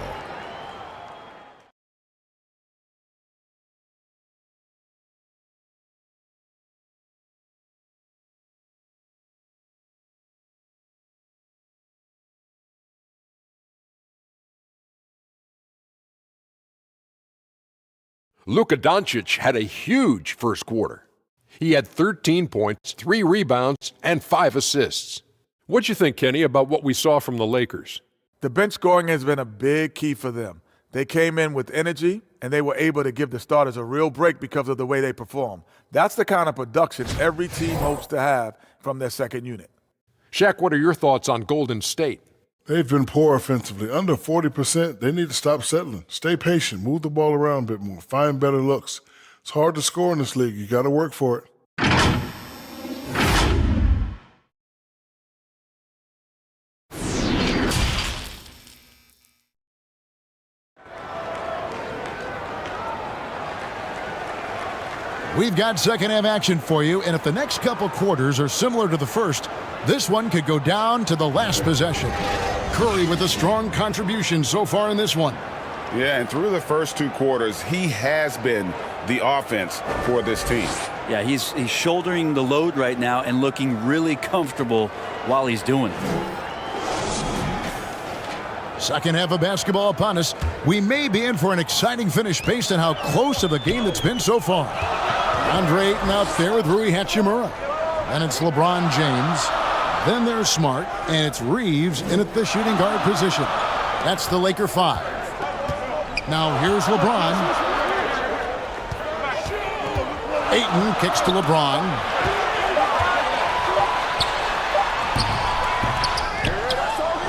Luka Doncic had a huge first quarter. He had 13 points, 3 rebounds, and 5 assists. What'd you think, Kenny, about what we saw from the Lakers? The bench scoring has been a big key for them. They came in with energy, and they were able to give the starters a real break because of the way they perform. That's the kind of production every team hopes to have from their second unit. Shaq, what are your thoughts on Golden State? They've been poor offensively. Under 40%, they need to stop settling. Stay patient. Move the ball around a bit more. Find better looks. It's hard to score in this league. You got to work for it. We've got second half action for you, and if the next couple quarters are similar to the first, this one could go down to the last possession. Curry with a strong contribution so far in this one. Yeah, and through the first 2 quarters, he has been the offense for this team. Yeah, he's shouldering the load right now and looking really comfortable while he's doing it. Second half of basketball upon us. We may be in for an exciting finish based on how close of a game it's been so far. Andre Ayton out there with Rui Hachimura. And it's LeBron James. Then there's Smart, and it's Reeves in at the shooting guard position. That's the Laker 5. Now here's LeBron. Ayton kicks to LeBron.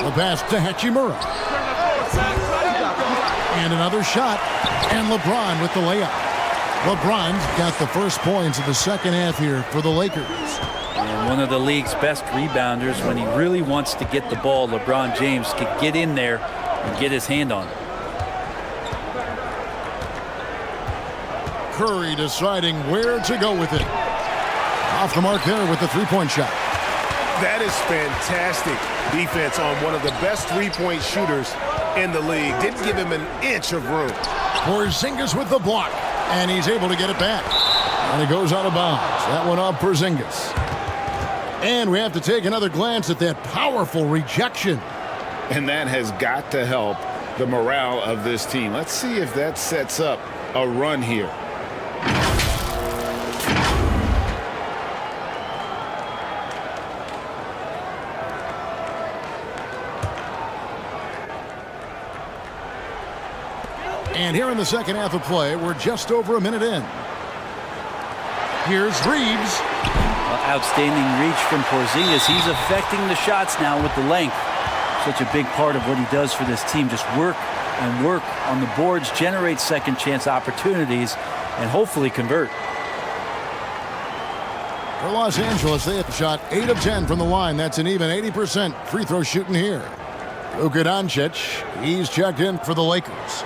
The pass to Hachimura. And another shot. And LeBron with the layup. LeBron's got the first points of the second half here for the Lakers. And one of the league's best rebounders, when he really wants to get the ball, LeBron James could get in there and get his hand on it. Curry deciding where to go with it. Off the mark there with the three-point shot. That is fantastic defense on one of the best three-point shooters in the league. Didn't give him an inch of room. Porzingis with the block, and he's able to get it back. And it goes out of bounds. That one off Porzingis. And we have to take another glance at that powerful rejection. And that has got to help the morale of this team. Let's see if that sets up a run here. And here in the second half of play, we're just over a minute in. Here's Reeves. Outstanding reach from Porzingis. He's affecting the shots now with the length. Such a big part of what he does for this team. Just work and work on the boards, generate second chance opportunities, and hopefully convert. For Los Angeles, they have shot 8 of 10 from the line. That's an even 80% free throw shooting here. Luka Doncic, he's checked in for the Lakers.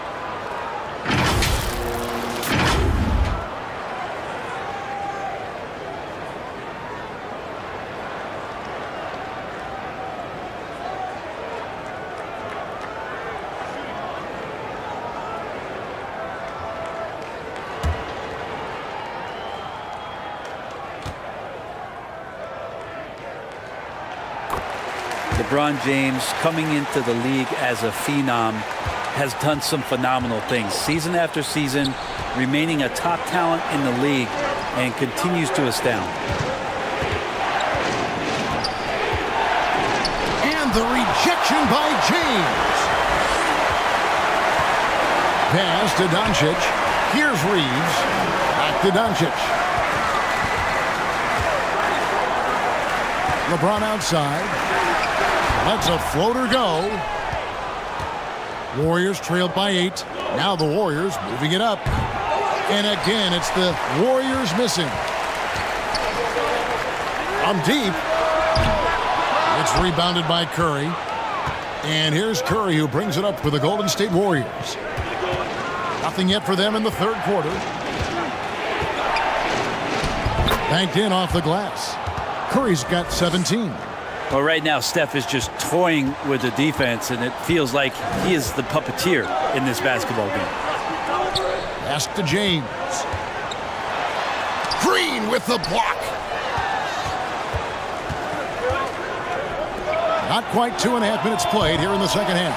LeBron James, coming into the league as a phenom, has done some phenomenal things. Season after season, remaining a top talent in the league, and continues to astound. And the rejection by James. Pass to Doncic. Here's Reeves. Back to Doncic. LeBron outside. Lets a floater go. Warriors trailed by 8. Now the Warriors moving it up. And again, it's the Warriors missing. From deep. It's rebounded by Curry. And here's Curry who brings it up for the Golden State Warriors. Nothing yet for them in the third quarter. Banked in off the glass. Curry's got 17. Well, right now, Steph is just toying with the defense, and it feels like he is the puppeteer in this basketball game. Pass to James. Green with the block. Not quite 2.5 minutes played here in the second half.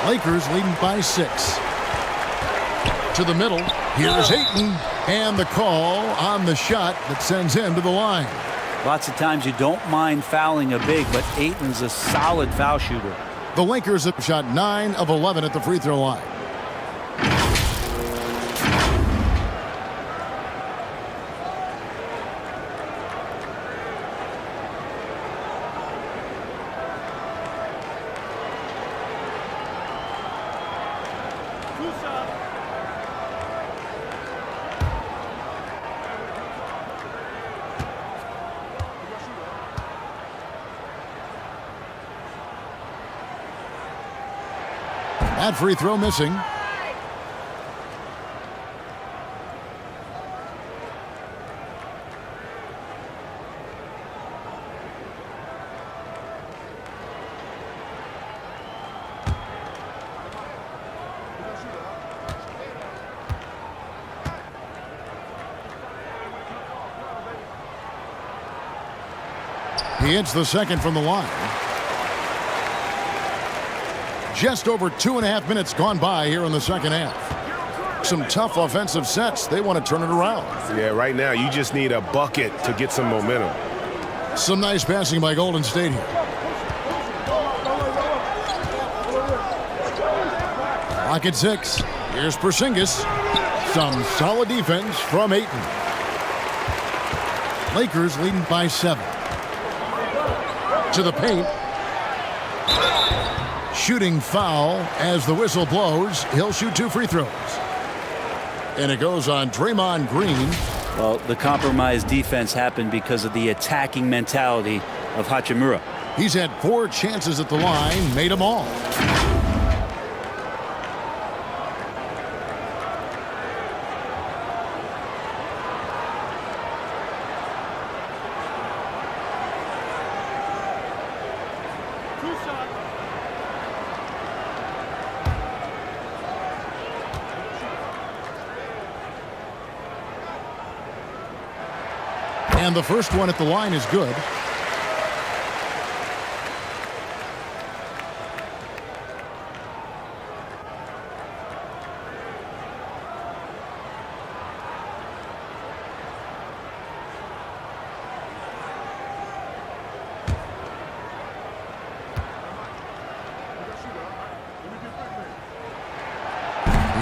Lakers leading by 6. To the middle. Here's Ayton. And the call on the shot that sends him to the line. Lots of times you don't mind fouling a big, but Ayton's a solid foul shooter. The Lakers have shot 9 of 11 at the free throw line. That free throw missing. He hits the second from the line. Just over 2.5 minutes gone by here in the second half. Some tough offensive sets. They want to turn it around. Yeah, right now you just need a bucket to get some momentum. Some nice passing by Golden State here. Clock at 6. Here's Porzingis. Some solid defense from Ayton. Lakers leading by 7. To the paint. Shooting foul as the whistle blows. He'll shoot 2 free throws. And it goes on Draymond Green. Well, the compromised defense happened because of the attacking mentality of Hachimura. He's had 4 chances at the line, made them all. And the first one at the line is good.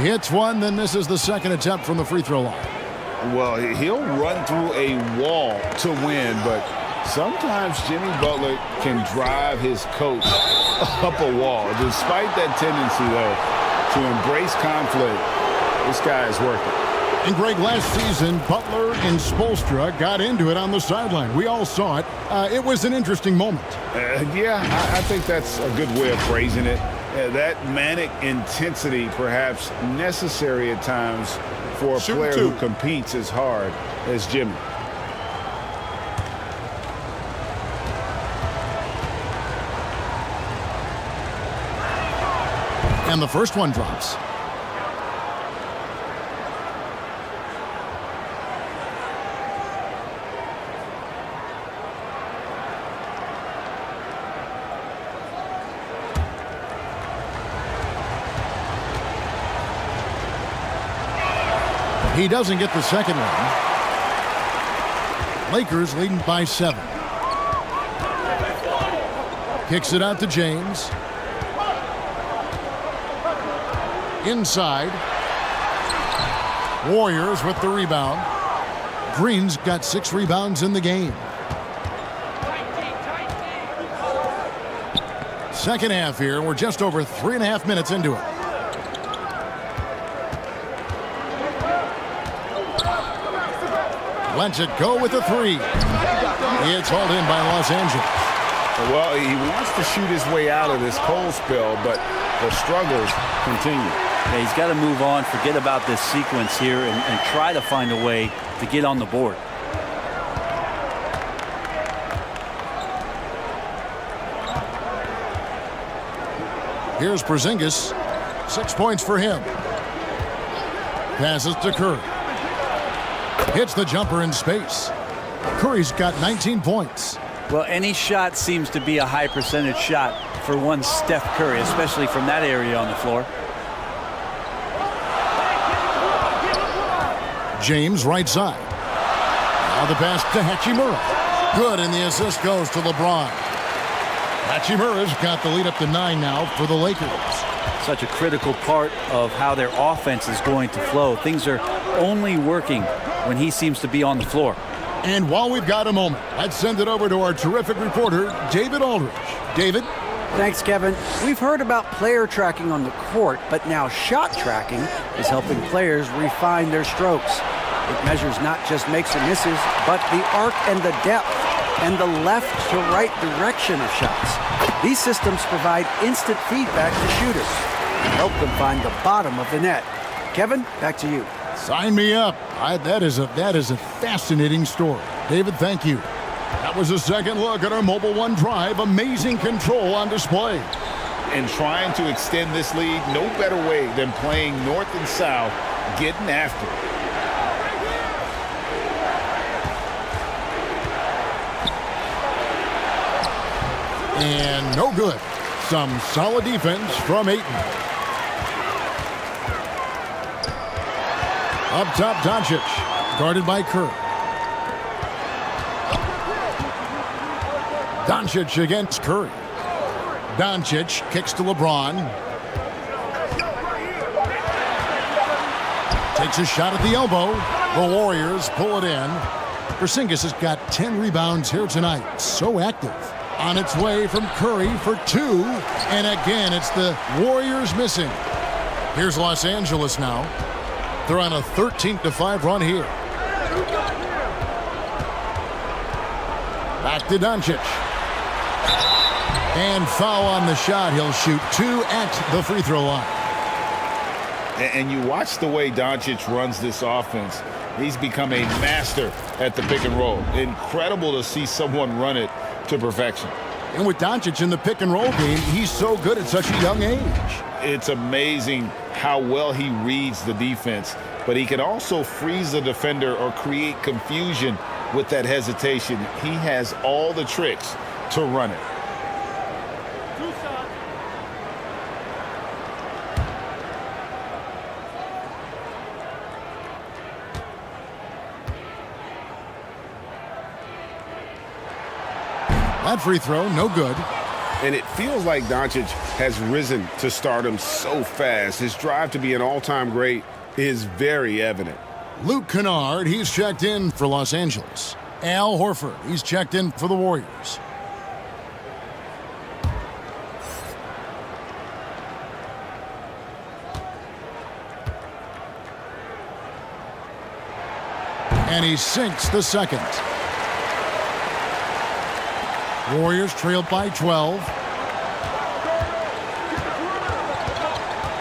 He hits one, then misses the second attempt from the free throw line. Well, he'll run through a wall to win, but sometimes Jimmy Butler can drive his coach up a wall. Despite that tendency, though, to embrace conflict, this guy is working. And Greg, last season, Butler and Spoelstra got into it on the sideline. We all saw it. It was an interesting moment. Yeah, I think that's a good way of phrasing it. That manic intensity, perhaps necessary at times for a player who competes as hard as Jimmy. And the first one drops. He doesn't get the second one. Lakers leading by 7. Kicks it out to James. Inside. Warriors with the rebound. Green's got 6 rebounds in the game. Second half here. We're just over 3.5 minutes into it. Lets it go with a 3. It's hauled in by Los Angeles. Well, he wants to shoot his way out of this cold spell, but the struggles continue. Yeah, he's got to move on, forget about this sequence here, and try to find a way to get on the board. Here's Porzingis. 6 points for him. Passes to Curry. Hits the jumper in space. Curry's got 19 points. Well, any shot seems to be a high percentage shot for one Steph Curry, especially from that area on the floor. James right side. Now the pass to Hachimura. Good, and the assist goes to LeBron. Hachimura's got the lead up to 9 now for the Lakers. Such a critical part of how their offense is going to flow. Things are only working when he seems to be on the floor. And while we've got a moment, let's send it over to our terrific reporter, David Aldridge. David? Thanks, Kevin. We've heard about player tracking on the court, but now shot tracking is helping players refine their strokes. It measures not just makes and misses, but the arc and the depth and the left to right direction of shots. These systems provide instant feedback to shooters and help them find the bottom of the net. Kevin, back to you. Sign me up. That is a fascinating story. David, thank you. That was a second look at our Mobile One Drive. Amazing control on display. And trying to extend this lead, no better way than playing north and south, getting after it. And no good. Some solid defense from Ayton. Up top, Doncic, guarded by Kerr. Doncic against Curry. Doncic kicks to LeBron. Takes a shot at the elbow. The Warriors pull it in. Porzingis has got 10 rebounds here tonight. So active. On its way from Curry for 2. And again, it's the Warriors missing. Here's Los Angeles now. They're on a 13-5 run here. Back to Doncic. And foul on the shot. He'll shoot 2 at the free throw line. And you watch the way Doncic runs this offense. He's become a master at the pick and roll. Incredible to see someone run it to perfection. And with Doncic in the pick and roll game, he's so good at such a young age. It's amazing how well he reads the defense, but he can also freeze the defender or create confusion with that hesitation. He has all the tricks to run it. That free throw, no good. And it feels like Doncic has risen to stardom so fast. His drive to be an all-time great is very evident. Luke Kennard, he's checked in for Los Angeles. Al Horford, he's checked in for the Warriors. And he sinks the second. Warriors trailed by 12.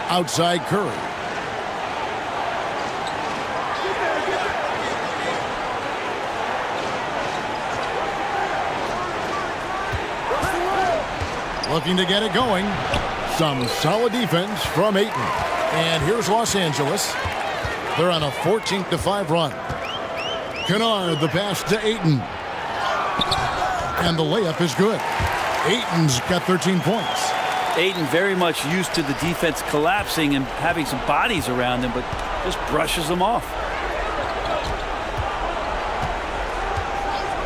Outside Curry. Looking to get it going. Some solid defense from Ayton. And here's Los Angeles. They're on a 14-5 run. Kennard, the pass to Ayton. And the layup is good. Ayton's got 13 points. Ayton very much used to the defense collapsing and having some bodies around him, but just brushes them off.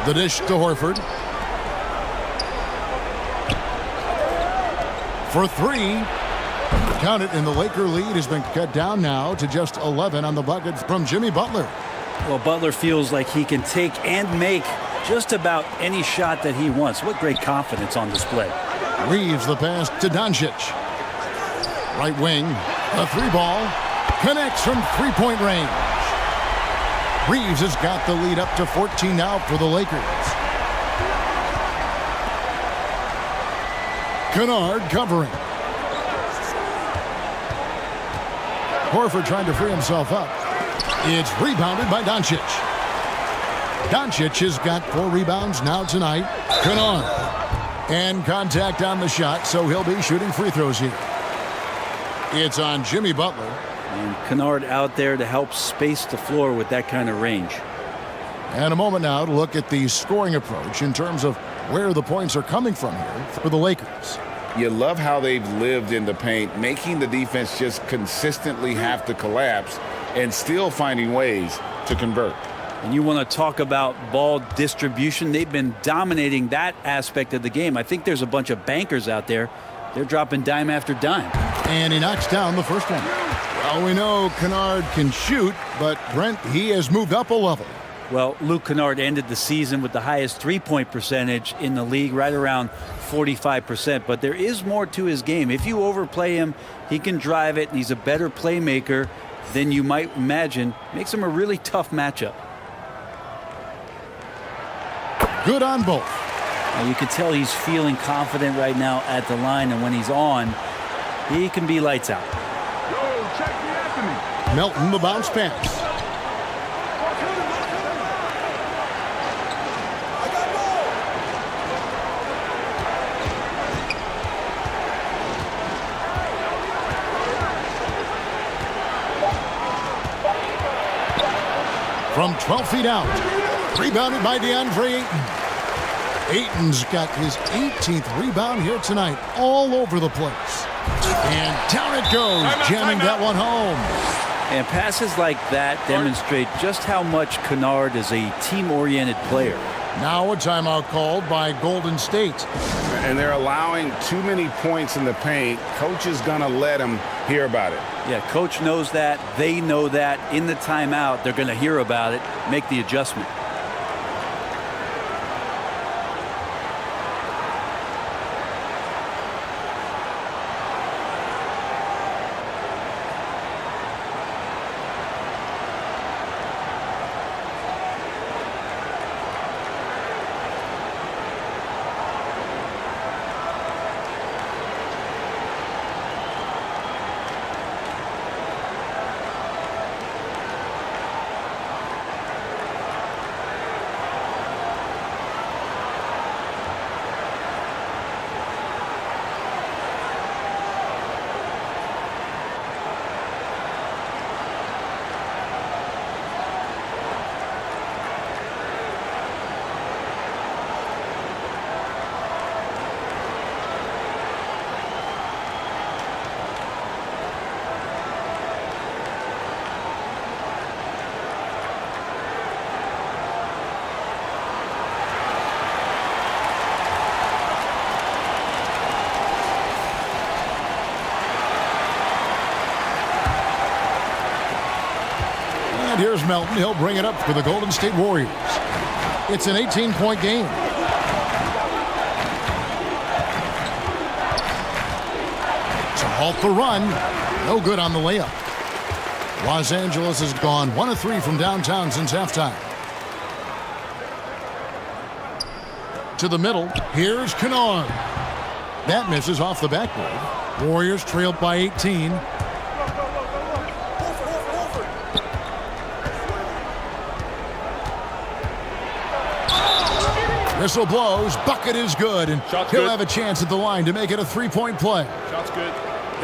The dish to Horford. For 3. Count it, and the Laker lead has been cut down now to just 11 on the bucket from Jimmy Butler. Well, Butler feels like he can take and make just about any shot that he wants. What great confidence on display. Reeves the pass to Doncic. Right wing, a 3-ball. Connects from three-point range. Reeves has got the lead up to 14 now for the Lakers. Kennard covering. Horford trying to free himself up. It's rebounded by Doncic. Doncic has got 4 rebounds now tonight. Kennard. And contact on the shot, so he'll be shooting free throws here. It's on Jimmy Butler. And Kennard out there to help space the floor with that kind of range. And a moment now to look at the scoring approach in terms of where the points are coming from here for the Lakers. You love how they've lived in the paint, making the defense just consistently have to collapse and still finding ways to convert. And you want to talk about ball distribution. They've been dominating that aspect of the game. I think there's a bunch of bankers out there. They're dropping dime after dime. And he knocks down the first one. Well, we know Kennard can shoot, but Brent, he has moved up a level. Well, Luke Kennard ended the season with the highest three-point percentage in the league, right around 45%. But there is more to his game. If you overplay him, he can drive it, and he's a better playmaker than you might imagine. Makes him a really tough matchup. Good on both. Now you can tell he's feeling confident right now at the line, and when he's on, he can be lights out. Melton, the bounce pass. From 12 feet out. Rebounded by DeAndre Ayton. Ayton's got his 18th rebound here tonight, all over the place. And down it goes, jamming that one home. And passes like that demonstrate just how much Kennard is a team-oriented player. Now a timeout called by Golden State. And they're allowing too many points in the paint. Coach is going to let them hear about it. Yeah, coach knows that. They know that. In the timeout, they're going to hear about it, make the adjustment. And here's Melton. He'll bring it up for the Golden State Warriors. It's an 18-point game. To halt the run. No good on the layup. Los Angeles has gone 1 of 3 from downtown since halftime. To the middle. Here's Kennard. That misses off the backboard. Warriors trailed by 18. Whistle blows. Bucket is good. And he'll have a chance at the line to make it a 3-point play. Shot's good.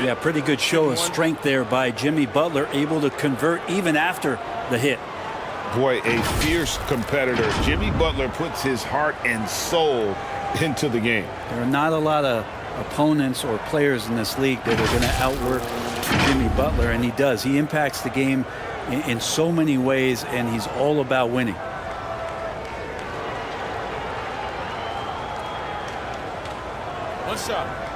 Yeah, pretty good show of strength there by Jimmy Butler, able to convert even after the hit. Boy, a fierce competitor. Jimmy Butler puts his heart and soul into the game. There are not a lot of opponents or players in this league that are going to outwork Jimmy Butler, and he does. He impacts the game in so many ways, and he's all about winning. One shot.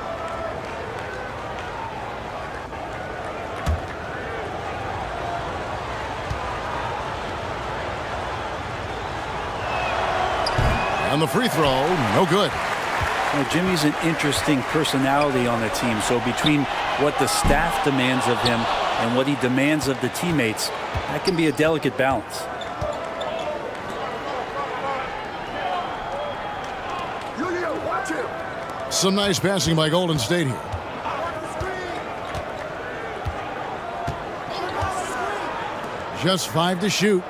On the free throw, no good. Well, Jimmy's an interesting personality on the team, so between what the staff demands of him and what he demands of the teammates, that can be a delicate balance. Some nice passing by Golden State here. Just 5 to shoot.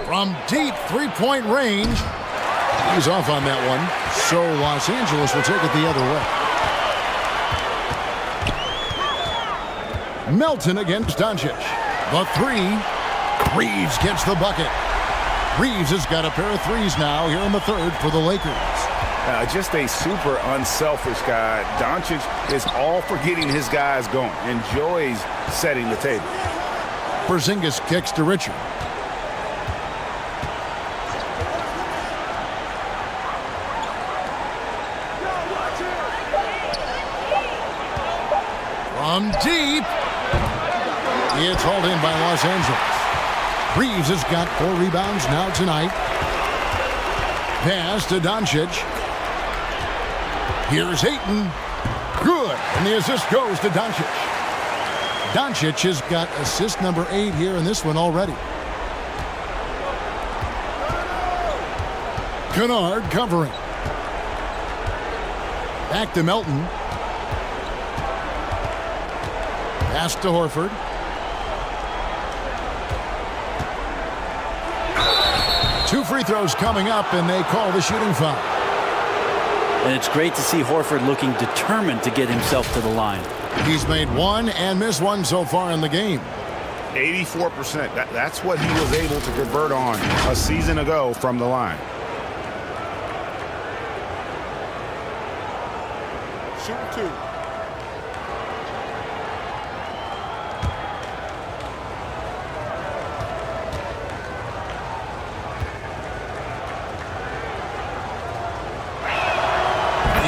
From deep 3-point range. He's off on that one. So Los Angeles will take it the other way. Melton against Doncic. The 3. Reeves gets the bucket. Reeves has got a pair of threes now here in the third for the Lakers. Just a super unselfish guy. Doncic is all for getting his guys going. Enjoys setting the table. Porzingis kicks to Richard. From deep. It's hauled in by Los Angeles. Reeves has got 4 rebounds now tonight. Pass to Doncic. Here's Ayton. Good. And the assist goes to Doncic. Doncic has got assist number 8 here in this one already. Kennard covering. Back to Melton. Pass to Horford. Two free throws coming up, and they call the shooting foul. And it's great to see Horford looking determined to get himself to the line. He's made 1 and missed 1 so far in the game. 84%. That's what he was able to convert on a season ago from the line. Shooting 2.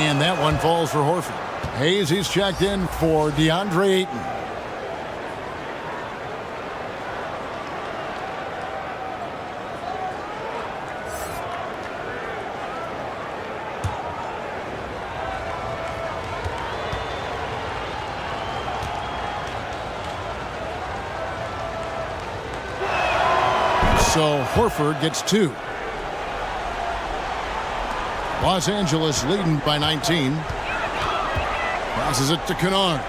And that one falls for Horford. Hayes, he's checked in for DeAndre Ayton. So Horford gets 2. Los Angeles leading by 19. Passes it to Kennard.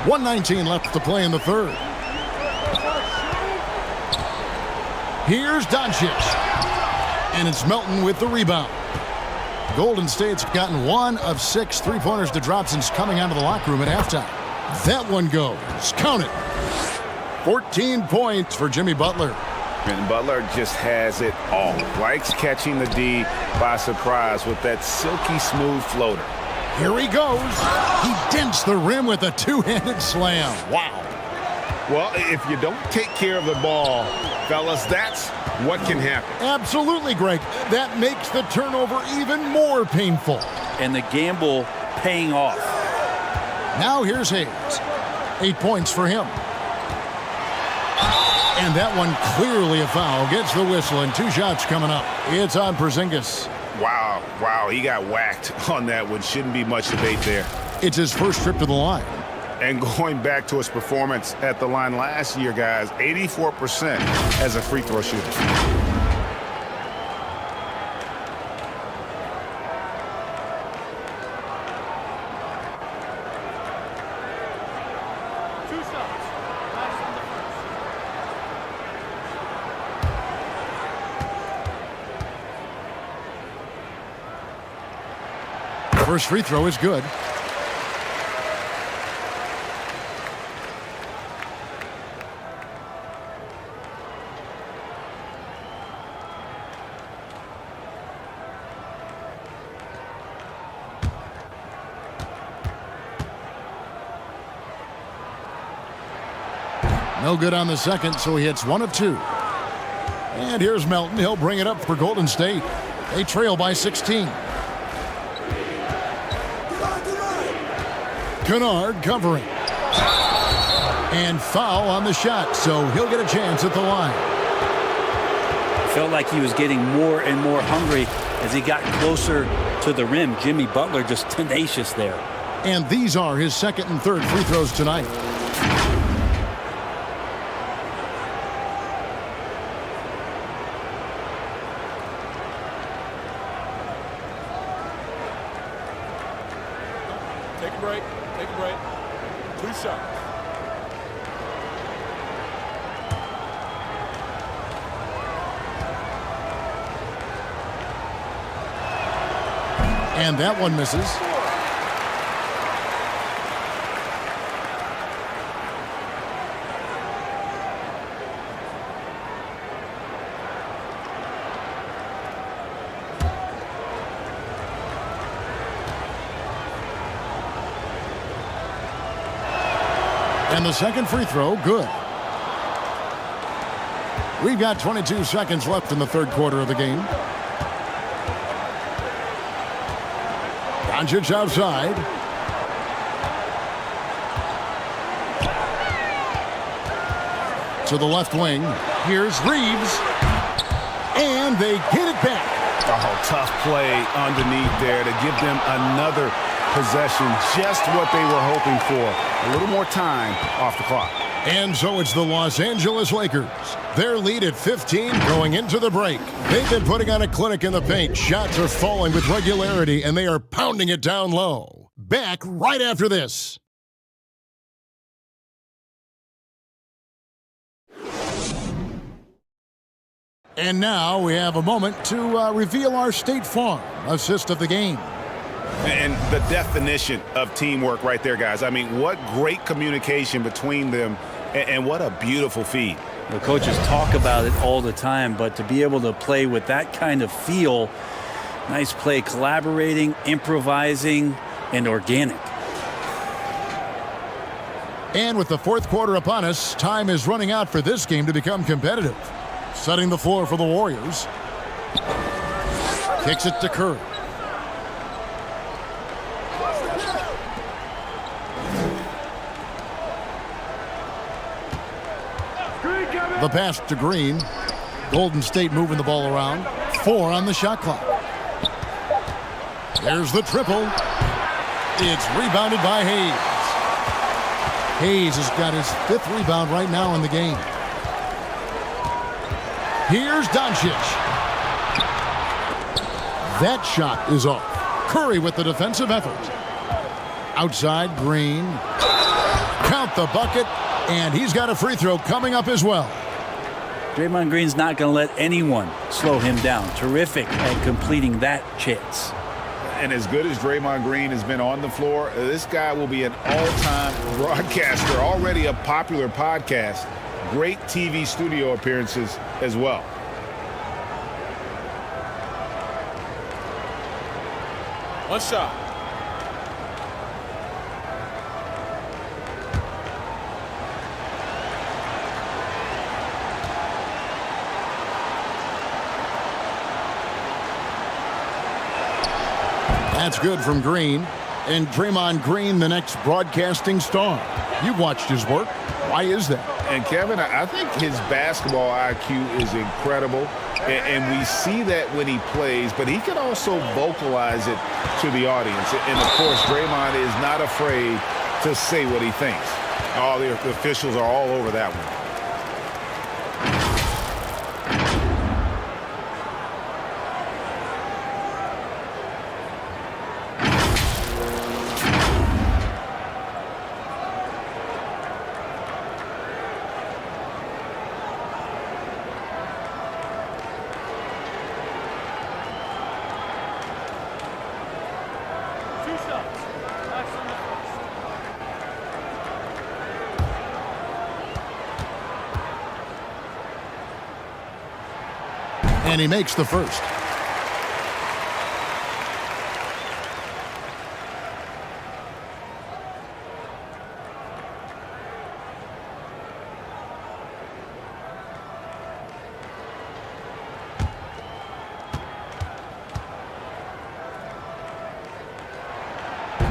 1:19 left to play in the third. Here's Doncic. And it's Melton with the rebound. Golden State's gotten 1 of 6 three-pointers to drop since coming out of the locker room at halftime. That one goes. Count it. 14 points for Jimmy Butler. And Butler just has it all. Likes catching the D by surprise with that silky smooth floater. Here he goes. He dents the rim with a two-handed slam. Wow. Well, if you don't take care of the ball, fellas, that's what can happen. Absolutely, Greg. That makes the turnover even more painful. And the gamble paying off. Now here's Hayes. 8 points for him. And that one clearly a foul. Gets the whistle and 2 shots coming up. It's on Porzingis. Wow, he got whacked on that one. Shouldn't be much debate there. It's his first trip to the line. And going back to his performance at the line last year, guys, 84% as a free throw shooter. First free throw is good. No good on the second, so he hits 1 of 2. And here's Melton. He'll bring it up for Golden State. They trail by 16. Kennard covering. And foul on the shot, so he'll get a chance at the line. Felt like he was getting more and more hungry as he got closer to the rim. Jimmy Butler just tenacious there. And these are his second and third free throws tonight. Take a break. 2 shots. And that one misses. And the second free throw, good. We've got 22 seconds left in the third quarter of the game. Doncic outside. To the left wing. Here's Reeves. And they get it back. Oh, tough play underneath there to give them another possession, just what they were hoping for. A little more time off the clock. And so it's the Los Angeles Lakers. Their lead at 15 going into the break. They've been putting on a clinic in the paint. Shots are falling with regularity, and they are pounding it down low. Back right after this. And now we have a moment to reveal our State Farm assist of the game. And the definition of teamwork right there, guys. I mean, what great communication between them, and what a beautiful feed. The coaches talk about it all the time, but to be able to play with that kind of feel, nice play, collaborating, improvising, and organic. And with the fourth quarter upon us, time is running out for this game to become competitive. Setting the floor for the Warriors. Kicks it to Curry. The pass to Green. Golden State moving the ball around. 4 on the shot clock. There's the triple. It's rebounded by Hayes. Hayes has got his 5th rebound right now in the game. Here's Doncic. That shot is off. Curry with the defensive effort. Outside, Green. Count the bucket, and he's got a free throw coming up as well. Draymond Green's not going to let anyone slow him down. Terrific at completing that chance. And as good as Draymond Green has been on the floor, this guy will be an all-time broadcaster, already a popular podcast. Great TV studio appearances as well. One shot. That's good from Green. And Draymond Green, the next broadcasting star. You've watched his work. Why is that? And Kevin, I think his basketball IQ is incredible. And we see that when he plays, but he can also vocalize it to the audience. And of course, Draymond is not afraid to say what he thinks. All the officials are all over that one. And he makes the first.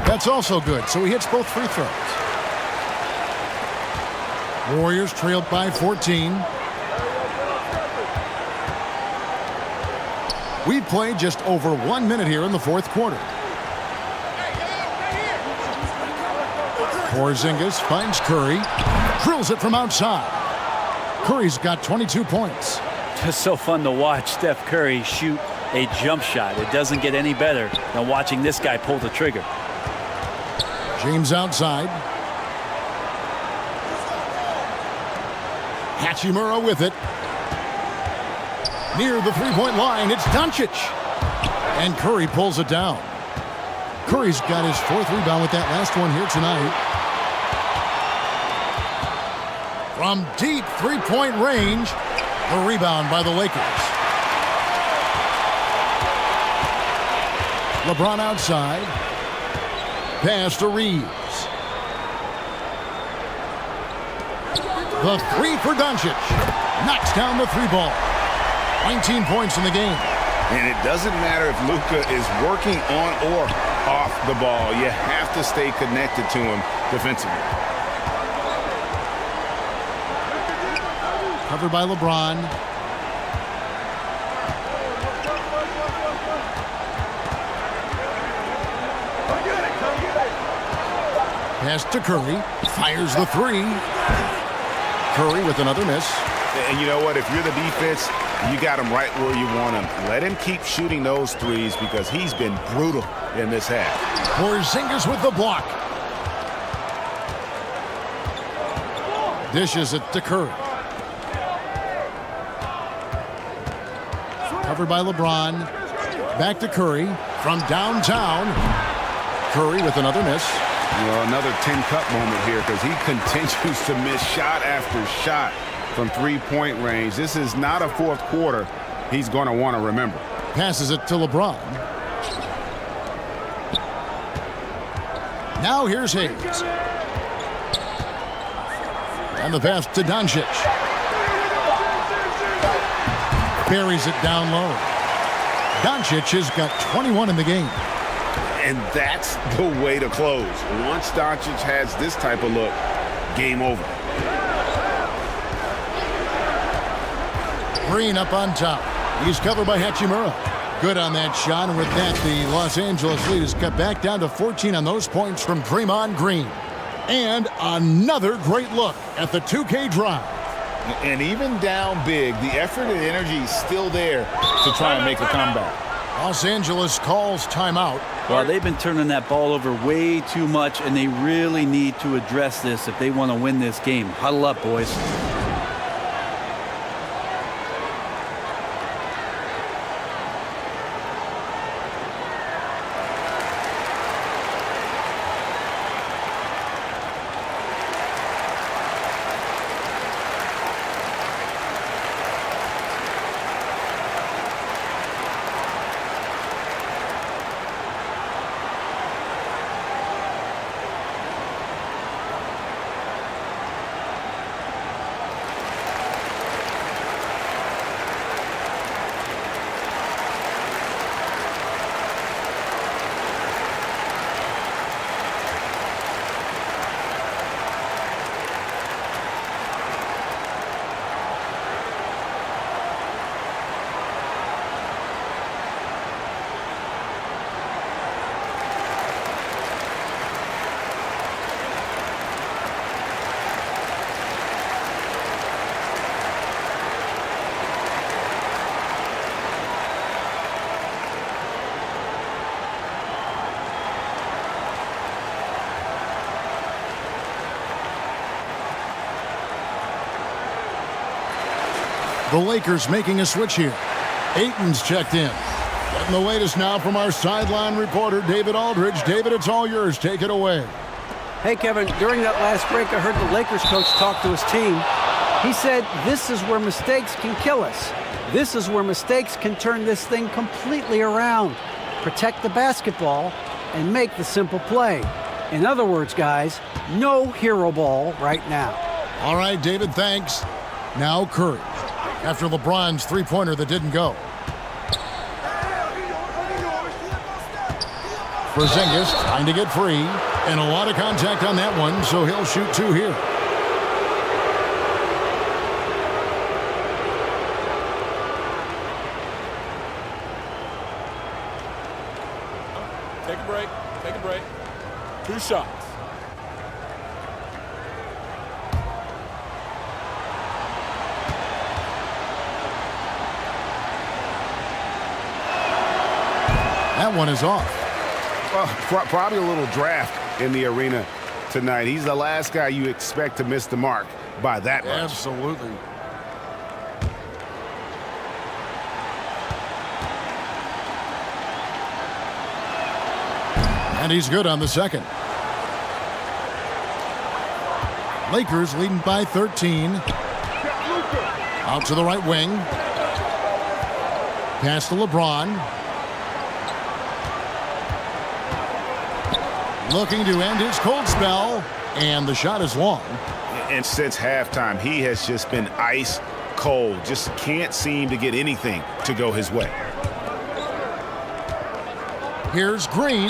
That's also good, so he hits both free throws. Warriors trailed by 14. We've played just over 1 minute here in the fourth quarter. Porzingis finds Curry. Drills it from outside. Curry's got 22 points. Just so fun to watch Steph Curry shoot a jump shot. It doesn't get any better than watching this guy pull the trigger. James outside. Hachimura with it. Near the three-point line, it's Doncic. And Curry pulls it down. Curry's got his 4th rebound with that last one here tonight. From deep three-point range, the rebound by the Lakers. LeBron outside. Pass to Reeves. The 3 for Doncic. Knocks down the 3 ball. 19 points in the game. And it doesn't matter if Luka is working on or off the ball. You have to stay connected to him defensively. Covered by LeBron. Pass to Curry. Fires the 3. Curry with another miss. And you know what? If you're the defense, you got him right where you want him. Let him keep shooting those threes because he's been brutal in this half. Porzingis with the block. Dishes it to Curry. Covered by LeBron. Back to Curry from downtown. Curry with another miss. You know, another 10-cup moment here because he continues to miss shot after shot from three-point range. This is not a fourth quarter he's going to want to remember. Passes it to LeBron. Now here's Hayes. And the pass to Doncic. Buries it down low. Doncic has got 21 in the game. And that's the way to close. Once Doncic has this type of look, game over. Green up on top. He's covered by Hachimura. Good on that shot, and with that, the Los Angeles lead is cut back down to 14 on those points from Draymond Green. And another great look at the 2K drive. And even down big, the effort and energy is still there to try and make a comeback. Los Angeles calls timeout. Well, they've been turning that ball over way too much, and they really need to address this if they want to win this game. Huddle up, boys. The Lakers making a switch here. Ayton's checked in. Getting the latest now from our sideline reporter, David Aldridge. David, it's all yours. Take it away. Hey, Kevin, during that last break, I heard the Lakers coach talk to his team. He said, this is where mistakes can kill us. This is where mistakes can turn this thing completely around. Protect the basketball and make the simple play. In other words, guys, no hero ball right now. All right, David, thanks. Now Curry. After LeBron's three-pointer that didn't go. Porzingis trying to get free. And a lot of contact on that one, so he'll shoot two here. Take a break. Take a break. 2 shots. That one is off. Well, probably a little draft in the arena tonight. He's the last guy you expect to miss the mark by that much. Absolutely. And he's good on the second. Lakers leading by 13. Out to the right wing. Pass to LeBron. Looking to end his cold spell, and the shot is long. And since halftime, he has just been ice cold. Just can't seem to get anything to go his way. Here's Green,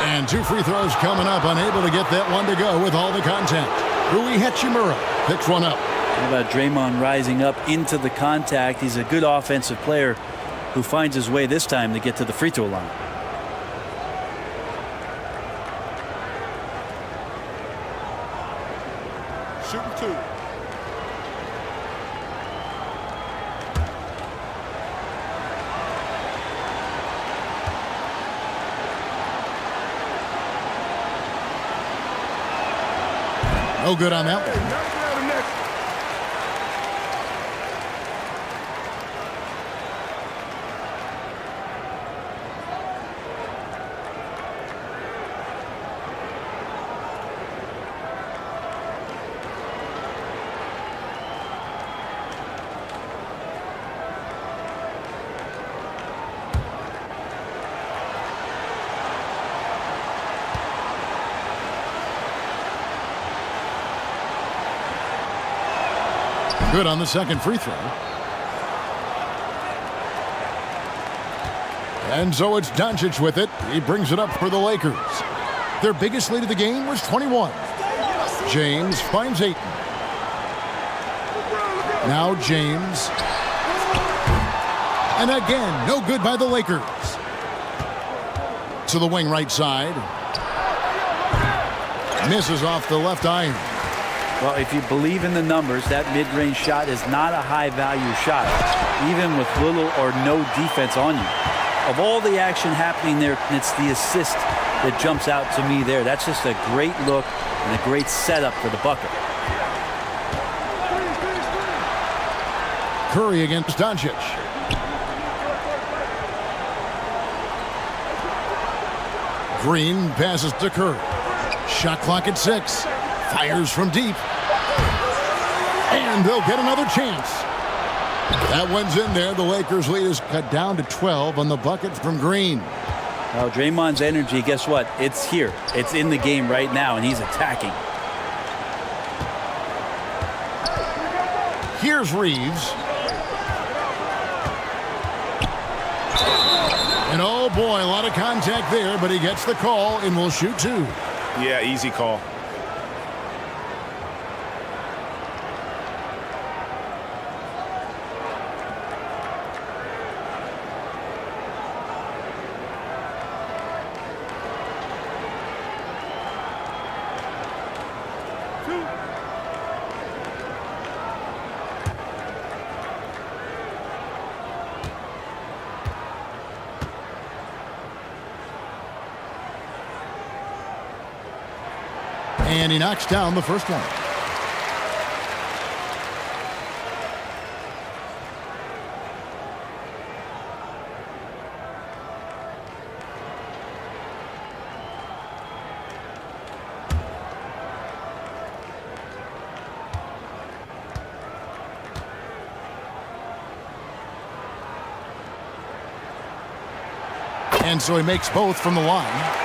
and 2 free throws coming up, unable to get that one to go with all the contact. Rui Hachimura picks one up. How about Draymond rising up into the contact? He's a good offensive player who finds his way this time to get to the free throw line. Shooting 2. No good on that one. Good on the second free throw. And so it's Doncic with it. He brings it up for the Lakers. Their biggest lead of the game was 21. James finds Ayton. Now James. And again, no good by the Lakers. To the wing right side. Misses off the left iron. Well, if you believe in the numbers, that mid-range shot is not a high-value shot, even with little or no defense on you. Of all the action happening there, it's the assist that jumps out to me there. That's just a great look and a great setup for the bucket. Curry against Doncic. Green passes to Curry. Shot clock at 6. Fires from deep. And they'll get another chance. That one's in there. The Lakers' lead is cut down to 12 on the bucket from Green. Well, Draymond's energy, guess what? It's here. It's in the game right now, and he's attacking. Here's Reeves. And oh boy, a lot of contact there, but he gets the call and will shoot 2. Yeah, easy call. And he knocks down the first one. And so he makes both from the line.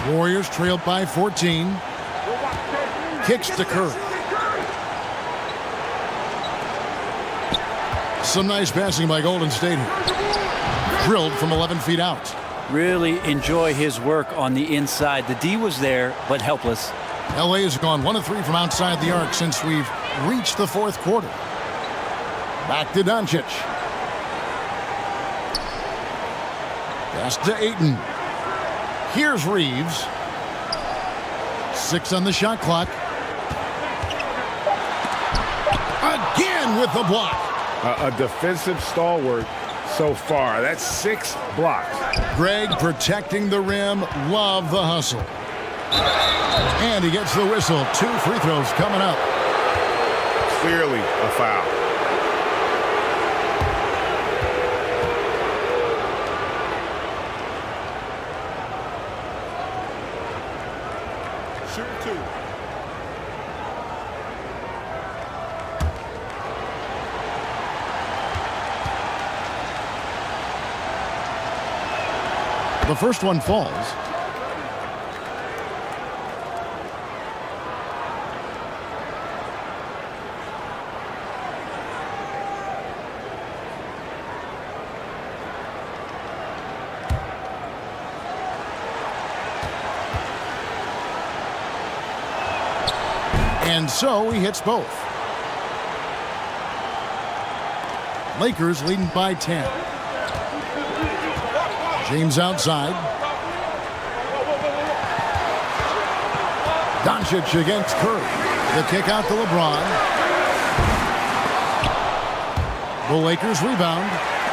Warriors trailed by 14. Kicks to Curry. Some nice passing by Golden State here. Drilled from 11 feet out. Really enjoy his work on the inside. The D was there, but helpless. LA has gone 1 of 3 from outside the arc since we've reached the fourth quarter. Back to Doncic. Pass to Ayton. Here's Reeves. 6 on the shot clock. Again with the block. A defensive stalwart so far. That's 6 blocks. Greg protecting the rim. Love the hustle. And he gets the whistle. 2 free throws coming up. Clearly a foul. The first one falls. And so he hits both. Lakers leading by 10. James outside. Doncic against Curry. The kick out to LeBron. The Lakers rebound.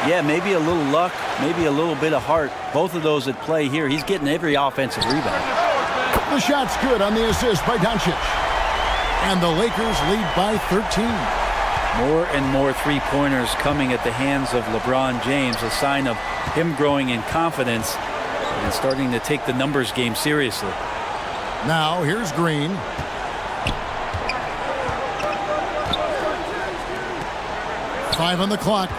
Yeah, maybe a little luck, maybe a little bit of heart. Both of those at play here. He's getting every offensive rebound. The shot's good on the assist by Doncic. And the Lakers lead by 13. More and more three-pointers coming at the hands of LeBron James, a sign of him growing in confidence and starting to take the numbers game seriously. Now here's Green. Five on the clock.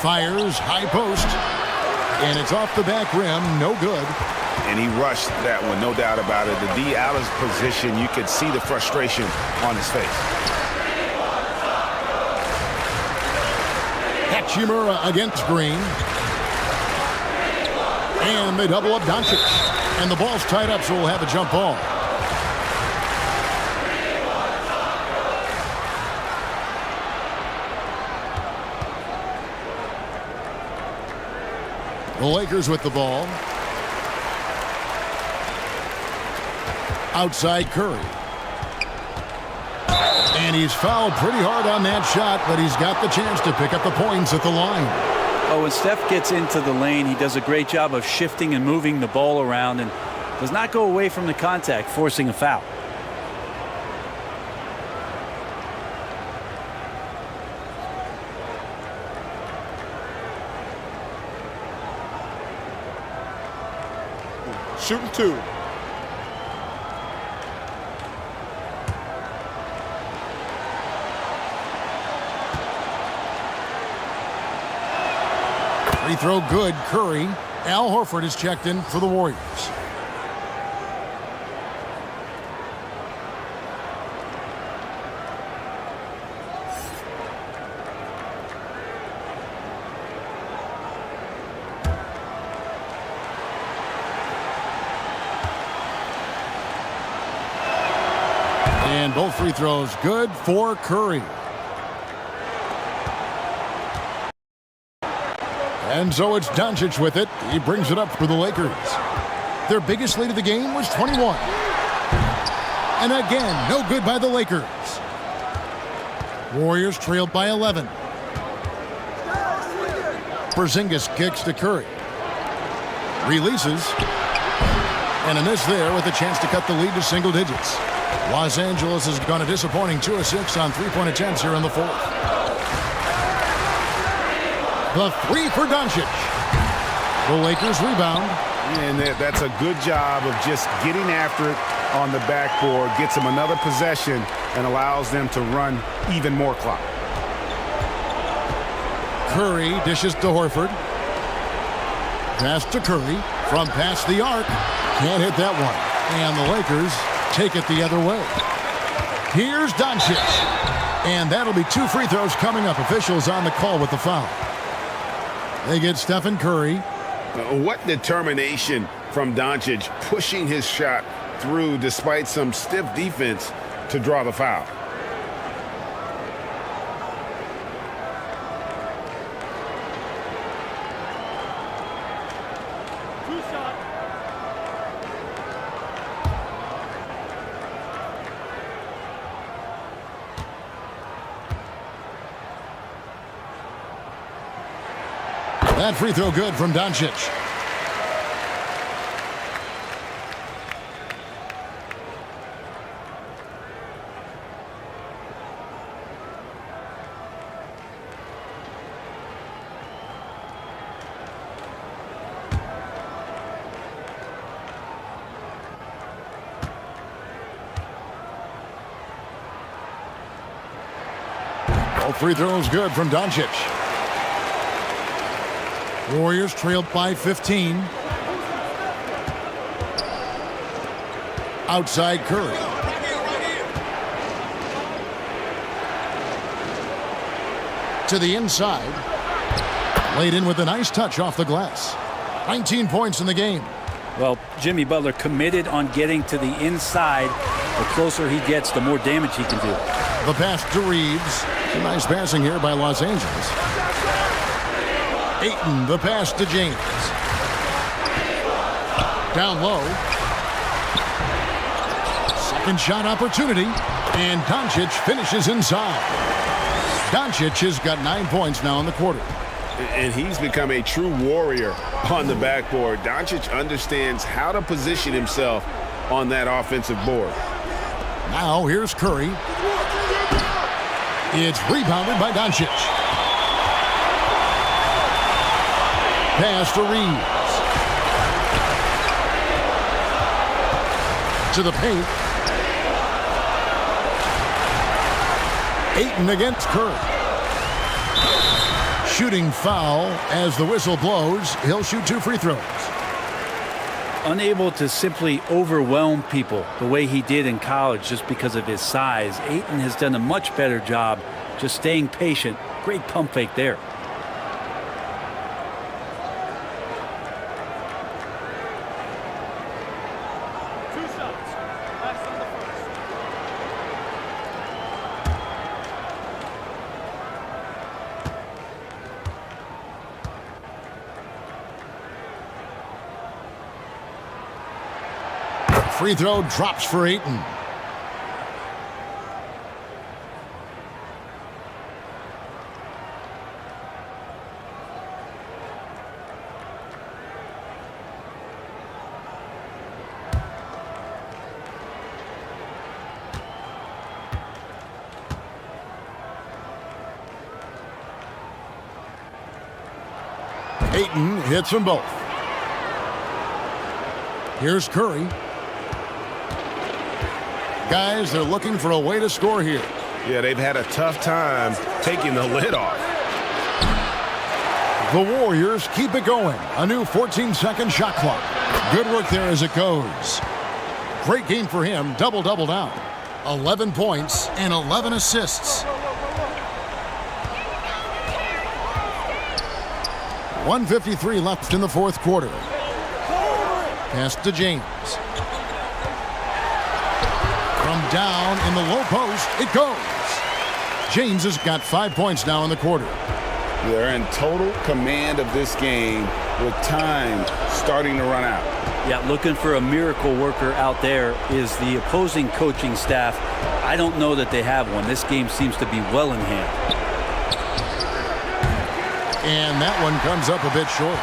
Fires, high post. And it's off the back rim, no good. And he rushed that one, no doubt about it. The D out of position, you could see the frustration on his face. Hachimura against Green. And they double up Doncic. And the ball's tied up, so we'll have a jump ball. The Lakers with the ball. Outside Curry. And he's fouled pretty hard on that shot, but he's got the chance to pick up the points at the line. Oh, when Steph gets into the lane, he does a great job of shifting and moving the ball around and does not go away from the contact, forcing a foul. Shooting 2. Free throw good, Curry. Al Horford is checked in for the Warriors. And both free throws good for Curry. And so it's Doncic with it. He brings it up for the Lakers. Their biggest lead of the game was 21. And again, no good by the Lakers. Warriors trailed by 11. Porzingis kicks to Curry. Releases. And a miss there with a chance to cut the lead to single digits. Los Angeles has gone a disappointing 2 of 6 on three-point attempts here in the fourth. The three for Doncic. The Lakers rebound. And that's a good job of just getting after it on the backboard. Gets them another possession and allows them to run even more clock. Curry dishes to Horford. Pass to Curry from past the arc. Can't hit that one. And the Lakers take it the other way. Here's Doncic. And that'll be 2 free throws coming up. Officials on the call with the foul. They get Stephen Curry. What determination from Doncic, pushing his shot through despite some stiff defense to draw the foul. That free throw good from Doncic. All free throws good from Doncic. Warriors trailed by 15. Outside Curry. To the inside. Laid in with a nice touch off the glass. 19 points in the game. Well, Jimmy Butler committed on getting to the inside. The closer he gets, the more damage he can do. The pass to Reeves. Some nice passing here by Los Angeles. Ayton, the pass to James. Down low. Second shot opportunity. And Doncic finishes inside. Doncic has got 9 points now in the quarter. And he's become a true warrior on the backboard. Doncic understands how to position himself on that offensive board. Now here's Curry. It's rebounded by Doncic. Pass to Reeves. To the paint. Ayton against Curry. Shooting foul as the whistle blows. He'll shoot 2 free throws. Unable to simply overwhelm people the way he did in college just because of his size. Ayton has done a much better job just staying patient. Great pump fake there. free throw drops for Ayton. Ayton hits them both. Here's Curry. Guys, they're looking for a way to score here. Yeah, they've had a tough time taking the lid off. The Warriors keep it going. A new 14-second shot clock. Good work there as it goes. Great game for him. Double-double down. 11 points and 11 assists. 1:53 left in the fourth quarter. Pass to James. From down in the low post, it goes. James has got 5 points now in the quarter. They're in total command of this game with time starting to run out. Yeah, looking for a miracle worker out there is the opposing coaching staff. I don't know that they have one. This game seems to be well in hand. And that one comes up a bit short.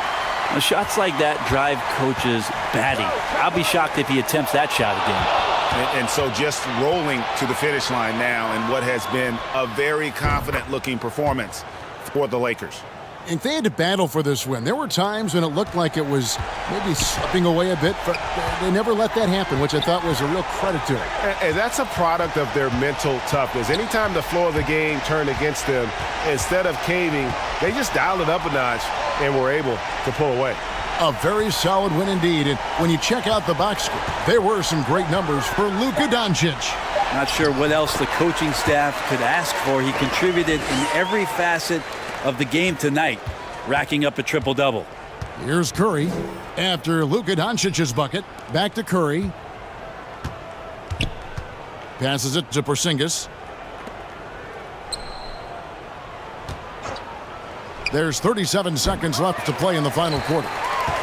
Now, shots like that drive coaches batty. I'll be shocked if he attempts that shot again. And so just rolling to the finish line now in what has been a very confident-looking performance for the Lakers. And they had to battle for this win. There were times when it looked like it was maybe slipping away a bit, but they never let that happen, which I thought was a real credit to it. And that's a product of their mental toughness. Anytime the flow of the game turned against them, instead of caving, they just dialed it up a notch and were able to pull away. A very solid win indeed. And when you check out the box score, there were some great numbers for Luka Doncic. Not sure what else the coaching staff could ask for. He contributed in every facet of the game tonight, racking up a triple-double. Here's Curry. After Luka Doncic's bucket, back to Curry. Passes it to Porzingis. There's 37 seconds left to play in the final quarter.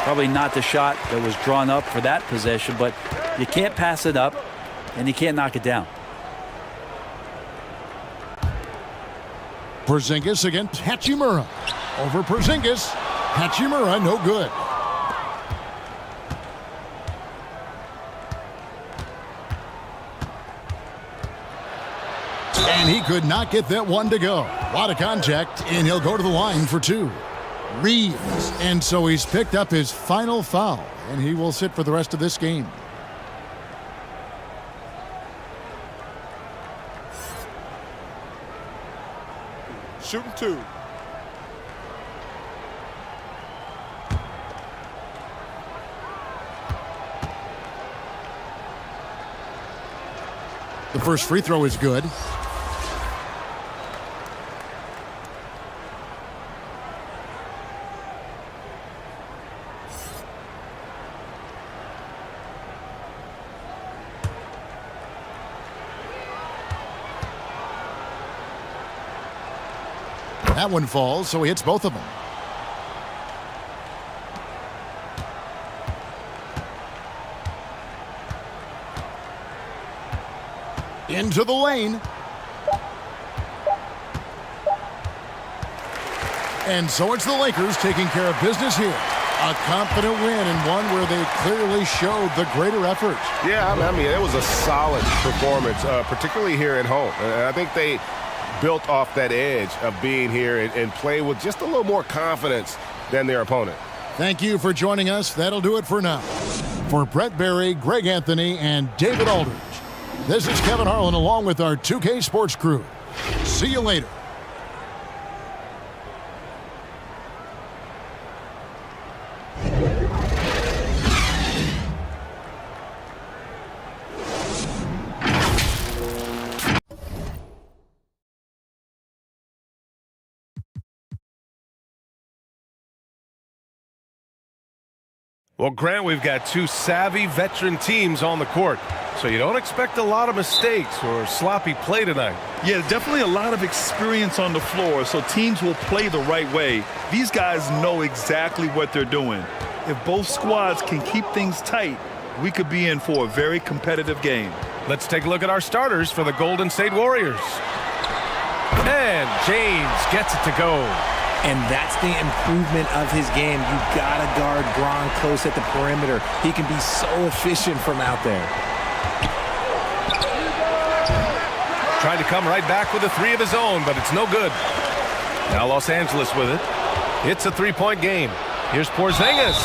Probably not the shot that was drawn up for that possession, but you can't pass it up, and you can't knock it down. Porzingis against Hachimura. Over Porzingis. Hachimura, no good. And he could not get that one to go. A lot of contact, and he'll go to the line for two. Reeves. And so he's picked up his final foul, and he will sit for the rest of this game. Shooting two. The first free throw is good. That one falls, so he hits both of them. Into the lane. And so it's the Lakers taking care of business here. A confident win and one where they clearly showed the greater effort. Yeah, I mean, it was a solid performance, particularly here at home. And I think they built off that edge of being here and play with just a little more confidence than their opponent. Thank you for joining us. That'll do it for now. For Brett Berry, Greg Anthony, and David Aldridge, this is Kevin Harlan along with our 2K Sports crew. See you later. Well, Grant, we've got two savvy veteran teams on the court, so you don't expect a lot of mistakes or sloppy play tonight. Yeah, definitely a lot of experience on the floor, so teams will play the right way. These guys know exactly what they're doing. If both squads can keep things tight, we could be in for a very competitive game. Let's take a look at our starters for the Golden State Warriors. And James gets it to go. And that's the improvement of his game. You gotta guard Bron close at the perimeter. He can be so efficient from out there. Tried to come right back with a three of his own, but it's no good. Now Los Angeles with it. It's a three-point game. Here's Porzingis.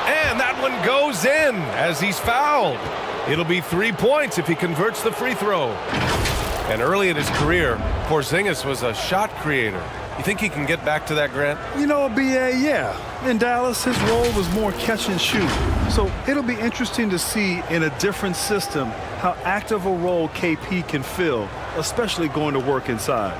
And that one goes in as he's fouled. It'll be 3 points if he converts the free throw. And early in his career, Porzingis was a shot creator. You think he can get back to that, Grant? You know, BA, yeah. In Dallas, his role was more catch and shoot. So it'll be interesting to see in a different system how active a role KP can fill, especially going to work inside.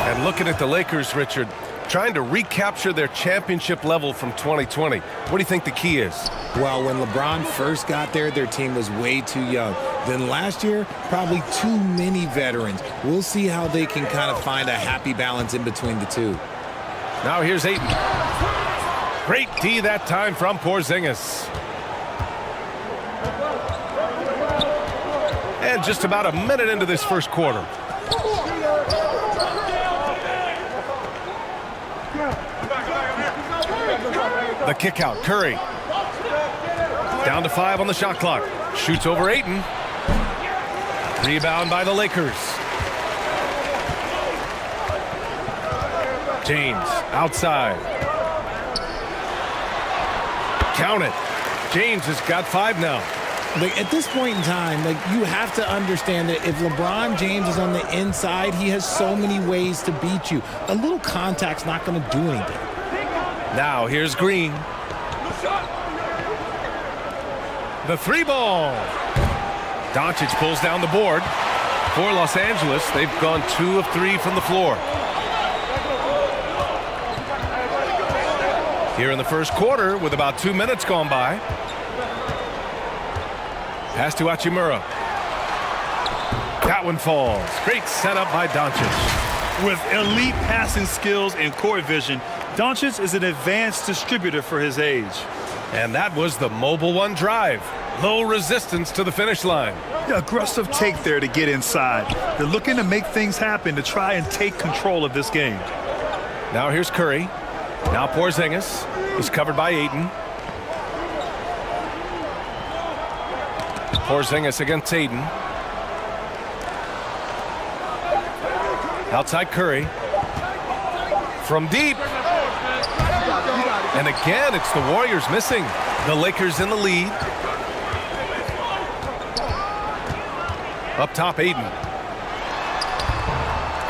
And looking at the Lakers, Richard, trying to recapture their championship level from 2020. What do you think the key is? Well, when LeBron first got there, their team was way too young. Then last year, probably too many veterans. We'll see how they can kind of find a happy balance in between the two. Now here's Ayton. Great D that time from Porzingis. And just about a minute into this first quarter. The kick out, Curry. Down to 5 on the shot clock. Shoots over Ayton. Rebound by the Lakers. James outside. Count it. James has got 5 now. Like, at this point in time, like, you have to understand that if LeBron James is on the inside, he has so many ways to beat you. A little contact's not going to do anything. Now here's Green. The 3-ball. Doncic pulls down the board. For Los Angeles, they've gone 2 of 3 from the floor. Here in the first quarter, with about 2 minutes gone by. Pass to Hachimura. That one falls. Great setup by Doncic. With elite passing skills and court vision, Doncic is an advanced distributor for his age. And that was the mobile one drive. Low resistance to the finish line. Yeah, aggressive take there to get inside. They're looking to make things happen to try and take control of this game. Now here's Curry. Now Porzingis. He's covered by Ayton. Porzingis against Ayton. Outside Curry. From deep. And again, it's the Warriors missing. The Lakers in the lead. Up top, Ayton.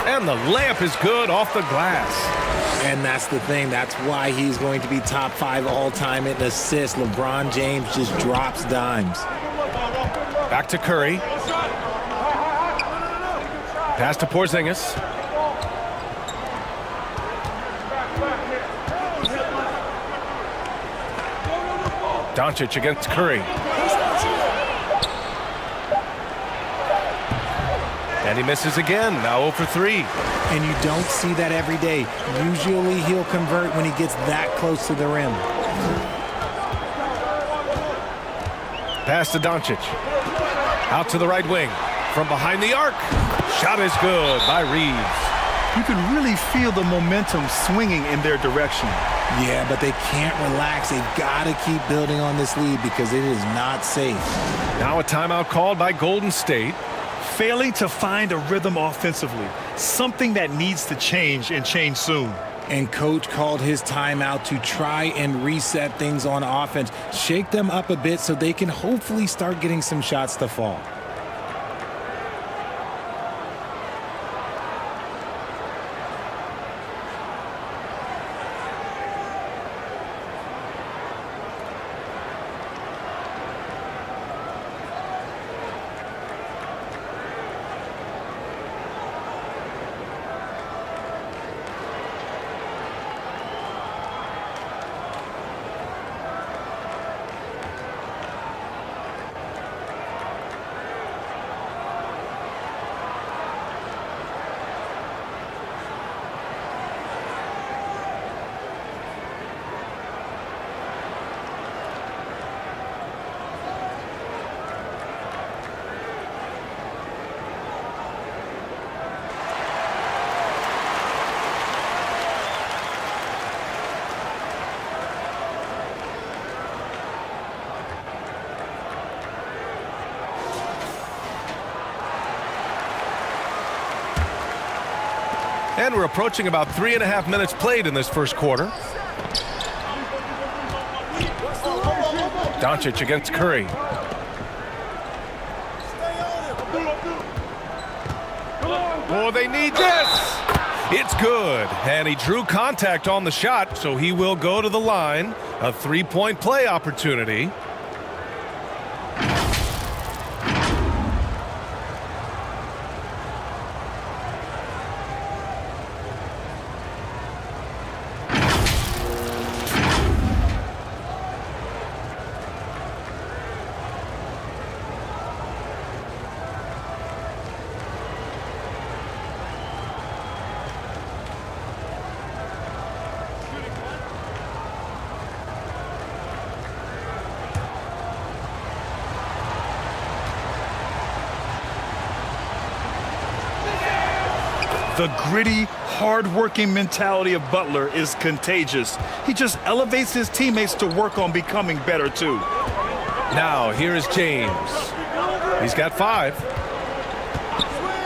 And the layup is good off the glass. And that's the thing. That's why he's going to be top 5 all-time in assists. LeBron James just drops dimes. Back to Curry. Pass to Porzingis. Doncic against Curry. And he misses again, now 0 for 3. And you don't see that every day. Usually he'll convert when he gets that close to the rim. Pass to Doncic. Out to the right wing. From behind the arc. Shot is good by Reeves. You can really feel the momentum swinging in their direction. Yeah, but they can't relax. They've got to keep building on this lead because it is not safe. Now a timeout called by Golden State. Failing to find a rhythm offensively. Something that needs to change and change soon. And coach called his timeout to try and reset things on offense. Shake them up a bit so they can hopefully start getting some shots to fall. And we're approaching about 3.5 minutes played in this first quarter. Doncic against Curry. Oh, they need this. It's good. And he drew contact on the shot, so he will go to the line. A three-point play opportunity. The gritty, hard-working mentality of Butler is contagious. He just elevates his teammates to work on becoming better, too. Now, here is James. He's got 5.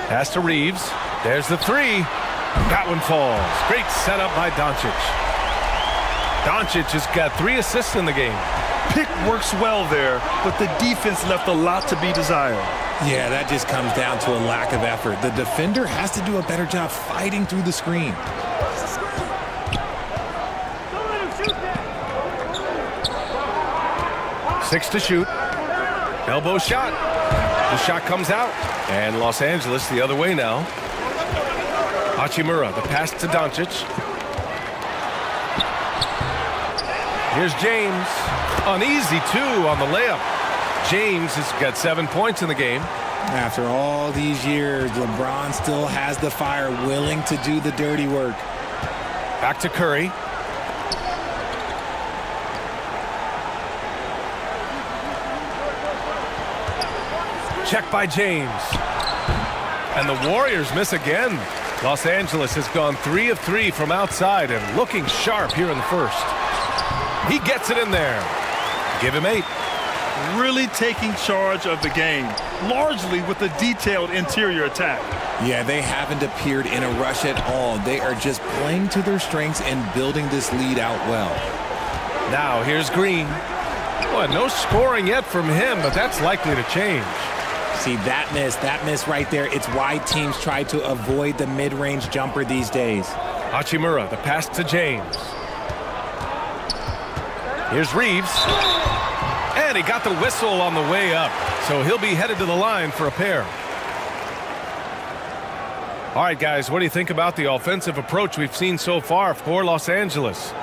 Pass to Reeves. There's the 3. That one falls. Great setup by Doncic. Doncic has got 3 assists in the game. Pick works well there, but the defense left a lot to be desired. Yeah, that just comes down to a lack of effort. The defender has to do a better job fighting through the screen. Six to shoot. Elbow shot. The shot comes out. And Los Angeles the other way now. Hachimura, the pass to Doncic. Here's James. An easy 2 on the layup. James has got 7 points in the game. After all these years, LeBron still has the fire, willing to do the dirty work. Back to Curry. Check by James. And the Warriors miss again. Los Angeles has gone 3 of 3 from outside and looking sharp here in the first. He gets it in there. Give him 8. Really taking charge of the game, largely with a detailed interior attack. Yeah, they haven't appeared in a rush at all. They are just playing to their strengths and building this lead out well. Now here's Green. Well, no scoring yet from him, but that's likely to change. See, that miss right there, it's why teams try to avoid the mid-range jumper these days. Hachimura, the pass to James. Here's Reeves. And he got the whistle on the way up, so he'll be headed to the line for a pair. All right, guys, what do you think about the offensive approach we've seen so far for Los Angeles?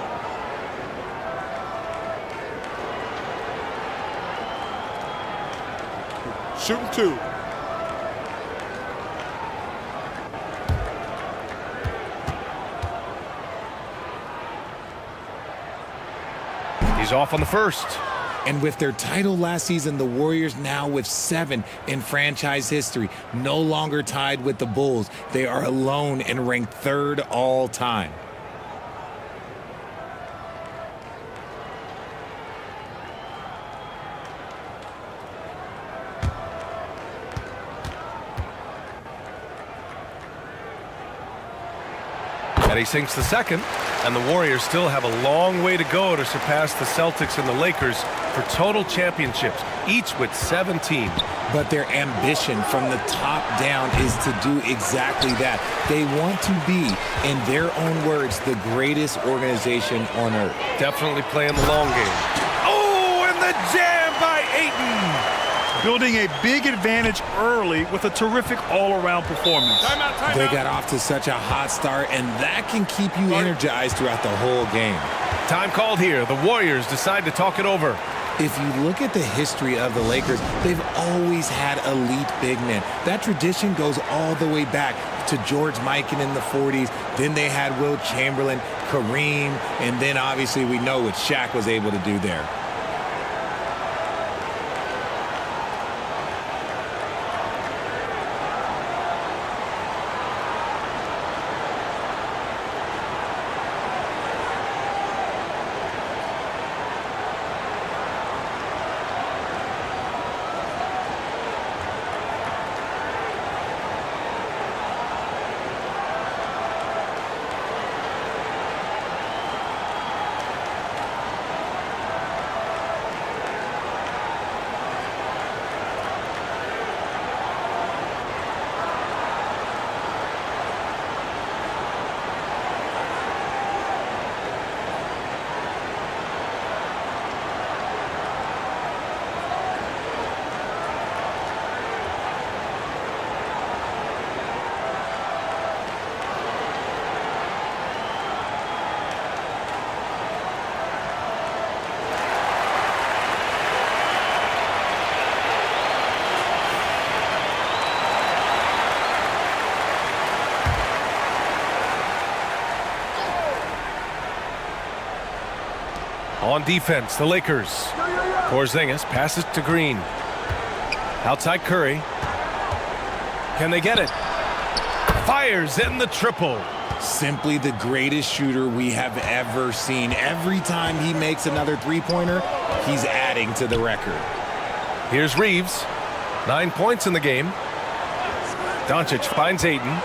Shooting 2. He's off on the first. And with their title last season, the Warriors now with 7 in franchise history, no longer tied with the Bulls. They are alone and ranked 3rd all time. And he sinks the second, and the Warriors still have a long way to go to surpass the Celtics and the Lakers for total championships, each with 17. But their ambition from the top down is to do exactly that. They want to be, in their own words, the greatest organization on earth. Definitely playing the long game. Oh, and the jam by Ayton! Building a big advantage early with a terrific all-around performance. They got off to such a hot start, and that can keep you energized throughout the whole game. Time called here. The Warriors decide to talk it over. If you look at the history of the Lakers, they've always had elite big men. That tradition goes all the way back to George Mikan in the 40s. Then they had Wilt Chamberlain, Kareem, and then obviously we know what Shaq was able to do there. On defense, the Lakers. Porzingis passes to Green. Outside Curry. Can they get it? Fires in the triple. Simply the greatest shooter we have ever seen. Every time he makes another three-pointer, he's adding to the record. Here's Reeves. 9 points in the game. Doncic finds Ayton.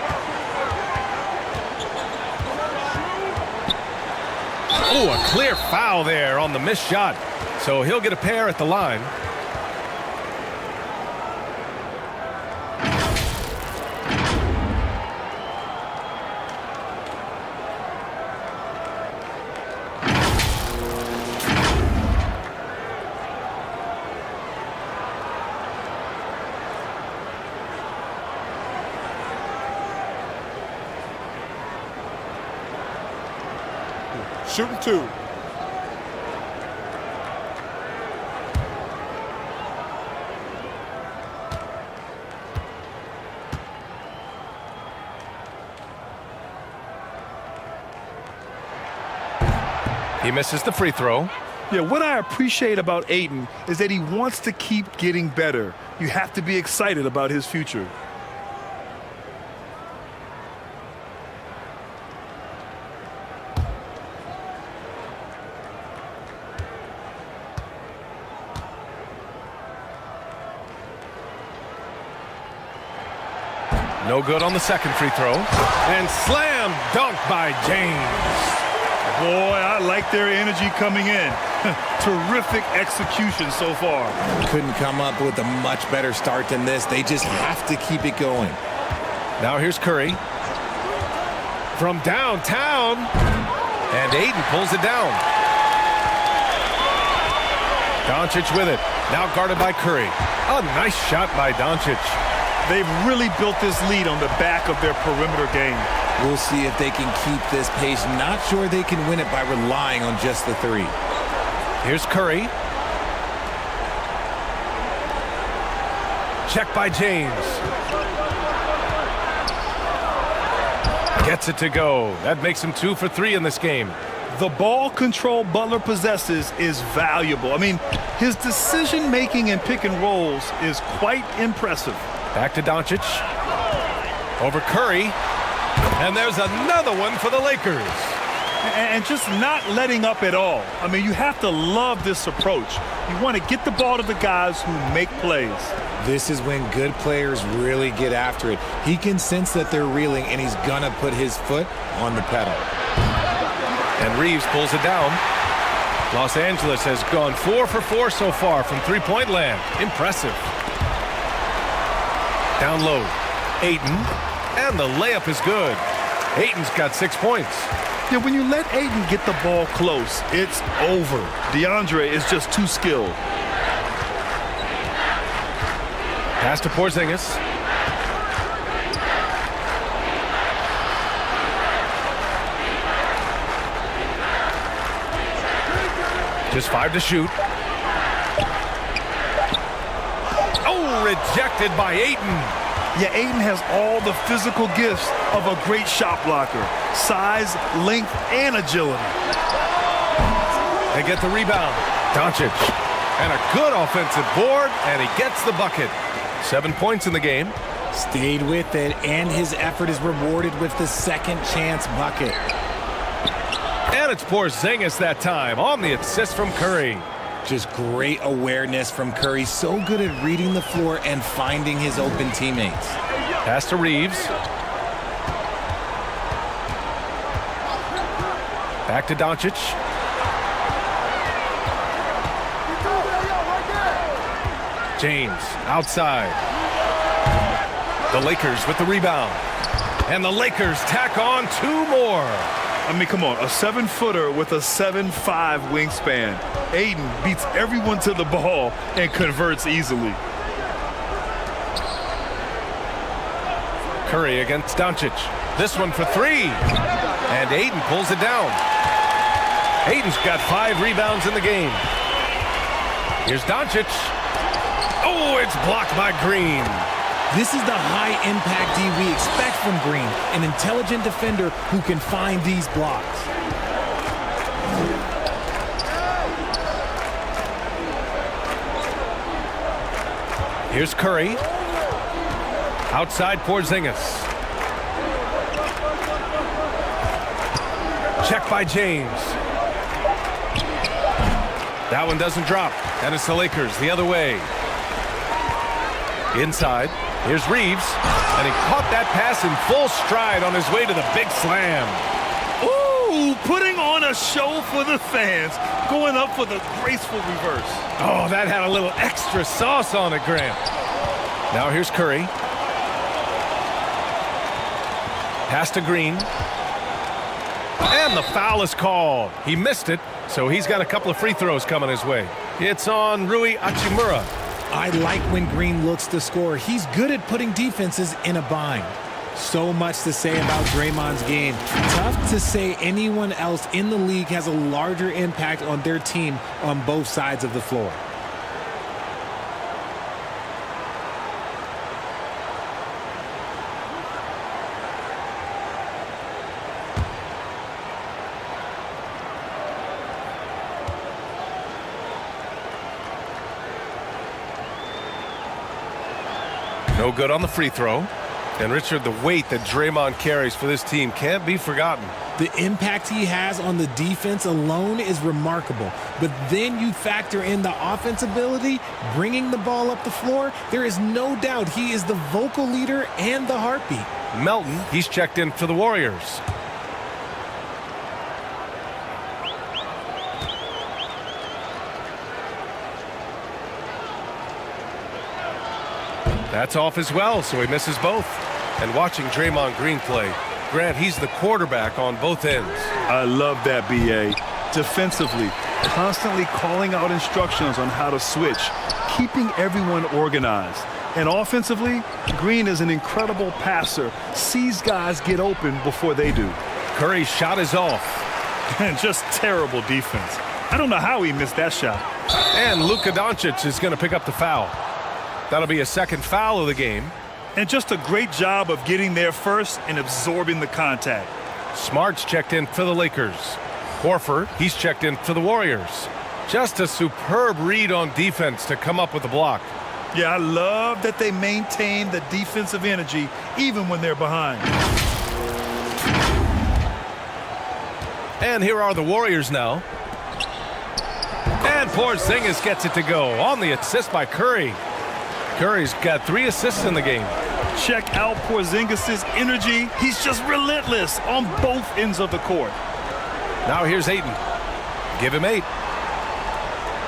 Oh, a clear foul there on the missed shot. So he'll get a pair at the line. Shooting 2. He misses the free throw. Yeah, what I appreciate about Ayton is that he wants to keep getting better. You have to be excited about his future. No good on the second free throw. And slam dunk by James. Boy, I like their energy coming in. Terrific execution so far. Couldn't come up with a much better start than this. They just have to keep it going. Now here's Curry. From downtown. And Ayton pulls it down. Doncic with it. Now guarded by Curry. A nice shot by Doncic. They've really built this lead on the back of their perimeter game. We'll see if they can keep this pace. Not sure they can win it by relying on just the three. Here's Curry. Check by James. Gets it to go. That makes him 2 for 3 in this game. The ball control Butler possesses is valuable. I mean, his decision-making in pick and rolls is quite impressive. Back to Doncic. Over Curry. And there's another one for the Lakers. And just not letting up at all. I mean, you have to love this approach. You want to get the ball to the guys who make plays. This is when good players really get after it. He can sense that they're reeling, and he's going to put his foot on the pedal. And Reeves pulls it down. Los Angeles has gone 4 for 4 so far from three-point land. Impressive. Down low. Ayton. And the layup is good. Ayton's got 6 points. Yeah, when you let Ayton get the ball close, it's over. DeAndre is just too skilled. Pass to Porzingis. Just 5 to shoot. Oh, rejected by Ayton. Yeah, Ayton has all the physical gifts of a great shot blocker. Size, length, and agility. They get the rebound. Doncic. And a good offensive board, and he gets the bucket. 7 points in the game. Stayed with it, and his effort is rewarded with the second chance bucket. And it's Porzingis that time on the assist from Curry. Just great awareness from Curry. So good at reading the floor and finding his open teammates. Pass to Reeves. Back to Doncic. James outside. The Lakers with the rebound. And the Lakers tack on 2 more. I mean, come on, a 7-footer with a 7'5" wingspan. Ayton beats everyone to the ball and converts easily. Curry against Doncic. This one for 3. And Ayton pulls it down. Ayton's got 5 rebounds in the game. Here's Doncic. Oh, it's blocked by Green. This is the high-impact D we expect from Green, an intelligent defender who can find these blocks. Here's Curry. Outside Porzingis. Check by James. That one doesn't drop. And it's the Lakers the other way. Inside. Here's Reeves. And he caught that pass in full stride on his way to the big slam. Ooh, putting on a show for the fans. Going up for the graceful reverse. Oh, that had a little extra sauce on it, Grant. Now here's Curry. Pass to Green. And the foul is called. He missed it, so he's got a couple of free throws coming his way. It's on Rui Hachimura. I like when Green looks to score. He's good at putting defenses in a bind. So much to say about Draymond's game. Tough to say anyone else in the league has a larger impact on their team on both sides of the floor. No good on the free throw. And Richard, the weight that Draymond carries for this team can't be forgotten. The impact he has on the defense alone is remarkable. But then you factor in the offense ability, bringing the ball up the floor. There is no doubt he is the vocal leader and the heartbeat. Melton, he's checked in for the Warriors. That's off as well, so he misses both. And watching Draymond Green play, Grant, he's the quarterback on both ends. I love that, B.A. Defensively, constantly calling out instructions on how to switch, keeping everyone organized. And offensively, Green is an incredible passer, sees guys get open before they do. Curry's shot is off. And just terrible defense. I don't know how he missed that shot. And Luka Doncic is going to pick up the foul. That'll be a second foul of the game. And just a great job of getting there first and absorbing the contact. Smart's checked in for the Lakers. Horford, he's checked in for the Warriors. Just a superb read on defense to come up with the block. Yeah, I love that they maintain the defensive energy even when they're behind. And here are the Warriors now. And Porzingis gets it to go on the assist by Curry. Curry's got 3 assists in the game. Check out Porzingis' energy. He's just relentless on both ends of the court. Now here's Ayton. Give him 8.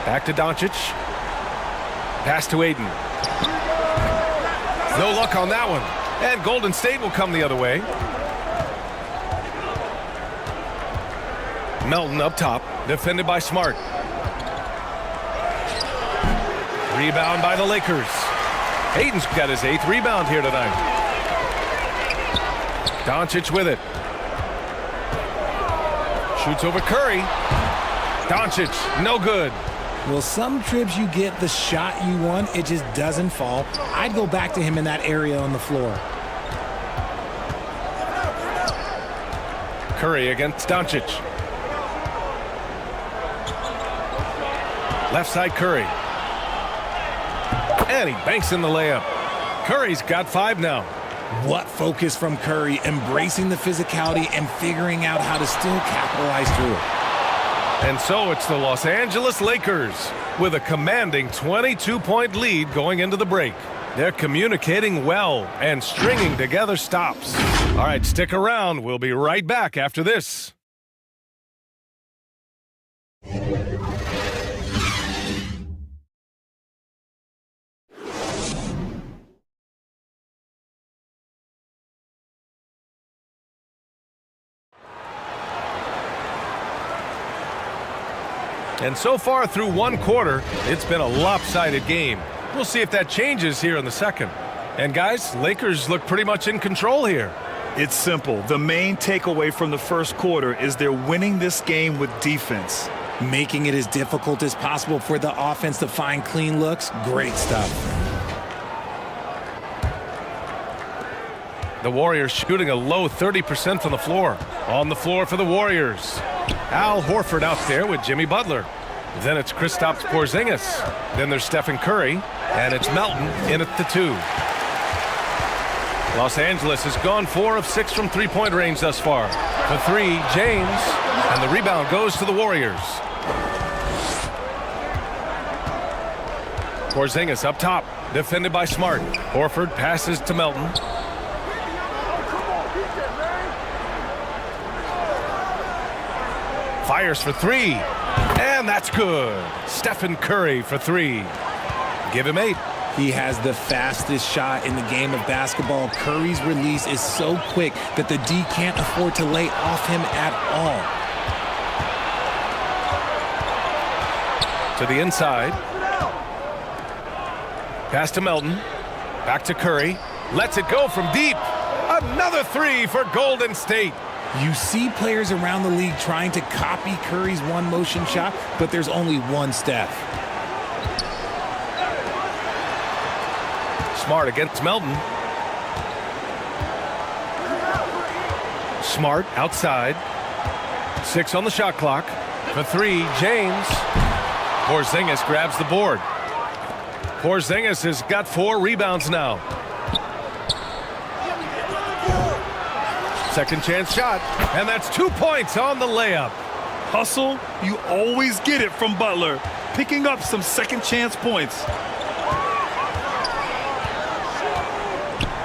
Back to Doncic. Pass to Ayton. No luck on that one. And Golden State will come the other way. Melton up top, defended by Smart. Rebound by the Lakers. Ayton's got his 8th rebound here tonight. Doncic with it. Shoots over Curry. Doncic, no good. Well, some trips you get the shot you want, it just doesn't fall. I'd go back to him in that area on the floor. Curry against Doncic. Left side Curry. And he banks in the layup. Curry's got 5 now. What focus from Curry, embracing the physicality and figuring out how to still capitalize through it. And so it's the Los Angeles Lakers with a commanding 22-point lead going into the break. They're communicating well and stringing together stops. All right, stick around. We'll be right back after this. And so far through one quarter, it's been a lopsided game. We'll see if that changes here in the second. And guys, Lakers look pretty much in control here. It's simple. The main takeaway from the first quarter is they're winning this game with defense. Making it as difficult as possible for the offense to find clean looks. Great stuff. The Warriors shooting a low 30% from the floor. On the floor for the Warriors. Al Horford out there with Jimmy Butler. Then it's Kristaps Porzingis. Then there's Stephen Curry. And it's Melton in at the 2. Los Angeles has gone 4 of 6 from three-point range thus far. For 3, James. And the rebound goes to the Warriors. Porzingis up top. Defended by Smart. Horford passes to Melton. Fires for 3. And that's good. Stephen Curry for 3. Give him 8. He has the fastest shot in the game of basketball. Curry's release is so quick that the D can't afford to lay off him at all. To the inside. Pass to Melton. Back to Curry. Lets it go from deep. Another 3 for Golden State. You see players around the league trying to copy Curry's one-motion shot, but there's only one Steph. Smart against Melton. Smart outside. 6 on the shot clock. For 3, James. Porzingis grabs the board. Porzingis has got 4 rebounds now. Second chance shot, and that's 2 points on the layup. Hustle, you always get it from Butler. Picking up some second chance points.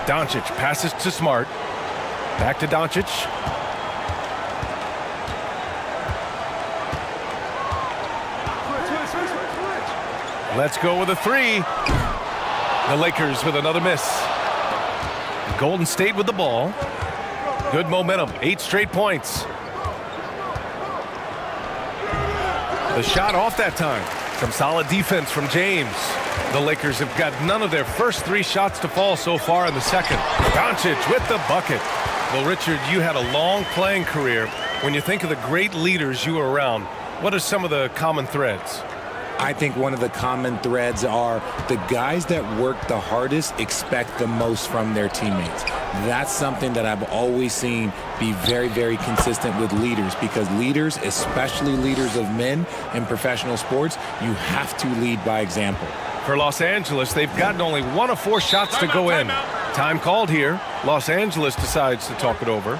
Doncic passes to Smart. Back to Doncic. Let's go with a 3. The Lakers with another miss. Golden State with the ball. Good momentum, 8 straight points. The shot off that time. Some solid defense from James. The Lakers have got none of their first 3 shots to fall so far in the second. Doncic with the bucket. Well, Richard, you had a long playing career. When you think of the great leaders you were around, what are some of the common threads? I think one of the common threads are the guys that work the hardest expect the most from their teammates. That's something that I've always seen be very, very consistent with leaders, because leaders, especially leaders of men in professional sports, you have to lead by example. For Los Angeles, they've gotten only 1 of 4 shots to go in. Time called here. Los Angeles decides to talk it over.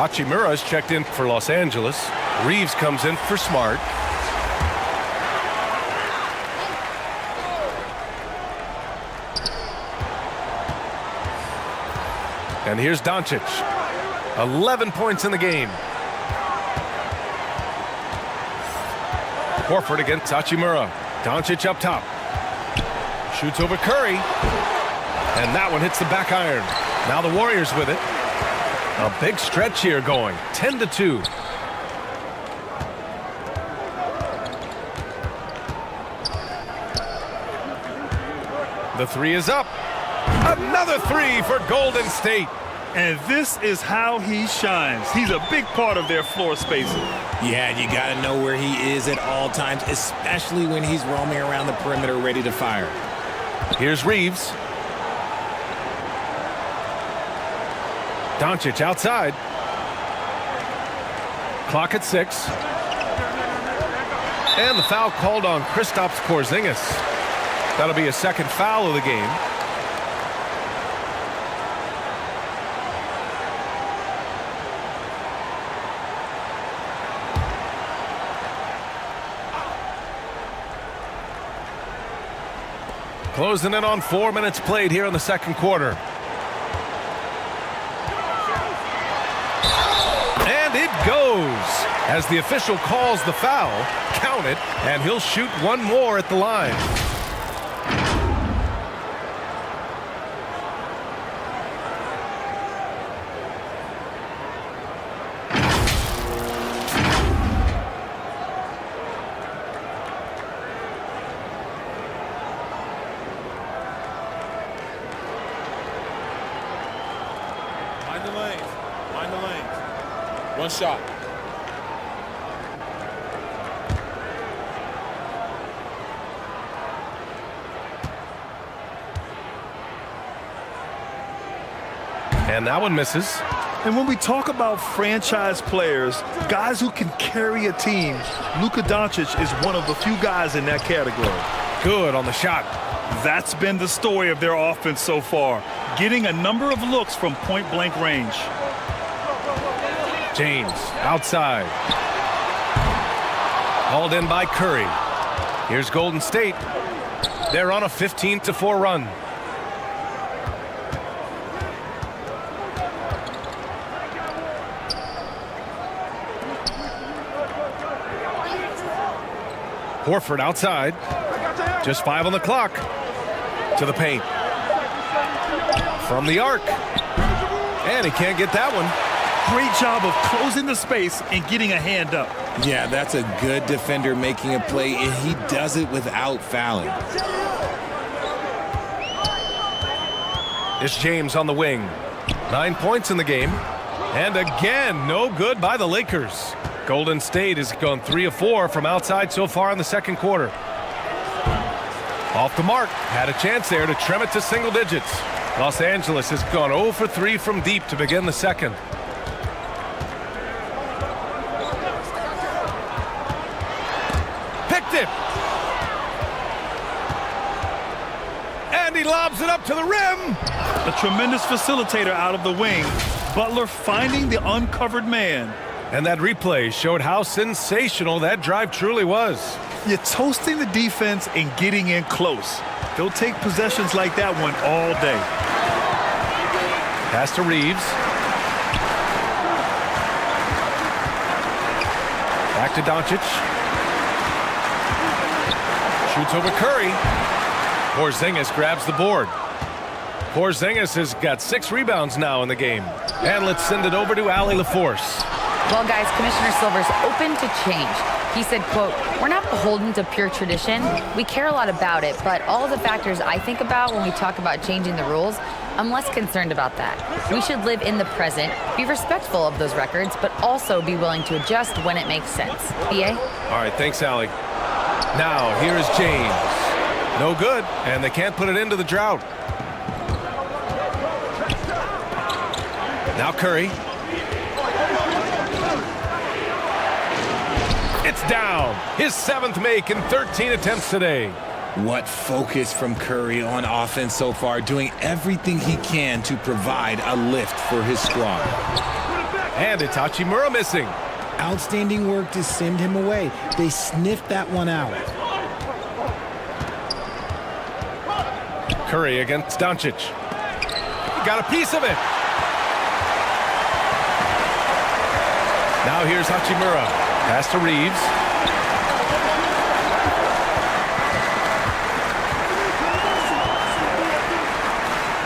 Hachimura is checked in for Los Angeles. Reeves comes in for Smart. And here's Doncic. 11 points in the game. Horford against Hachimura. Doncic up top. Shoots over Curry. And that one hits the back iron. Now the Warriors with it. A big stretch here going, 10-2. The 3 is up. Another 3 for Golden State. And this is how he shines. He's a big part of their floor spacing. Yeah, you got to know where he is at all times, especially when he's roaming around the perimeter ready to fire. Here's Reeves. Doncic outside. Clock at 6. And the foul called on Kristaps Porzingis. That'll be a second foul of the game. Closing in on 4 minutes played here in the second quarter. And it goes as the official calls the foul. Count it, and he'll shoot one more at the line. Mind the lanes. One shot. And that one misses. And when we talk about franchise players, guys who can carry a team, Luka Doncic is one of the few guys in that category. Good on the shot. That's been the story of their offense so far, getting a number of looks from point-blank range. James outside. Hauled in by Curry. Here's Golden State. They're on a 15-4 run. Horford outside. Just 5 on the clock. To the paint. From the arc. And he can't get that one. Great job of closing the space and getting a hand up. Yeah, that's a good defender making a play, and he does it without fouling. It's James on the wing. 9 points in the game. And again, no good by the Lakers. Golden State has gone 3 of 4 from outside so far in the second quarter. Off the mark. Had a chance there to trim it to single digits. Los Angeles has gone 0 for 3 from deep to begin the second. Picked it. And he lobs it up to the rim. A tremendous facilitator out of the wing. Butler finding the uncovered man. And that replay showed how sensational that drive truly was. You're toasting the defense and getting in close. They'll take possessions like that one all day. Pass to Reeves. Back to Doncic. Shoots over Curry. Porzingis grabs the board. Porzingis has got 6 rebounds now in the game. And let's send it over to Allie LaForce. Well, guys, Commissioner Silver's open to change. He said, quote, "We're not beholden to pure tradition. We care a lot about it, but all of the factors I think about when we talk about changing the rules, I'm less concerned about that. We should live in the present, be respectful of those records, but also be willing to adjust when it makes sense." BA? All right, thanks, Allie. Now, here is James. No good, and they can't put it into the drought. Now Curry. It's down. His 7th make in 13 attempts today. What focus from Curry on offense so far, doing everything he can to provide a lift for his squad. And it's Hachimura missing. Outstanding work to send him away. They sniffed that one out. Curry against Doncic. He got a piece of it. Now here's Hachimura. Pass to Reeves.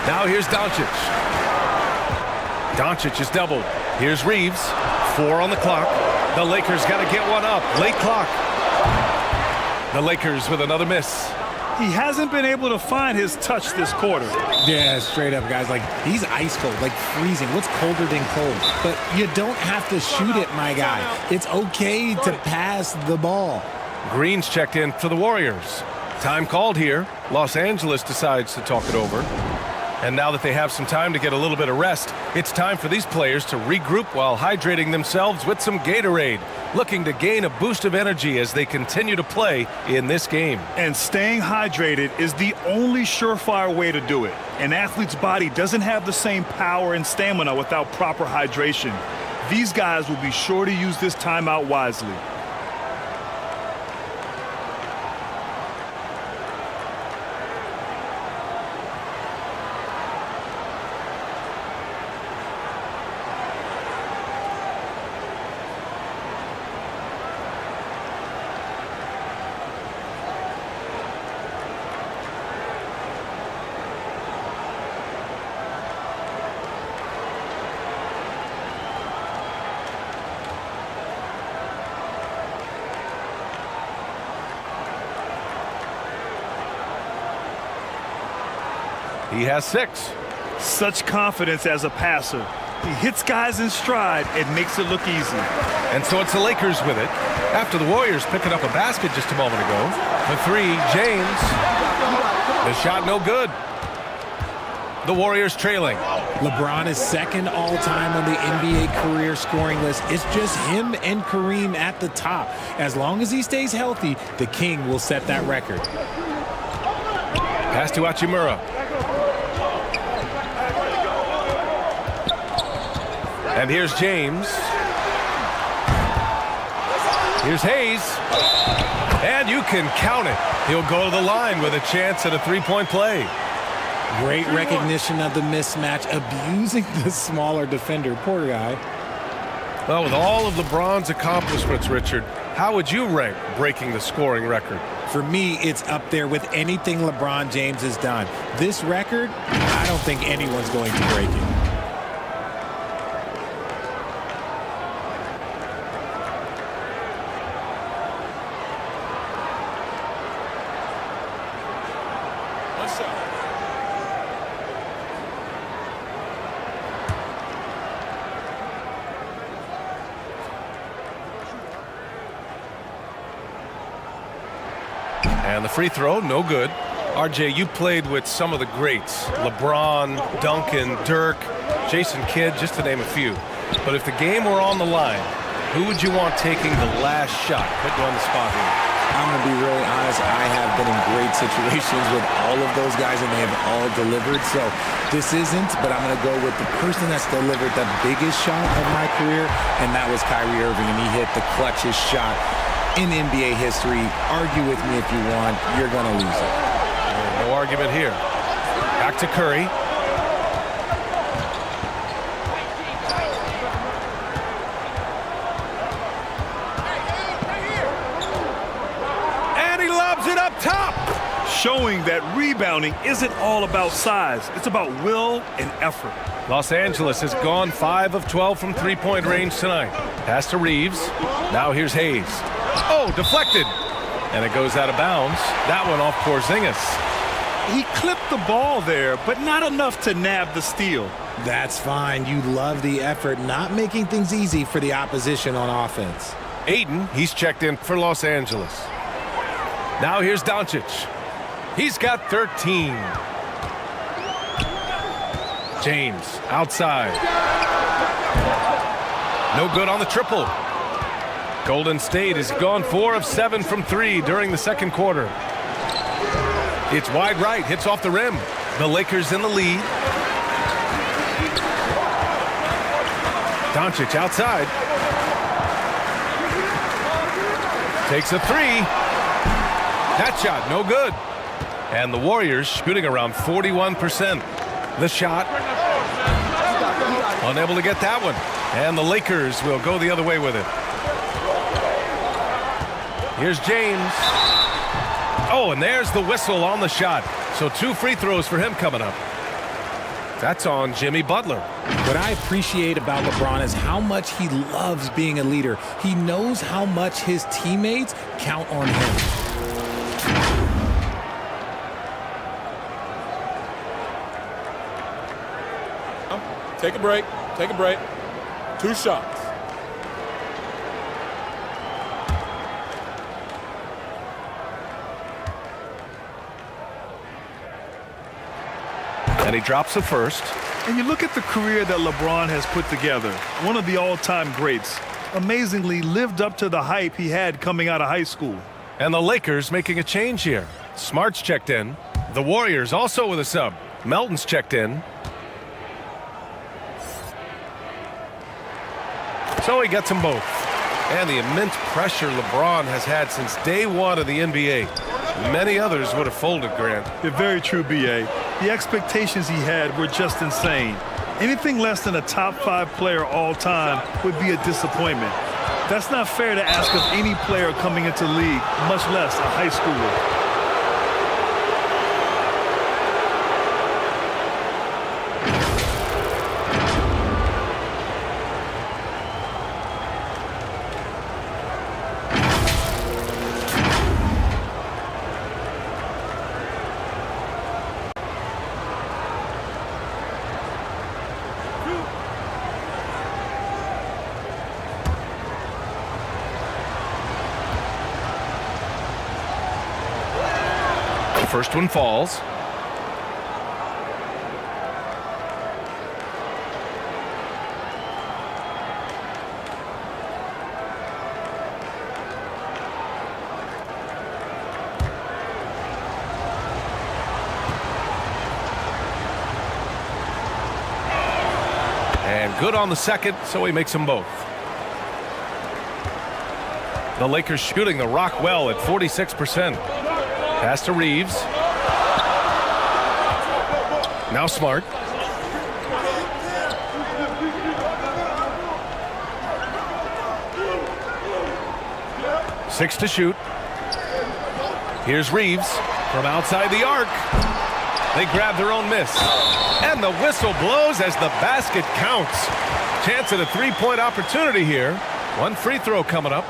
Now here's Doncic. Doncic is doubled. Here's Reeves. 4 on the clock. The Lakers got to get one up. Late clock. The Lakers with another miss. He hasn't been able to find his touch this quarter. Yeah, straight up, guys. Like, he's ice cold, like freezing. What's colder than cold? But you don't have to shoot it, my guy. It's okay to pass the ball. Green's checked in for the Warriors. Time called here. Los Angeles decides to talk it over. And now that they have some time to get a little bit of rest, it's time for these players to regroup while hydrating themselves with some Gatorade, looking to gain a boost of energy as they continue to play in this game. And staying hydrated is the only surefire way to do it. An athlete's body doesn't have the same power and stamina without proper hydration. These guys will be sure to use this timeout wisely. He has 6. Such confidence as a passer. He hits guys in stride and makes it look easy. And so it's the Lakers with it. After the Warriors picking up a basket just a moment ago. The 3, James. The shot no good. The Warriors trailing. LeBron is second all-time on the NBA career scoring list. It's just him and Kareem at the top. As long as he stays healthy, the King will set that record. Pass to Hachimura. And here's James. Here's Hayes. And you can count it. He'll go to the line with a chance at a three-point play. Great recognition of the mismatch, abusing the smaller defender. Poor guy. Well, with all of LeBron's accomplishments, Richard, how would you rank breaking the scoring record? For me, it's up there with anything LeBron James has done. This record, I don't think anyone's going to break it. And the free throw, no good. RJ, you played with some of the greats. LeBron, Duncan, Dirk, Jason Kidd, just to name a few. But if the game were on the line, who would you want taking the last shot? Put you on the spot here. I'm going to be really honest. I have been in great situations with all of those guys, and they have all delivered. So this isn't, but I'm going to go with the person that's delivered the biggest shot of my career, and that was Kyrie Irving, and he hit the clutchest shot in NBA history. Argue with me if you want. You're going to lose it. No argument here. Back to Curry. And he lobs it up top. Showing that rebounding isn't all about size. It's about will and effort. Los Angeles has gone 5 of 12 from three-point range tonight. Pass to Reeves. Now here's Hayes. Oh, deflected. And it goes out of bounds. That one off Porzingis. He clipped the ball there, but not enough to nab the steal. That's fine. You love the effort, not making things easy for the opposition on offense. Ayton, he's checked in for Los Angeles. Now here's Doncic. He's got 13. James, outside. No good on the triple. Golden State has gone 4 of 7 from 3 during the second quarter. It's wide right, hits off the rim. The Lakers in the lead. Doncic outside. Takes a 3. That shot, no good. And the Warriors shooting around 41%. The shot. Unable to get that one. And the Lakers will go the other way with it. Here's James. Oh, and there's the whistle on the shot. So 2 free throws for him coming up. That's on Jimmy Butler. What I appreciate about LeBron is how much he loves being a leader. He knows how much his teammates count on him. Take a break. Take a break. 2 shots. And he drops the first. And you look at the career that LeBron has put together, one of the all-time greats. Amazingly lived up to the hype he had coming out of high school. And the Lakers making a change here. Smart's checked in. The Warriors also with a sub. Melton's checked in. So he gets them both. And the immense pressure LeBron has had since day one of the NBA. Many others would have folded, Grant. You're very true, B.A. The expectations he had were just insane. Anything less than a top 5 player all time would be a disappointment. That's not fair to ask of any player coming into the league, much less a high schooler. First one falls. And good on the second, so he makes them both. The Lakers shooting the rock well at 46%. Pass to Reeves. Now Smart. Six to shoot. Here's Reeves from outside the arc. They grab their own miss. And the whistle blows as the basket counts. Chance at a three-point opportunity here. One free throw coming up.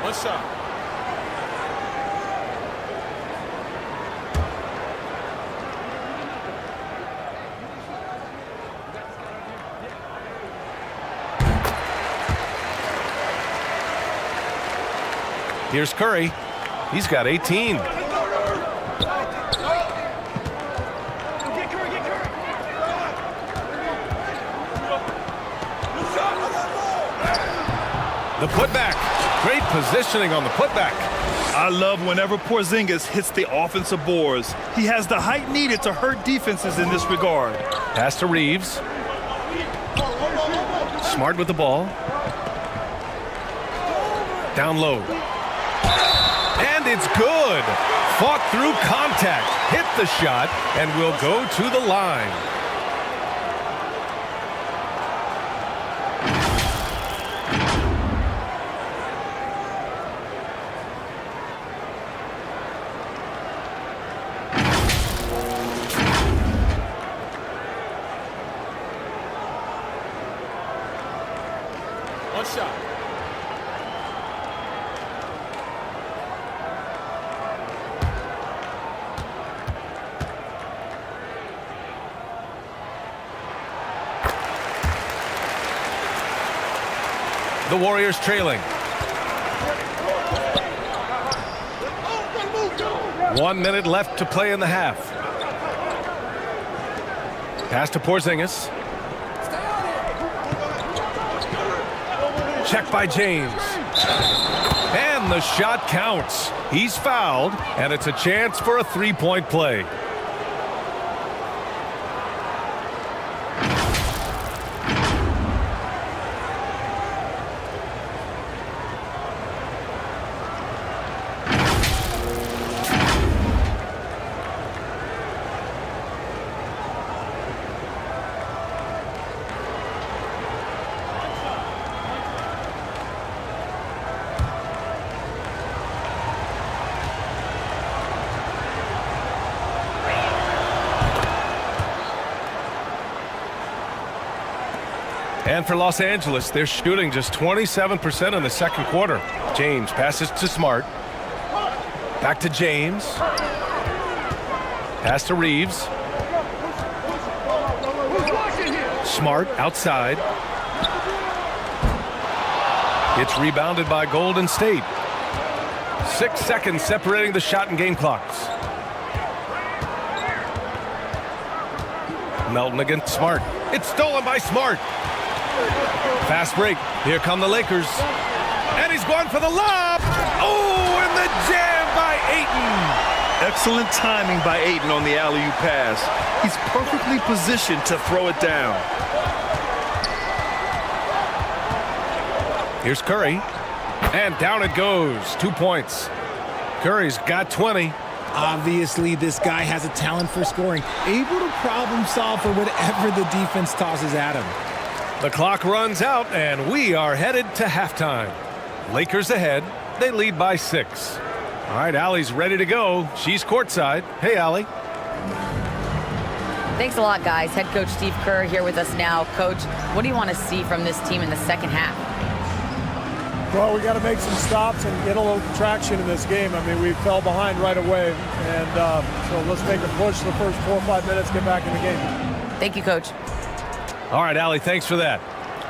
One shot. Here's Curry. He's got 18. The putback. Great positioning on the putback. I love whenever Porzingis hits the offensive boards. He has the height needed to hurt defenses in this regard. Pass to Reeves. Smart with the ball. Down low. And it's good. Fought through contact. Hit the shot and will go to the line. One shot. The Warriors trailing. 1 minute left to play in the half. Pass to Porzingis. Check by James. And the shot counts. He's fouled, and it's a chance for a three-point play. And for Los Angeles, they're shooting just 27% in the second quarter. James passes to Smart. Back to James. Pass to Reeves. Smart outside. It's rebounded by Golden State. 6 seconds separating the shot and game clocks. Melton against Smart. It's stolen by Smart. Fast break. Here come the Lakers. And he's going for the lob. Oh, and the jam by Ayton. Excellent timing by Ayton on the alley-oop pass. He's perfectly positioned to throw it down. Here's Curry. And down it goes. 2 points. Curry's got 20. Obviously, this guy has a talent for scoring, able to problem solve for whatever the defense tosses at him. The clock runs out, and we are headed to halftime. Lakers ahead. They lead by 6. All right, Allie's ready to go. She's courtside. Hey, Allie. Thanks a lot, guys. Head coach Steve Kerr here with us now. Coach, what do you want to see from this team in the second half? Well, we got to make some stops and get a little traction in this game. I mean, we fell behind right away, and so let's make a push the first 4 or 5 minutes, get back in the game. Thank you, Coach. All right, Allie, thanks for that.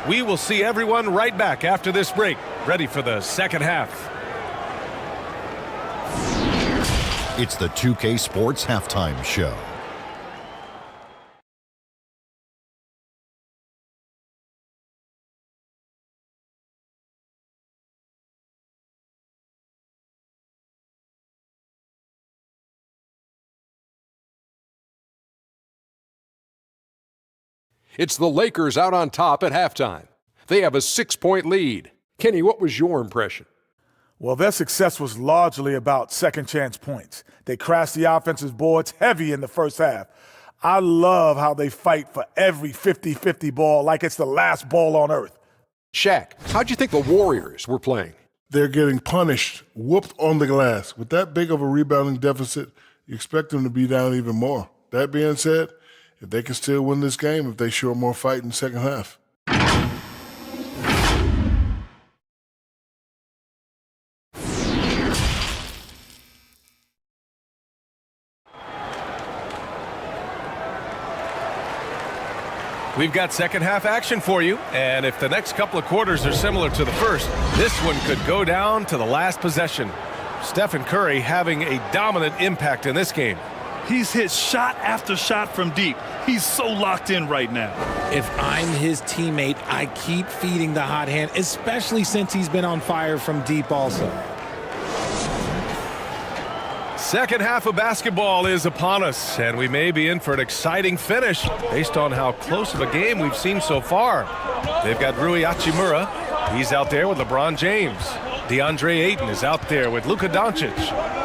We will see everyone right back after this break, ready for the second half. It's the 2K Sports Halftime Show. It's the Lakers out on top at halftime. They have a 6-point lead. Kenny, what was your impression? Well, their success was largely about second chance points. They crashed the offensive boards heavy in the first half. I love how they fight for every 50-50 ball like it's the last ball on earth. Shaq, how'd you think the Warriors were playing? They're getting punished, whooped on the glass. With that big of a rebounding deficit, you expect them to be down even more. That being said, if they can still win this game, if they show more fight in the second half. We've got second half action for you, and if the next couple of quarters are similar to the first, this one could go down to the last possession. Stephen Curry having a dominant impact in this game. He's hit shot after shot from deep. He's so locked in right now. If I'm his teammate, I keep feeding the hot hand, especially since he's been on fire from deep also. Second half of basketball is upon us, and we may be in for an exciting finish based on how close of a game we've seen so far. They've got Rui Hachimura. He's out there with LeBron James. DeAndre Ayton is out there with Luka Doncic.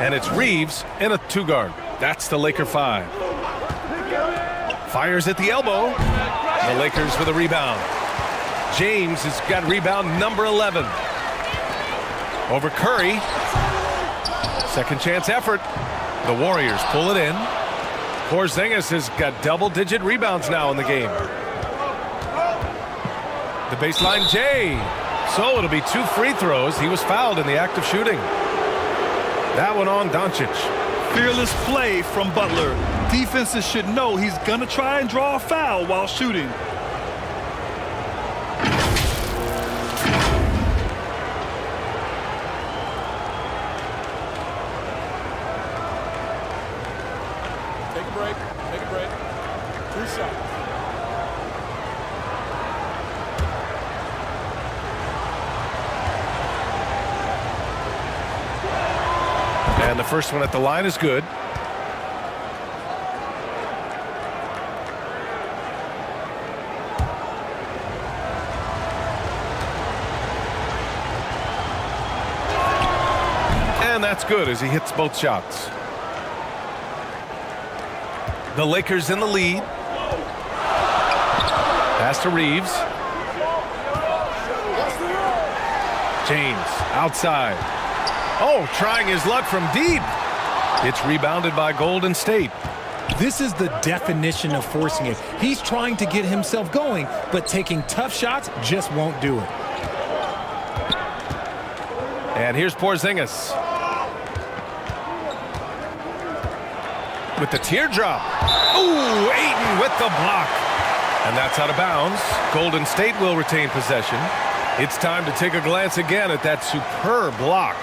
And it's Reeves in a 2-guard. That's the Laker 5. Fires at the elbow. The Lakers with a rebound. James has got rebound number 11. Over Curry. Second chance effort. The Warriors pull it in. Porzingis has got double-digit rebounds now in the game. The baseline J. So it'll be 2 free throws. He was fouled in the act of shooting. That one on Doncic. Fearless play from Butler. Defenses should know he's going to try and draw a foul while shooting. Take a break. Take a break. 2 shots. And the first one at the line is good. And that's good as he hits both shots. The Lakers in the lead. Pass to Reeves. James outside. Oh, trying his luck from deep. It's rebounded by Golden State. This is the definition of forcing it. He's trying to get himself going, but taking tough shots just won't do it. And here's Porzingis. with the teardrop. Ooh, Ayton with the block. And that's out of bounds. Golden State will retain possession. It's time to take a glance again at that superb block.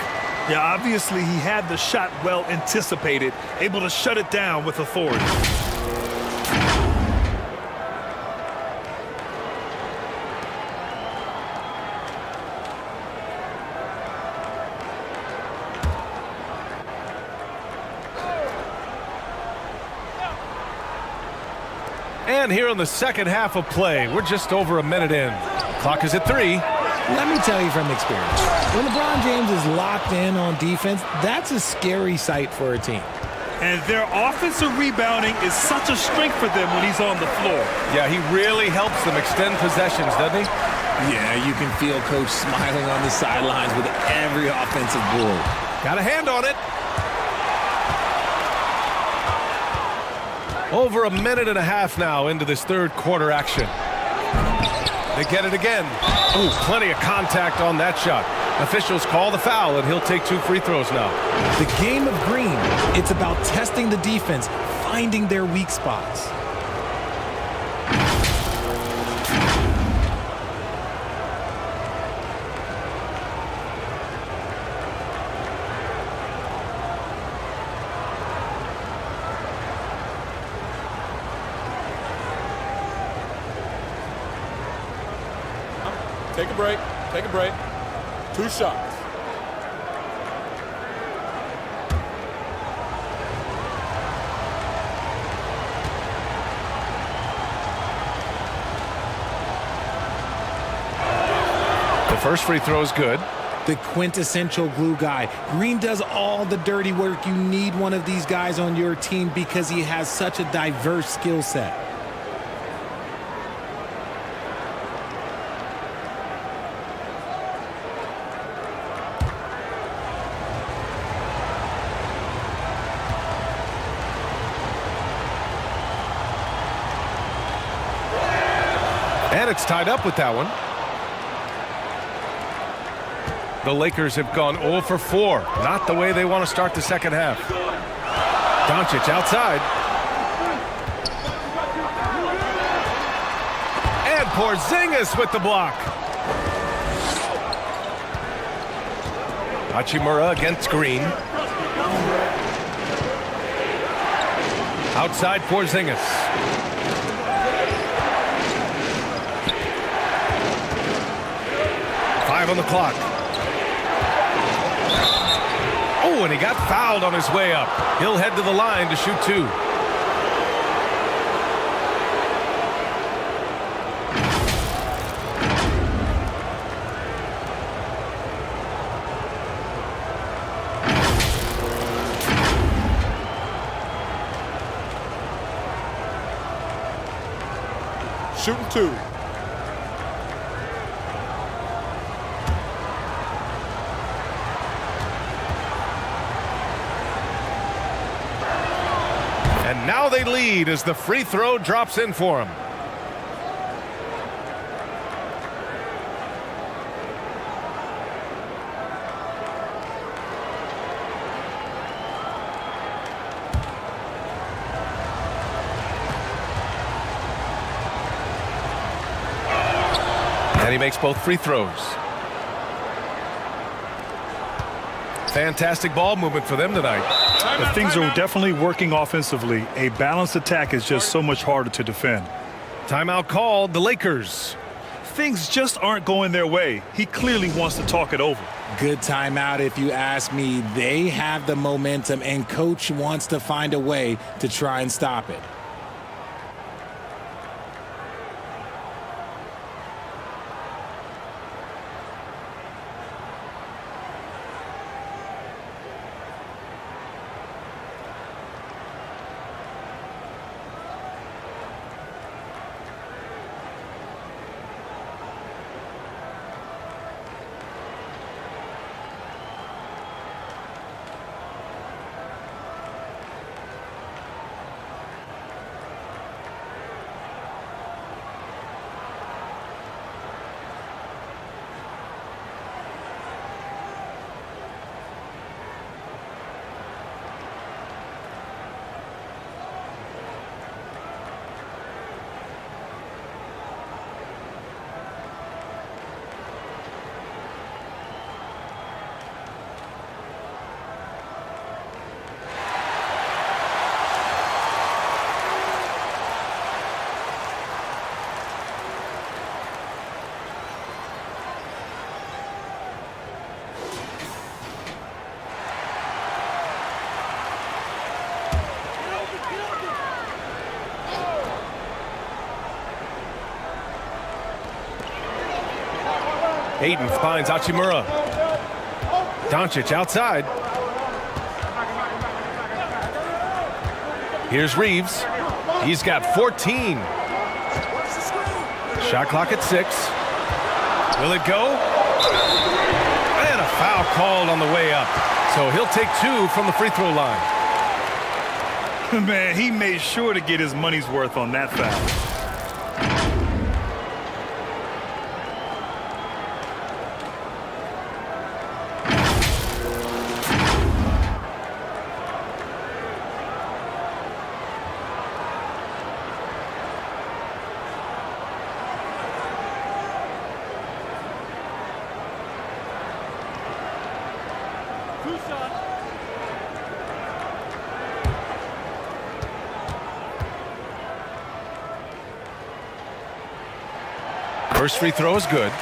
Yeah, obviously he had the shot well anticipated, able to shut it down with authority. And here in the second half of play, we're just over a minute in. Clock is at 3. Let me tell you from experience, when LeBron James is locked in on defense, that's a scary sight for a team. And their offensive rebounding is such a strength for them when he's on the floor. Yeah, he really helps them extend possessions, doesn't he? Yeah, you can feel Coach smiling on the sidelines with every offensive board. Got a hand on it. Over a minute and a half now into this third quarter action. They get it again. Oh, plenty of contact on that shot. Officials call the foul, and he'll take 2 free throws now. The game of green, it's about testing the defense, finding their weak spots. Take a break. Take a break. 2 shots. The first free throw is good. The quintessential glue guy. Green does all the dirty work. You need one of these guys on your team because he has such a diverse skill set. And it's tied up with that one. The Lakers have gone 0 for 4. Not the way they want to start the second half. Doncic outside. And Porzingis with the block. Hachimura against Green. Outside Porzingis. On the clock. Oh, and he got fouled on his way up. He'll head to the line to shoot 2. Shooting 2. Now they lead as the free throw drops in for him. And he makes both free throws. Fantastic ball movement for them tonight. But things are definitely working offensively. A balanced attack is just so much harder to defend. Timeout called, the Lakers. Things just aren't going their way. He clearly wants to talk it over. Good timeout if you ask me. They have the momentum, and Coach wants to find a way to try and stop it. Ayton finds Hachimura. Doncic outside. Here's Reeves. He's got 14. Shot clock at 6. Will it go? And a foul called on the way up. So he'll take 2 from the free throw line. Man, he made sure to get his money's worth on that foul. First free throw is good.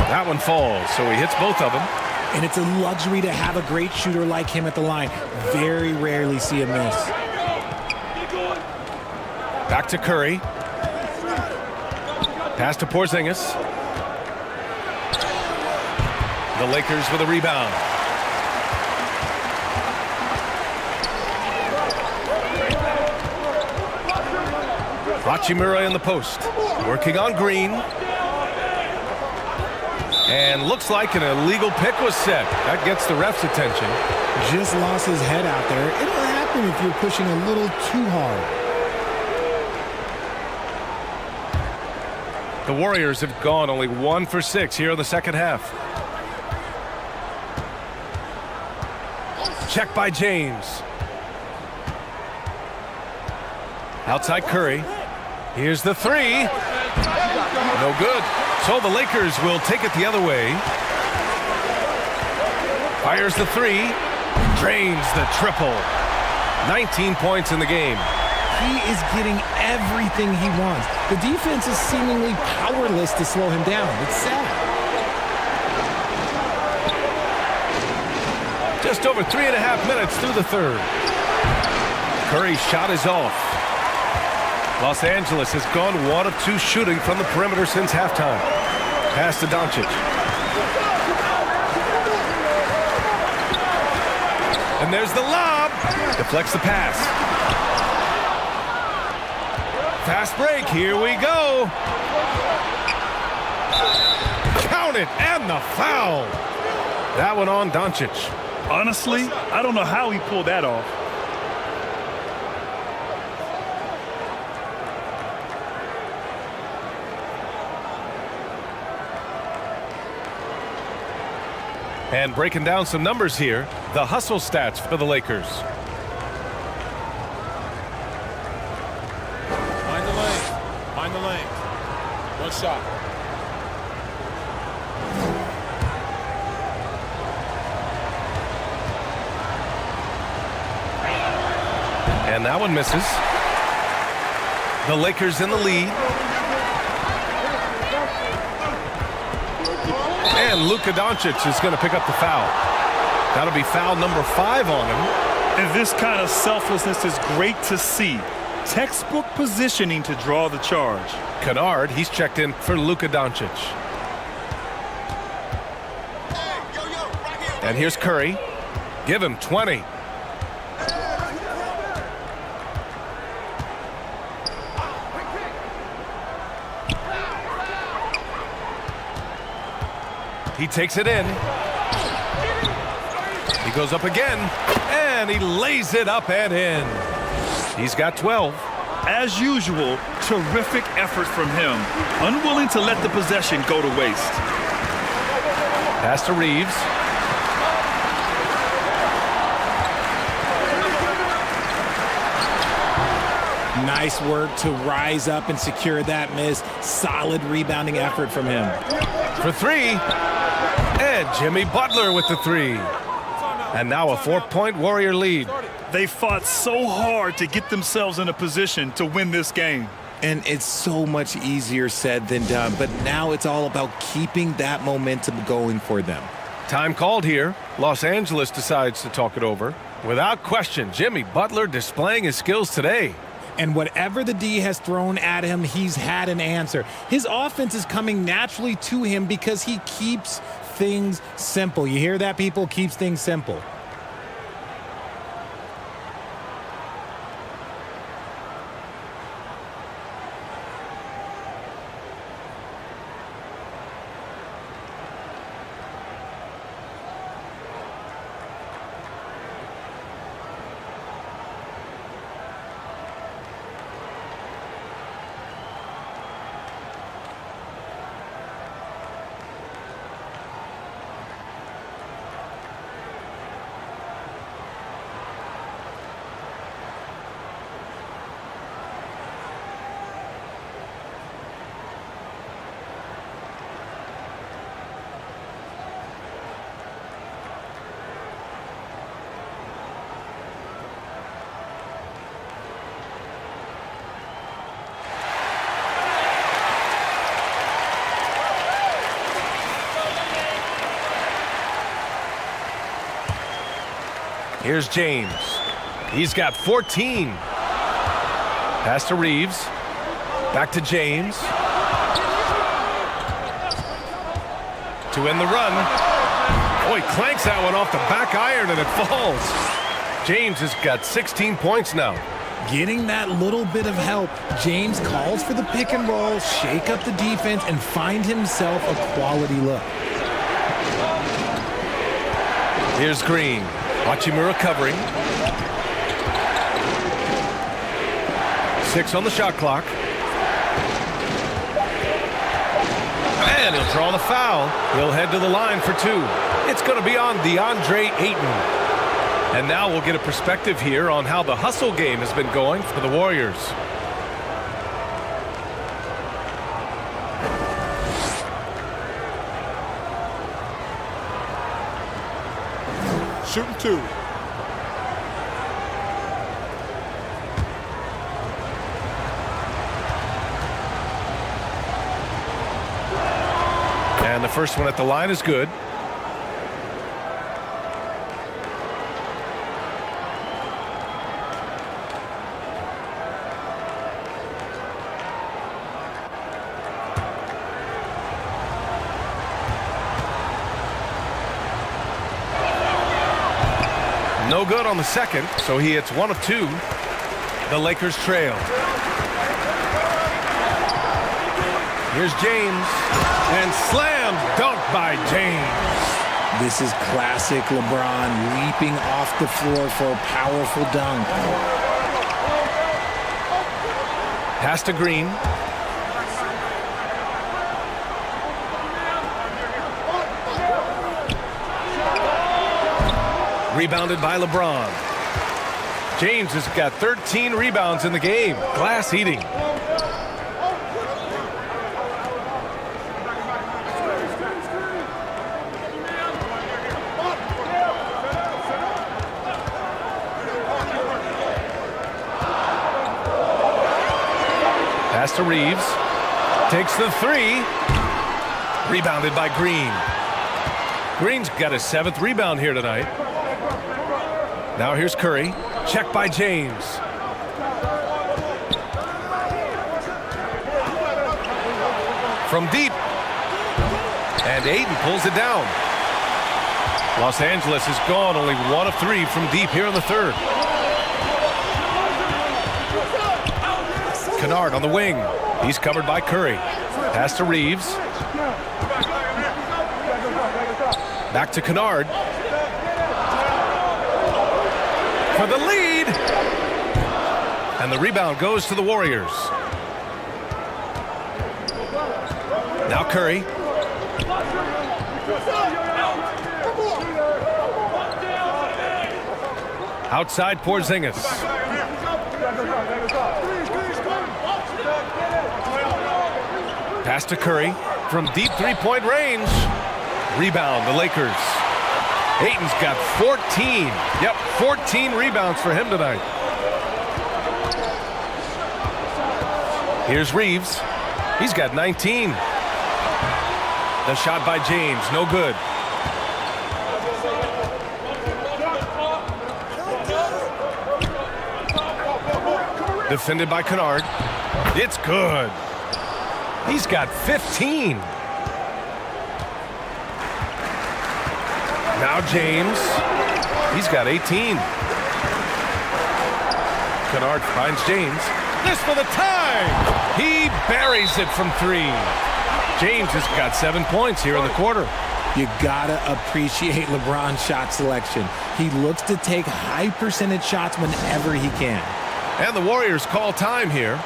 That one falls, so he hits both of them. And it's a luxury to have a great shooter like him at the line. Very rarely see a miss. Back to Curry. Pass to Porzingis. The Lakers with a rebound. Hachimura in the post. Working on Green. And looks like an illegal pick was set. That gets the ref's attention. Just lost his head out there. It'll happen if you're pushing a little too hard. The Warriors have gone only 1 for 6 here in the second half. Check by James. Outside Curry. Here's the 3. No good. So the Lakers will take it the other way. Fires the 3. Drains the triple. 19 points in the game. He is getting everything he wants. The defense is seemingly powerless to slow him down. It's sad. Just over 3.5 minutes through the third. Curry's shot is off. Los Angeles has gone 1 of 2 shooting from the perimeter since halftime. Pass to Doncic. And there's the lob. Deflects the pass. Fast break, here we go. Count it, and the foul. That one on Doncic. Honestly, I don't know how he pulled that off. And breaking down some numbers here, the hustle stats for the Lakers. Mind the lane. One shot. And that one misses. The Lakers in the lead. And Luka Doncic is going to pick up the foul. That'll be foul number 5 on him. And this kind of selflessness is great to see. Textbook positioning to draw the charge. Kennard, he's checked in for Luka Doncic. And here's Curry. Give him 20. He takes it in. He goes up again, and he lays it up and in. He's got 12. As usual, terrific effort from him. Unwilling to let the possession go to waste. Pass to Reeves. Nice work to rise up and secure that miss. Solid rebounding effort from him. For 3. And Jimmy Butler with the 3. And now a 4-point Warrior lead. They fought so hard to get themselves in a position to win this game. And it's so much easier said than done. But now it's all about keeping that momentum going for them. Time called here. Los Angeles decides to talk it over. Without question, Jimmy Butler displaying his skills today. And whatever the D has thrown at him, he's had an answer. His offense is coming naturally to him because he keeps things simple. You hear that, people? Keeps things simple. Here's James. He's got 14. Pass to Reeves. Back to James. To end the run. Oh, he clanks that one off the back iron and it falls. James has got 16 points now. Getting that little bit of help, James calls for the pick and roll, shake up the defense, and find himself a quality look. Here's Green. Hachimura covering. 6 on the shot clock. And he'll draw the foul. He'll head to the line for 2. It's going to be on DeAndre Ayton. And now we'll get a perspective here on how the hustle game has been going for the Warriors. Shooting 2. And the first one at the line is good. No good on the second, so he hits 1 of 2. The Lakers trail. Here's James. And slam dunk by James. This is classic LeBron leaping off the floor for a powerful dunk. Pass to Green. Rebounded by LeBron. James has got 13 rebounds in the game. Glass eating. Pass to Reeves. Takes the 3. Rebounded by Green. Green's got his 7th rebound here tonight. Now here's Curry. Check by James. From deep. And Ayton pulls it down. Los Angeles has gone only 1 of 3 from deep here in the third. Kennard on the wing. He's covered by Curry. Pass to Reeves. Back to Kennard. For the lead. And the rebound goes to the Warriors. Now Curry. Outside Porzingis. Pass to Curry from deep three-point range. Rebound, the Lakers. Ayton's got 14. Yep, 14 rebounds for him tonight. Here's Reeves. He's got 19. The shot by James, no good. Defended by Kennard. It's good. He's got 15. Now James. He's got 18. Kennard finds James. This for the tie. He buries it from 3. James has got 7 points here in the quarter. You gotta appreciate LeBron's shot selection. He looks to take high percentage shots whenever he can. And the Warriors call time here.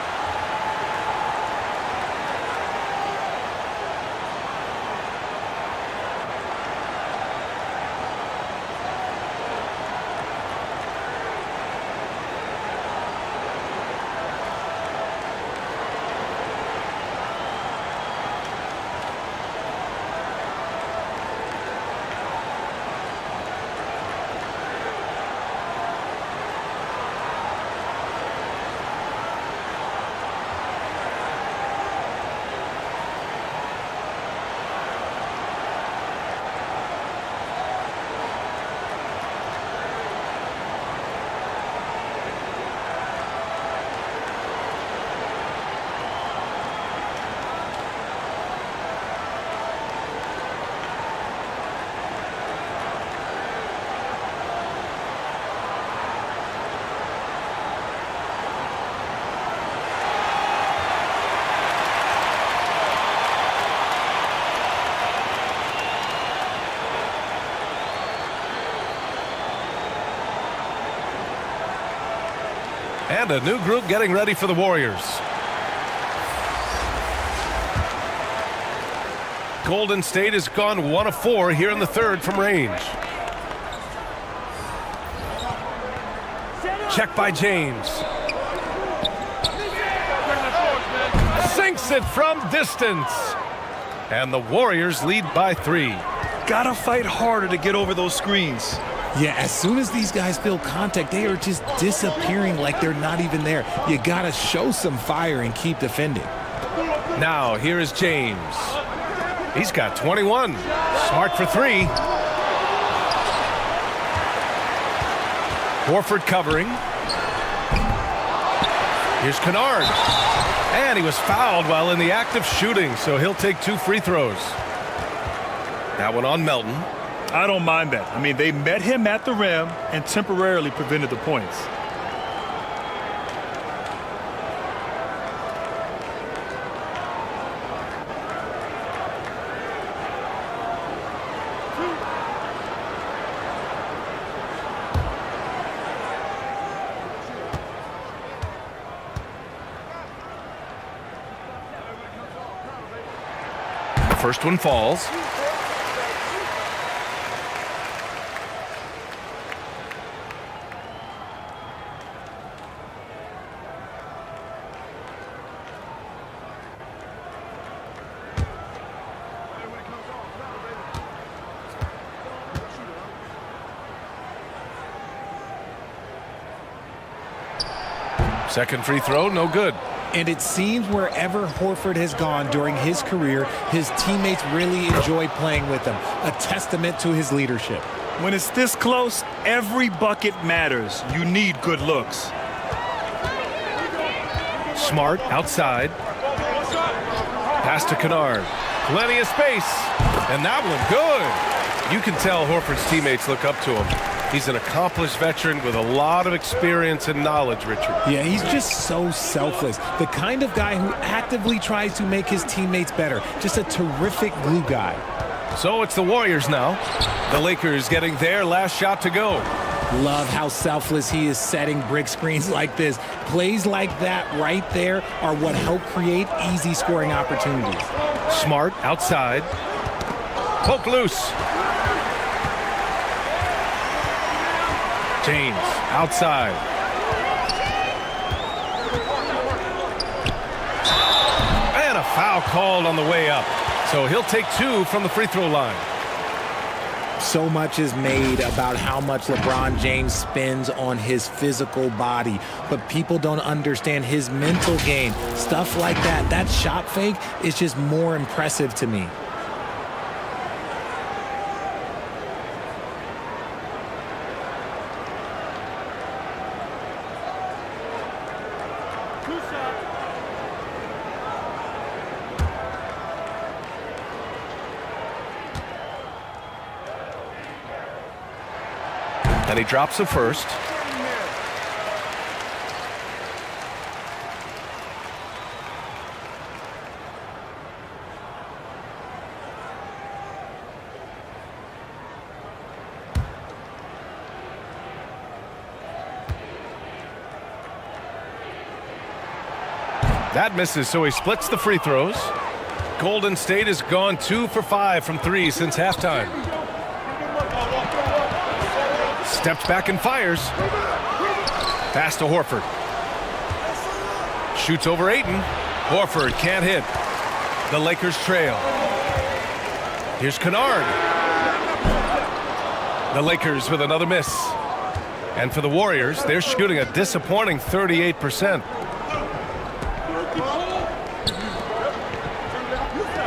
And a new group getting ready for the Warriors. Golden State has gone 1 of 4 here in the third from range. Check by James. Sinks it from distance. And the Warriors lead by 3. Gotta fight harder to get over those screens. Yeah, as soon as these guys feel contact, they are just disappearing like they're not even there. You gotta show some fire and keep defending. Now here is James. He's got 21. Smart for 3. Horford covering. Here's Kennard. And he was fouled while in the act of shooting, so he'll take 2 free throws. That one on Melton. I don't mind that. I mean, they met him at the rim and temporarily prevented the points. First one falls. Second free throw, no good. And it seems wherever Horford has gone during his career, his teammates really enjoy playing with him. A testament to his leadership. When it's this close, every bucket matters. You need good looks. Smart outside. Pass to Kennard. Plenty of space. And that one good. You can tell Horford's teammates look up to him. He's an accomplished veteran with a lot of experience and knowledge, Richard. Yeah, he's just so selfless. The kind of guy who actively tries to make his teammates better. Just a terrific glue guy. So it's the Warriors now. The Lakers getting their last shot to go. Love how selfless he is setting brick screens like this. Plays like that right there are what help create easy scoring opportunities. Smart outside. Poke loose. James outside. And a foul called on the way up. So he'll take 2 from the free throw line. So much is made about how much LeBron James spends on his physical body, but people don't understand his mental game. Stuff like that, that shot fake is just more impressive to me. And he drops the first. That misses, so he splits the free throws. Golden State has gone 2 for 5 from 3 since halftime. Steps back and fires. Pass to Horford. Shoots over Ayton. Horford can't hit. The Lakers trail. Here's Kennard. The Lakers with another miss. And for the Warriors, they're shooting a disappointing 38%.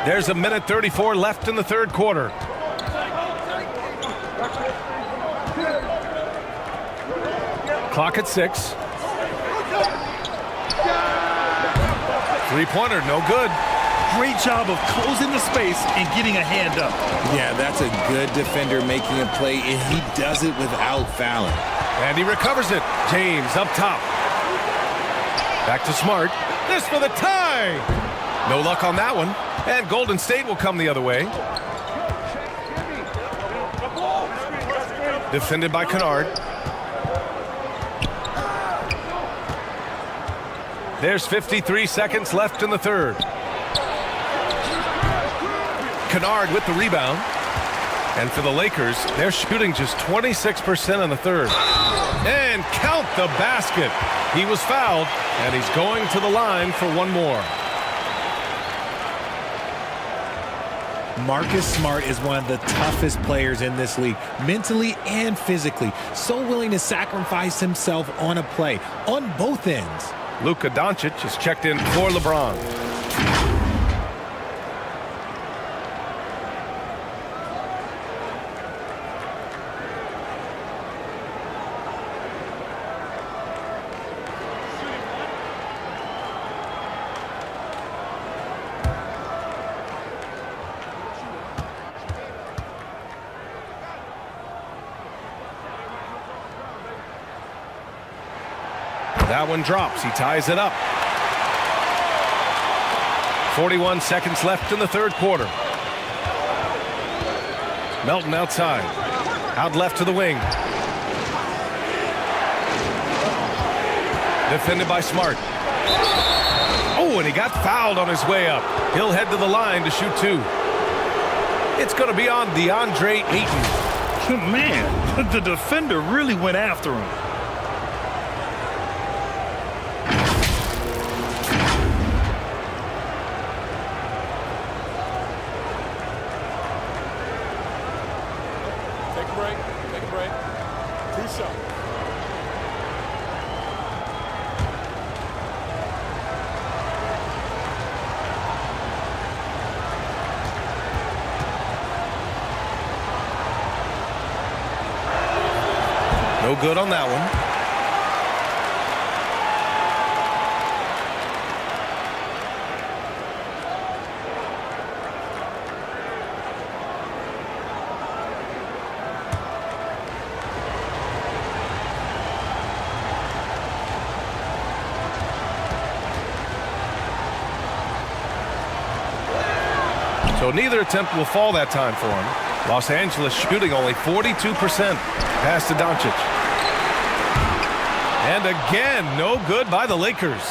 There's a minute 34 left in the third quarter. Clock at 6. Three-pointer, no good. Great job of closing the space and getting a hand up. Yeah, that's a good defender making a play, and he does it without fouling. And he recovers it. James up top. Back to Smart. This for the tie. No luck on that one. And Golden State will come the other way. Defended by Kennard. There's 53 seconds left in the third. Kennard with the rebound. And for the Lakers, they're shooting just 26% in the third. And count the basket. He was fouled, and he's going to the line for one more. Marcus Smart is one of the toughest players in this league, mentally and physically. So willing to sacrifice himself on a play, on both ends. Luka Doncic is checked in for LeBron. That one drops. He ties it up. 41 seconds left in the third quarter. Melton outside. Out left to the wing. Defended by Smart. Oh, and he got fouled on his way up. He'll head to the line to shoot two. It's going to be on DeAndre Ayton. Man, the defender really went after him. No good on that one. So neither attempt will fall that time for him. Los Angeles shooting only 42%. Pass to Doncic. And again, no good by the Lakers.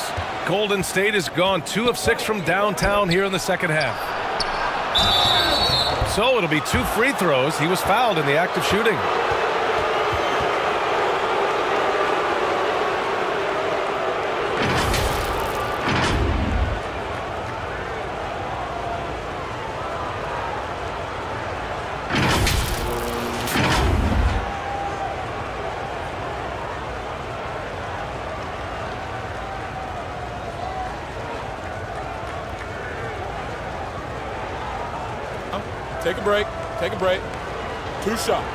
Golden State has gone 2 of 6 from downtown here in the second half. So it'll be 2 free throws. He was fouled in the act of shooting. down. Take a break. Take a break. 2 shots.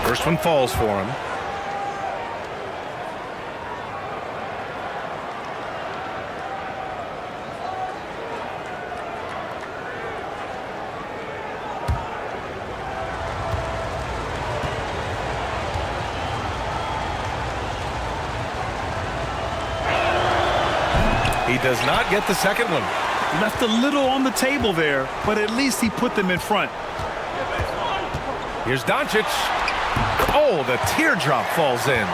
First one falls for him. He does not get the second one. Left a little on the table there, but at least he put them in front. Here's Doncic. Oh, the teardrop falls in.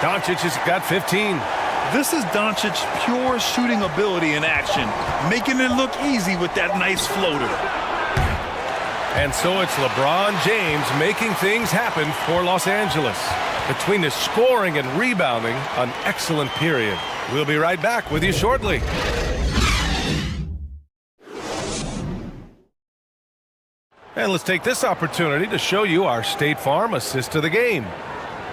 Doncic has got 15. This is Doncic's pure shooting ability in action, making it look easy with that nice floater. And so it's LeBron James making things happen for Los Angeles. Between the scoring and rebounding, an excellent period. We'll be right back with you shortly. And let's take this opportunity to show you our State Farm assist of the game.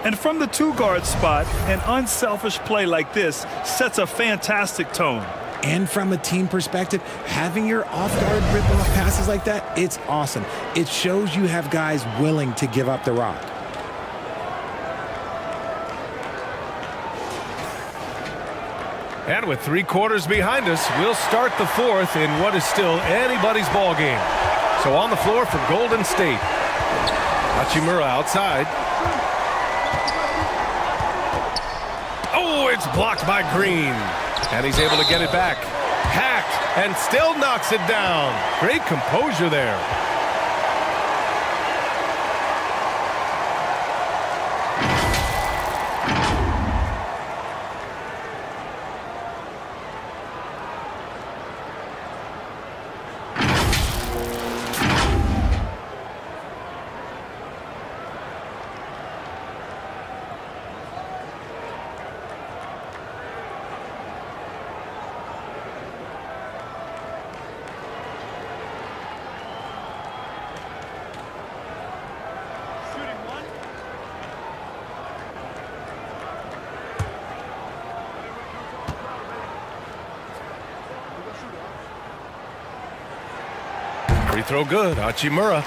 And from the 2-guard spot, an unselfish play like this sets a fantastic tone. And from a team perspective, having your off-guard rip-off passes like that, it's awesome. It shows you have guys willing to give up the rock. And with 3 quarters behind us, we'll start the 4th in what is still anybody's ball game. So on the floor for Golden State. Hachimura outside. Oh, it's blocked by Green. And he's able to get it back. Hacked and still knocks it down. Great composure there. Free throw good. Hachimura.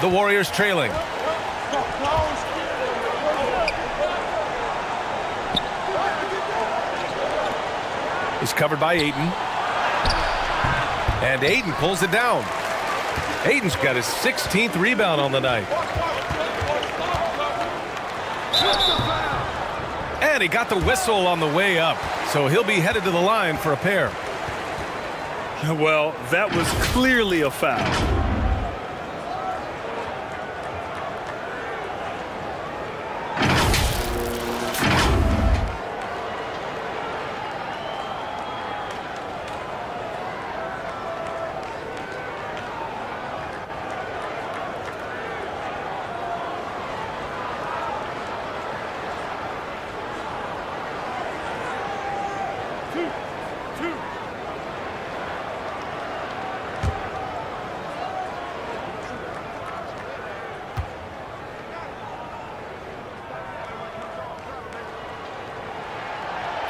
The Warriors trailing. He's covered by Ayton. And Ayton pulls it down. Ayton's got his 16th rebound on the night. And he got the whistle on the way up. So he'll be headed to the line for a pair. Well, that was clearly a foul.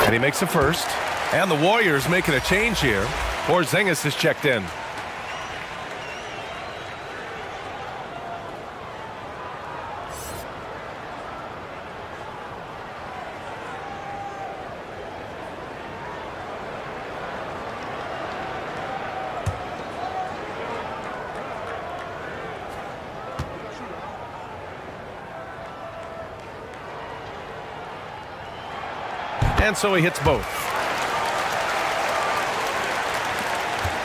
And he makes the first. And the Warriors making a change here. Porzingis is checked in. And so he hits both.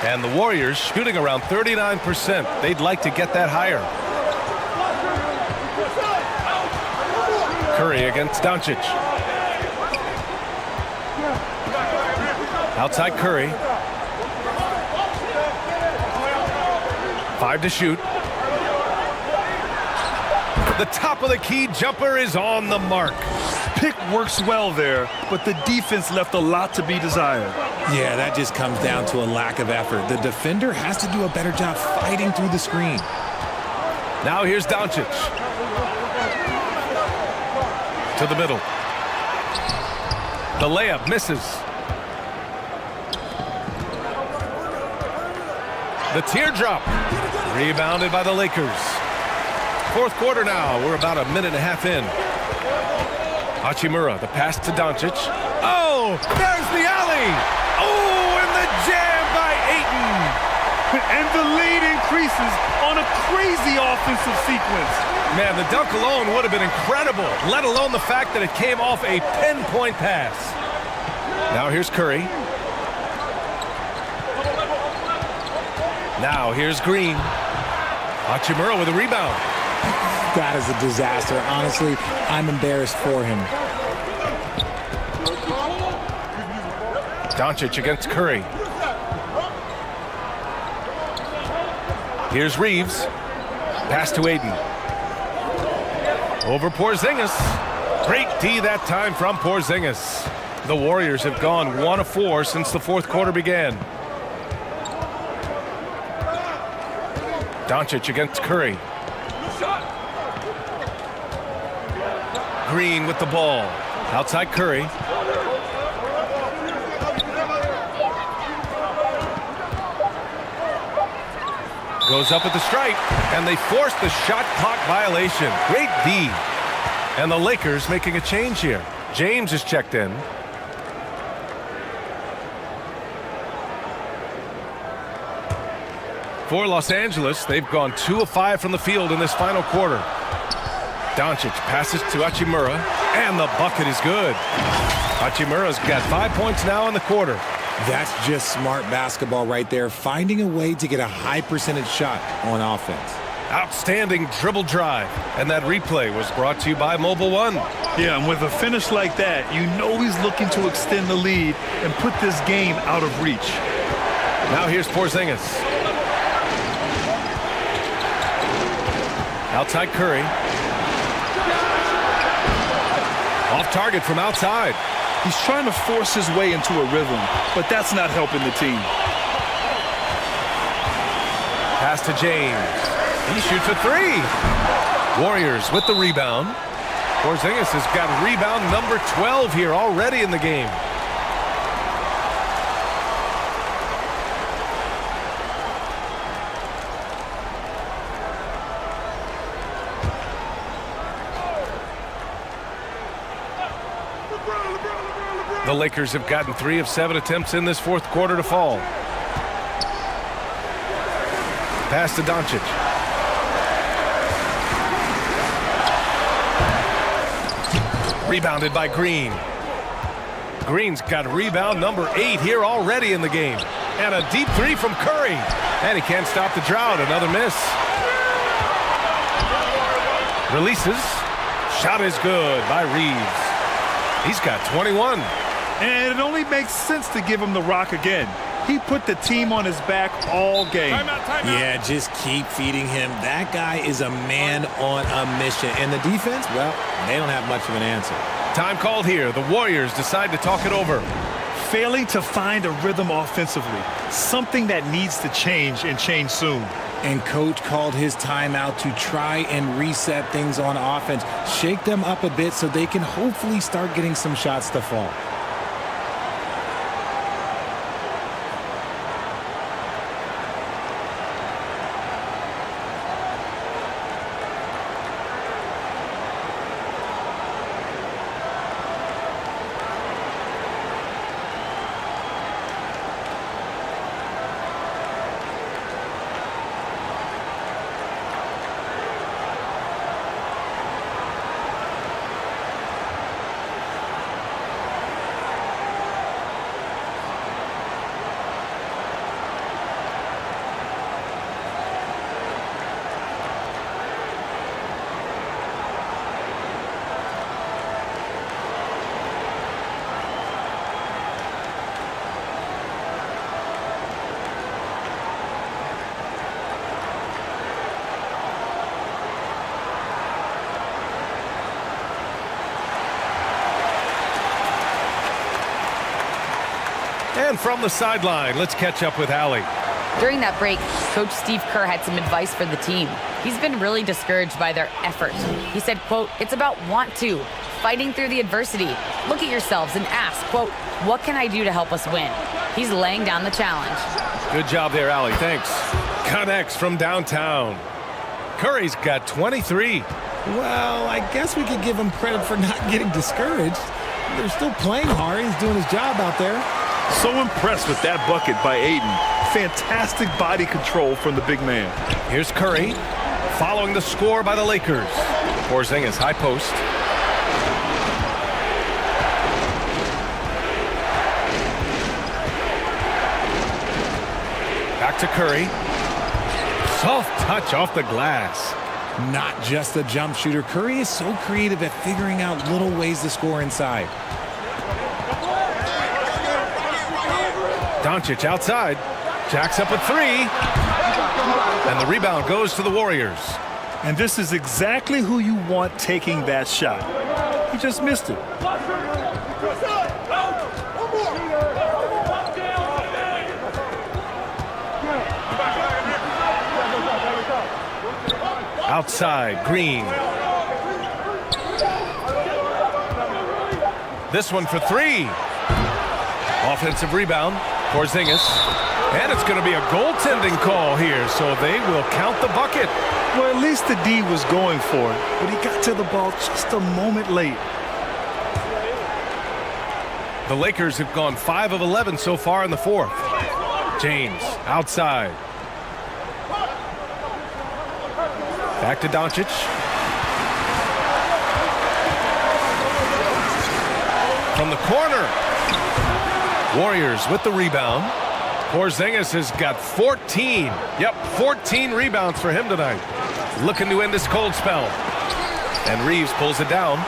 And the Warriors shooting around 39%. They'd like to get that higher. Curry against Doncic. Outside Curry. 5 to shoot. The top of the key jumper is on the mark. Pick works well there, but the defense left a lot to be desired. Yeah, that just comes down to a lack of effort. The defender has to do a better job fighting through the screen. Now here's Doncic. To the middle. The layup misses. The teardrop. Rebounded by the Lakers. Fourth quarter now. We're about a minute and a half in. Hachimura, the pass to Doncic. Oh, there's the alley. Oh, and the jam by Ayton. And the lead increases on a crazy offensive sequence. Man, the dunk alone would have been incredible, let alone the fact that it came off a pinpoint pass. Now here's Curry. Now here's Green. Hachimura with a rebound. That is a disaster. Honestly, I'm embarrassed for him. Doncic against Curry. Here's Reeves. Pass to Ayton. Over Porzingis. Great D that time from Porzingis. The Warriors have gone 1 of 4 since the fourth quarter began. Doncic against Curry. Green with the ball. Outside Curry. Goes up at the stripe, and they force the shot clock violation. Great D. And the Lakers making a change here. James is checked in. For Los Angeles, they've gone 2 of 5 from the field in this final quarter. Doncic passes to Hachimura, and the bucket is good. Hachimura's got 5 points now in the quarter. That's just smart basketball right there, finding a way to get a high percentage shot on offense. Outstanding dribble drive. And that replay was brought to you by Mobile One. Yeah, and with a finish like that, you know he's looking to extend the lead and put this game out of reach. Now here's Porzingis. Outside Curry. Off target from outside. He's trying to force his way into a rhythm, but that's not helping the team. Pass to James. He shoots a 3. Warriors with the rebound. Porzingis has got rebound number 12 here already in the game. The Lakers have gotten 3 of 7 attempts in this fourth quarter to fall. Pass to Doncic. Rebounded by Green. Green's got rebound number 8 here already in the game. And a deep 3 from Curry. And he can't stop the drought. Another miss. Releases. Shot is good by Reeves. He's got 21. And it only makes sense to give him the rock again. He put the team on his back all game. Timeout. Yeah, just keep feeding him. That guy is a man on a mission. And the defense, well, they don't have much of an answer. Time called here. The Warriors decide to talk it over. Failing to find a rhythm offensively. Something that needs to change and change soon. And coach called his timeout to try and reset things on offense. Shake them up a bit so they can hopefully start getting some shots to fall. And from the sideline, let's catch up with Allie. During that break, Coach Steve Kerr had some advice for the team. He's been really discouraged by their effort. He said, quote, "It's about want to, fighting through the adversity. Look at yourselves and ask, quote, what can I do to help us win?" He's laying down the challenge. Good job there, Allie. Thanks. Connects from downtown. Curry's got 23. Well, I guess we could give him credit for not getting discouraged. They're still playing hard. He's doing his job out there. So impressed with that bucket by Ayton. Fantastic body control from the big man. Here's Curry, following the score by the Lakers. Porzingis, high post. Back to Curry. Soft touch off the glass. Not just a jump shooter. Curry is so creative at figuring out little ways to score inside. Doncic outside. Jacks up a three. And the rebound goes to the Warriors. And this is exactly who you want taking that shot. He just missed it. Outside, Green. This one for three. Offensive rebound, Porzingis. And it's going to be a goaltending call here, so they will count the bucket. Well, at least the D was going for it, but he got to the ball just a moment late. The Lakers have gone 5 of 11 so far in the fourth. James, outside. Back to Doncic. From the corner. Warriors with the rebound. Porzingis has got 14. Yep, 14 rebounds for him tonight. Looking to end this cold spell. And Reeves pulls it down.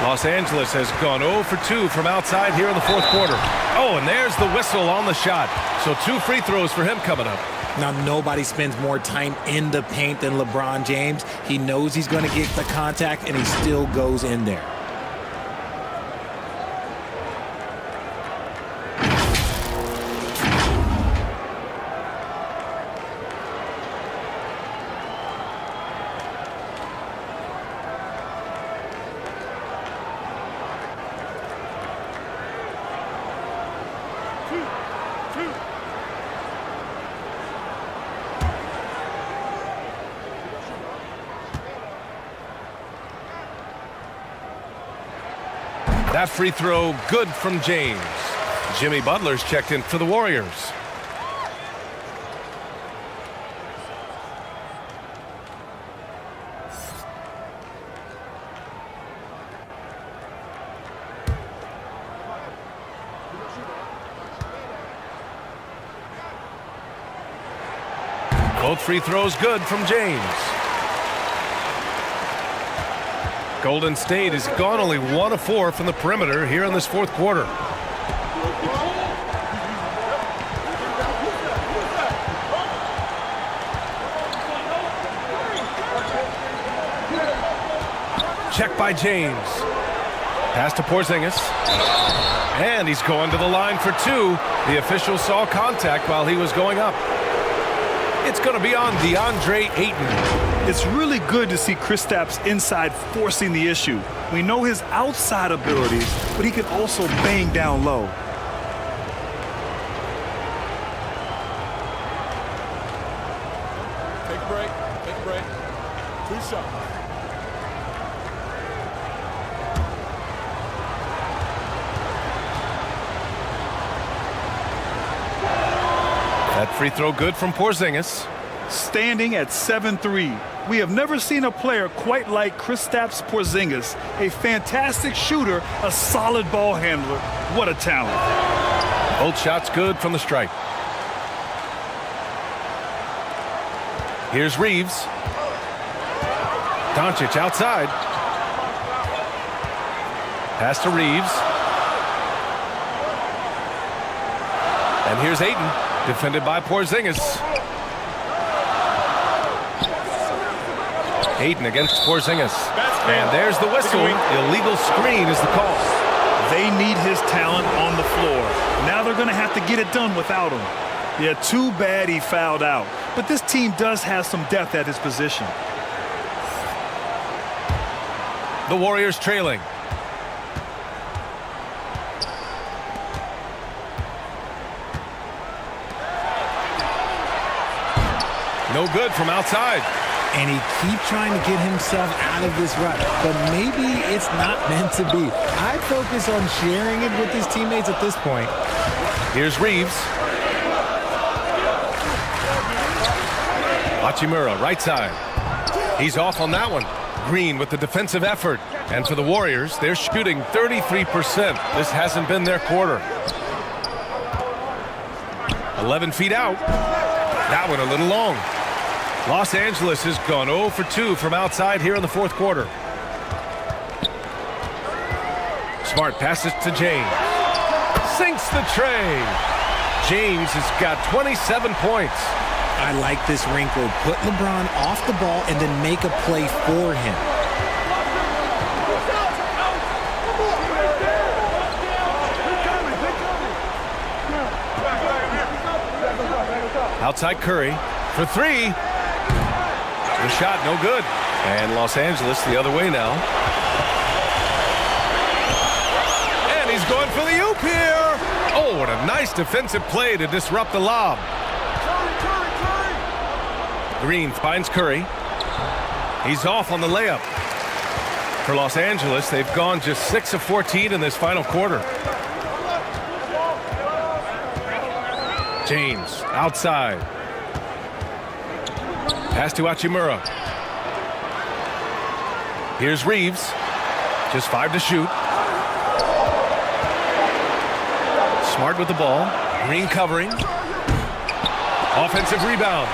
Los Angeles has gone 0 for 2 from outside here in the fourth quarter. Oh, and there's the whistle on the shot. So 2 free throws for him coming up. Now, nobody spends more time in the paint than LeBron James. He knows he's going to get the contact, and he still goes in there. That free throw good from James. Jimmy Butler's checked in for the Warriors. Both free throws good from James. Golden State has gone only 1 of 4 from the perimeter here in this fourth quarter. Check by James. Pass to Porzingis. And he's going to the line for 2. The official saw contact while he was going up. It's going to be on DeAndre Ayton. It's really good to see Kristaps inside forcing the issue. We know his outside abilities, but he can also bang down low. Take a break. Take a break. 2 shots. That free throw good from Porzingis. Standing at 7-3. We have never seen a player quite like Kristaps Porzingis. A fantastic shooter, a solid ball handler. What a talent. Both shots good from the stripe. Here's Reeves. Doncic outside. Pass to Reeves. And here's Ayton, defended by Porzingis. Ayton against Porzingis. And there's the whistle. Illegal screen is the call. They need his talent on the floor. Now they're going to have to get it done without him. Yeah, too bad he fouled out. But this team does have some depth at his position. The Warriors trailing. No good from outside. And he keeps trying to get himself out of this rut. But maybe it's not meant to be. I'd focus on sharing it with his teammates at this point. Here's Reeves. Hachimura, right side. He's off on that one. Green with the defensive effort. And for the Warriors, they're shooting 33%. This hasn't been their quarter. 11 feet out. That one a little long. Los Angeles has gone 0 for 2 from outside here in the fourth quarter. Smart passes to James. Sinks the tray. James has got 27 points. I like this wrinkle. Put LeBron off the ball and then make a play for him. Outside Curry for three. The shot no good. And Los Angeles the other way now. And he's going for the oop here. Oh, what a nice defensive play to disrupt the lob. Green finds Curry. He's off on the layup. For Los Angeles, they've gone just 6 of 14 in this final quarter. James outside. Pass to Hachimura. Here's Reeves. Just 5 to shoot. Smart with the ball. Green covering. Offensive rebound.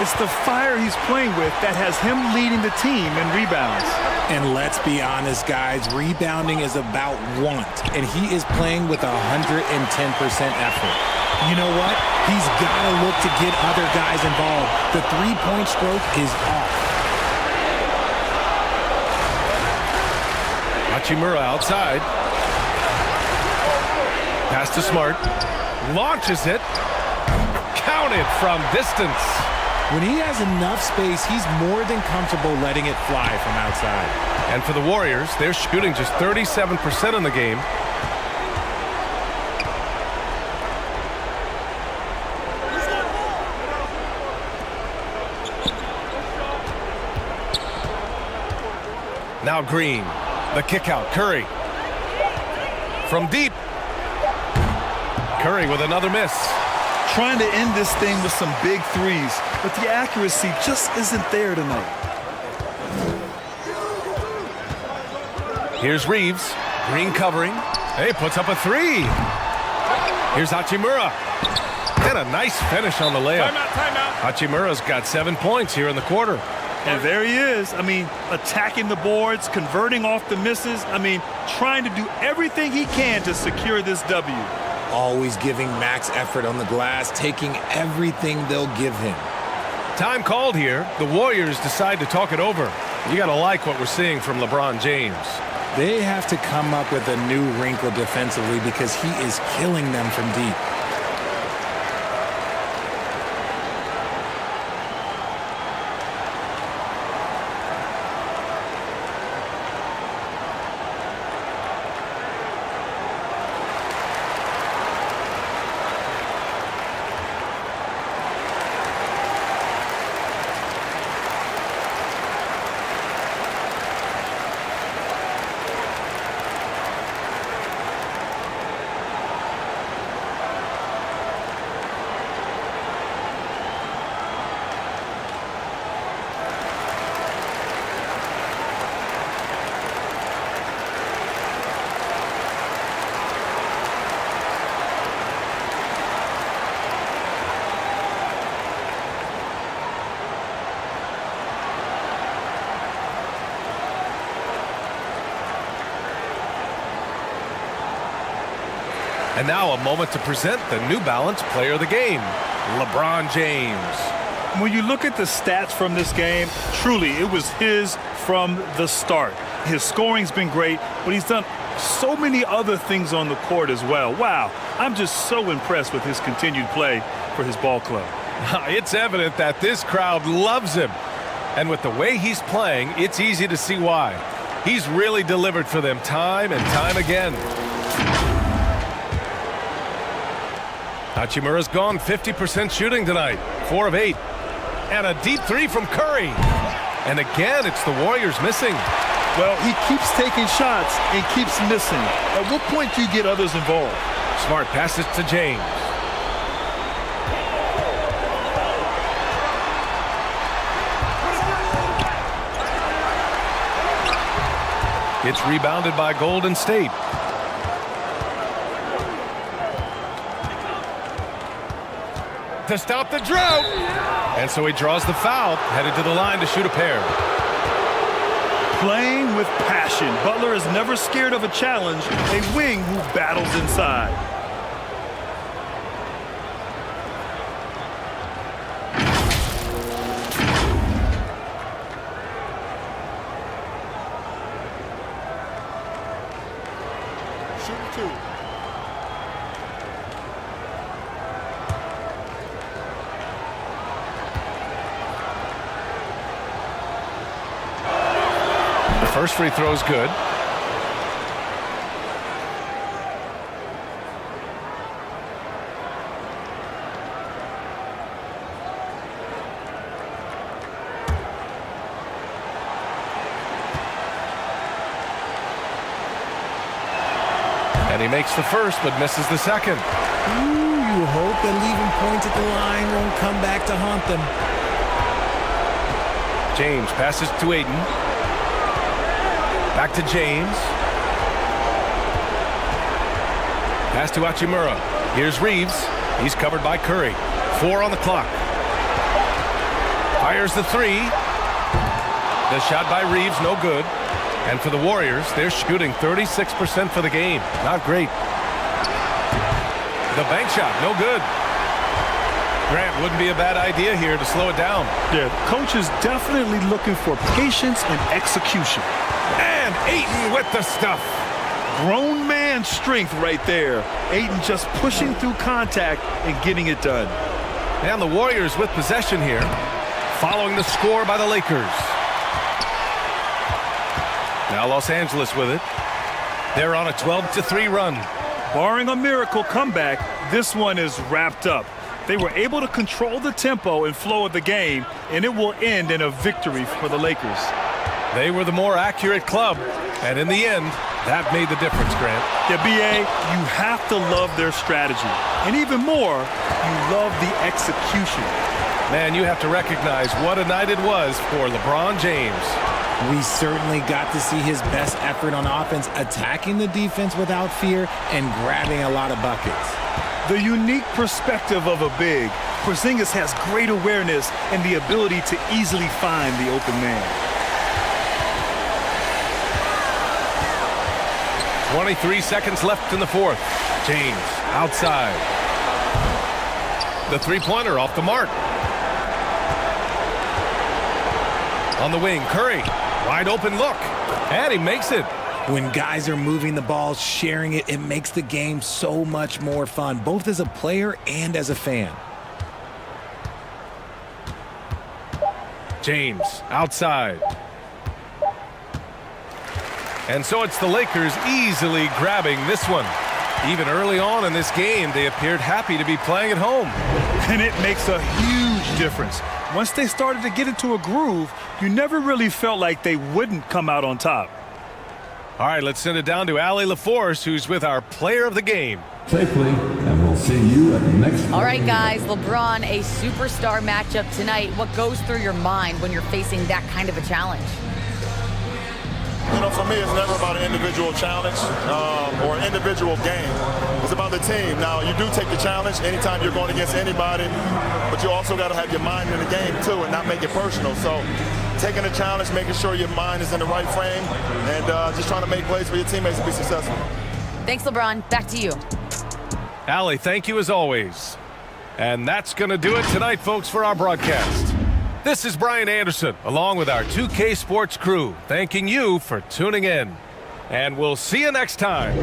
It's the fire he's playing with that has him leading the team in rebounds. And let's be honest, guys, rebounding is about want, and he is playing with 110% effort. You know what? He's got to look to get other guys involved. The three-point stroke is off. Hachimura outside. Pass to Smart. Launches it. Counted from distance. When he has enough space, he's more than comfortable letting it fly from outside. And for the Warriors, they're shooting just 37% in the game. Now Green, the kick out, Curry. From deep. Curry with another miss. Trying to end this thing with some big threes, but the accuracy just isn't there tonight. Here's Reeves. Green covering. Hey, puts up a three. Here's Hachimura. And a nice finish on the layup. Timeout. Hachimura's got 7 points here in the quarter. And there he is. I mean, attacking the boards, converting off the misses. I mean, trying to do everything he can to secure this W. Always giving max effort on the glass, taking everything they'll give him. Time called here. The Warriors decide to talk it over. You got to like what we're seeing from LeBron James. They have to come up with a new wrinkle defensively because he is killing them from deep. And now a moment to present the New Balance Player of the Game, LeBron James. When you look at the stats from this game, truly, it was his from the start. His scoring's been great, but he's done so many other things on the court as well. Wow, I'm just so impressed with his continued play for his ball club. It's evident that this crowd loves him. And with the way he's playing, it's easy to see why. He's really delivered for them time and time again. Hachimura's gone 50% shooting tonight, 4 of 8. And a deep three from Curry. And again, it's the Warriors missing. Well, he keeps taking shots and keeps missing. At what point do you get others involved? Smart passes to James. It's rebounded by Golden State. To stop the drought. And so he draws the foul, headed to the line to shoot a pair. Playing with passion. Butler is never scared of a challenge, a wing who battles inside. Shooting 2. First free throw is good. And he makes the first, but misses the second. Ooh, you hope that leaving points at the line won't come back to haunt them. James passes to Ayton. Back to James. Pass to Hachimura. Here's Reeves. He's covered by Curry. 4 on the clock. Fires the 3. The shot by Reeves, no good. And for the Warriors, they're shooting 36% for the game. Not great. The bank shot, no good. Grant, wouldn't be a bad idea here to slow it down. Yeah, coach is definitely looking for patience and execution. And Ayton with the stuff. Grown man strength right there. Ayton just pushing through contact and getting it done. And the Warriors with possession here, following the score by the Lakers. Now Los Angeles with it. They're on a 12-3 run. Barring a miracle comeback, this one is wrapped up. They were able to control the tempo and flow of the game, and it will end in a victory for the Lakers. They were the more accurate club, and in the end, that made the difference, Grant. Yeah, B.A., you have to love their strategy. And even more, you love the execution. Man, you have to recognize what a night it was for LeBron James. We certainly got to see his best effort on offense, attacking the defense without fear and grabbing a lot of buckets. The unique perspective of a big, Porzingis has great awareness and the ability to easily find the open man. 23 seconds left in the fourth. James outside. The three-pointer off the mark. On the wing, Curry. Wide open look. And he makes it. When guys are moving the ball, sharing it, it makes the game so much more fun, both as a player and as a fan. James outside. And so it's the Lakers easily grabbing this one. Even early on in this game, they appeared happy to be playing at home. And it makes a huge difference. Once they started to get into a groove, you never really felt like they wouldn't come out on top. All right, let's send it down to Allie LaForce, who's with our player of the game. Safely, and we'll see you at the next. All right, guys, LeBron, a superstar matchup tonight. What goes through your mind when you're facing that kind of a challenge? You know, for me, it's never about an individual challenge or an individual game. It's about the team. Now, you do take the challenge anytime you're going against anybody, but you also got to have your mind in the game, too, and not make it personal. So taking the challenge, making sure your mind is in the right frame, and just trying to make plays for your teammates to be successful. Thanks, LeBron. Back to you. Allie, thank you as always. And that's going to do it tonight, folks, for our broadcast. This is Brian Anderson, along with our 2K Sports crew, thanking you for tuning in. And we'll see you next time.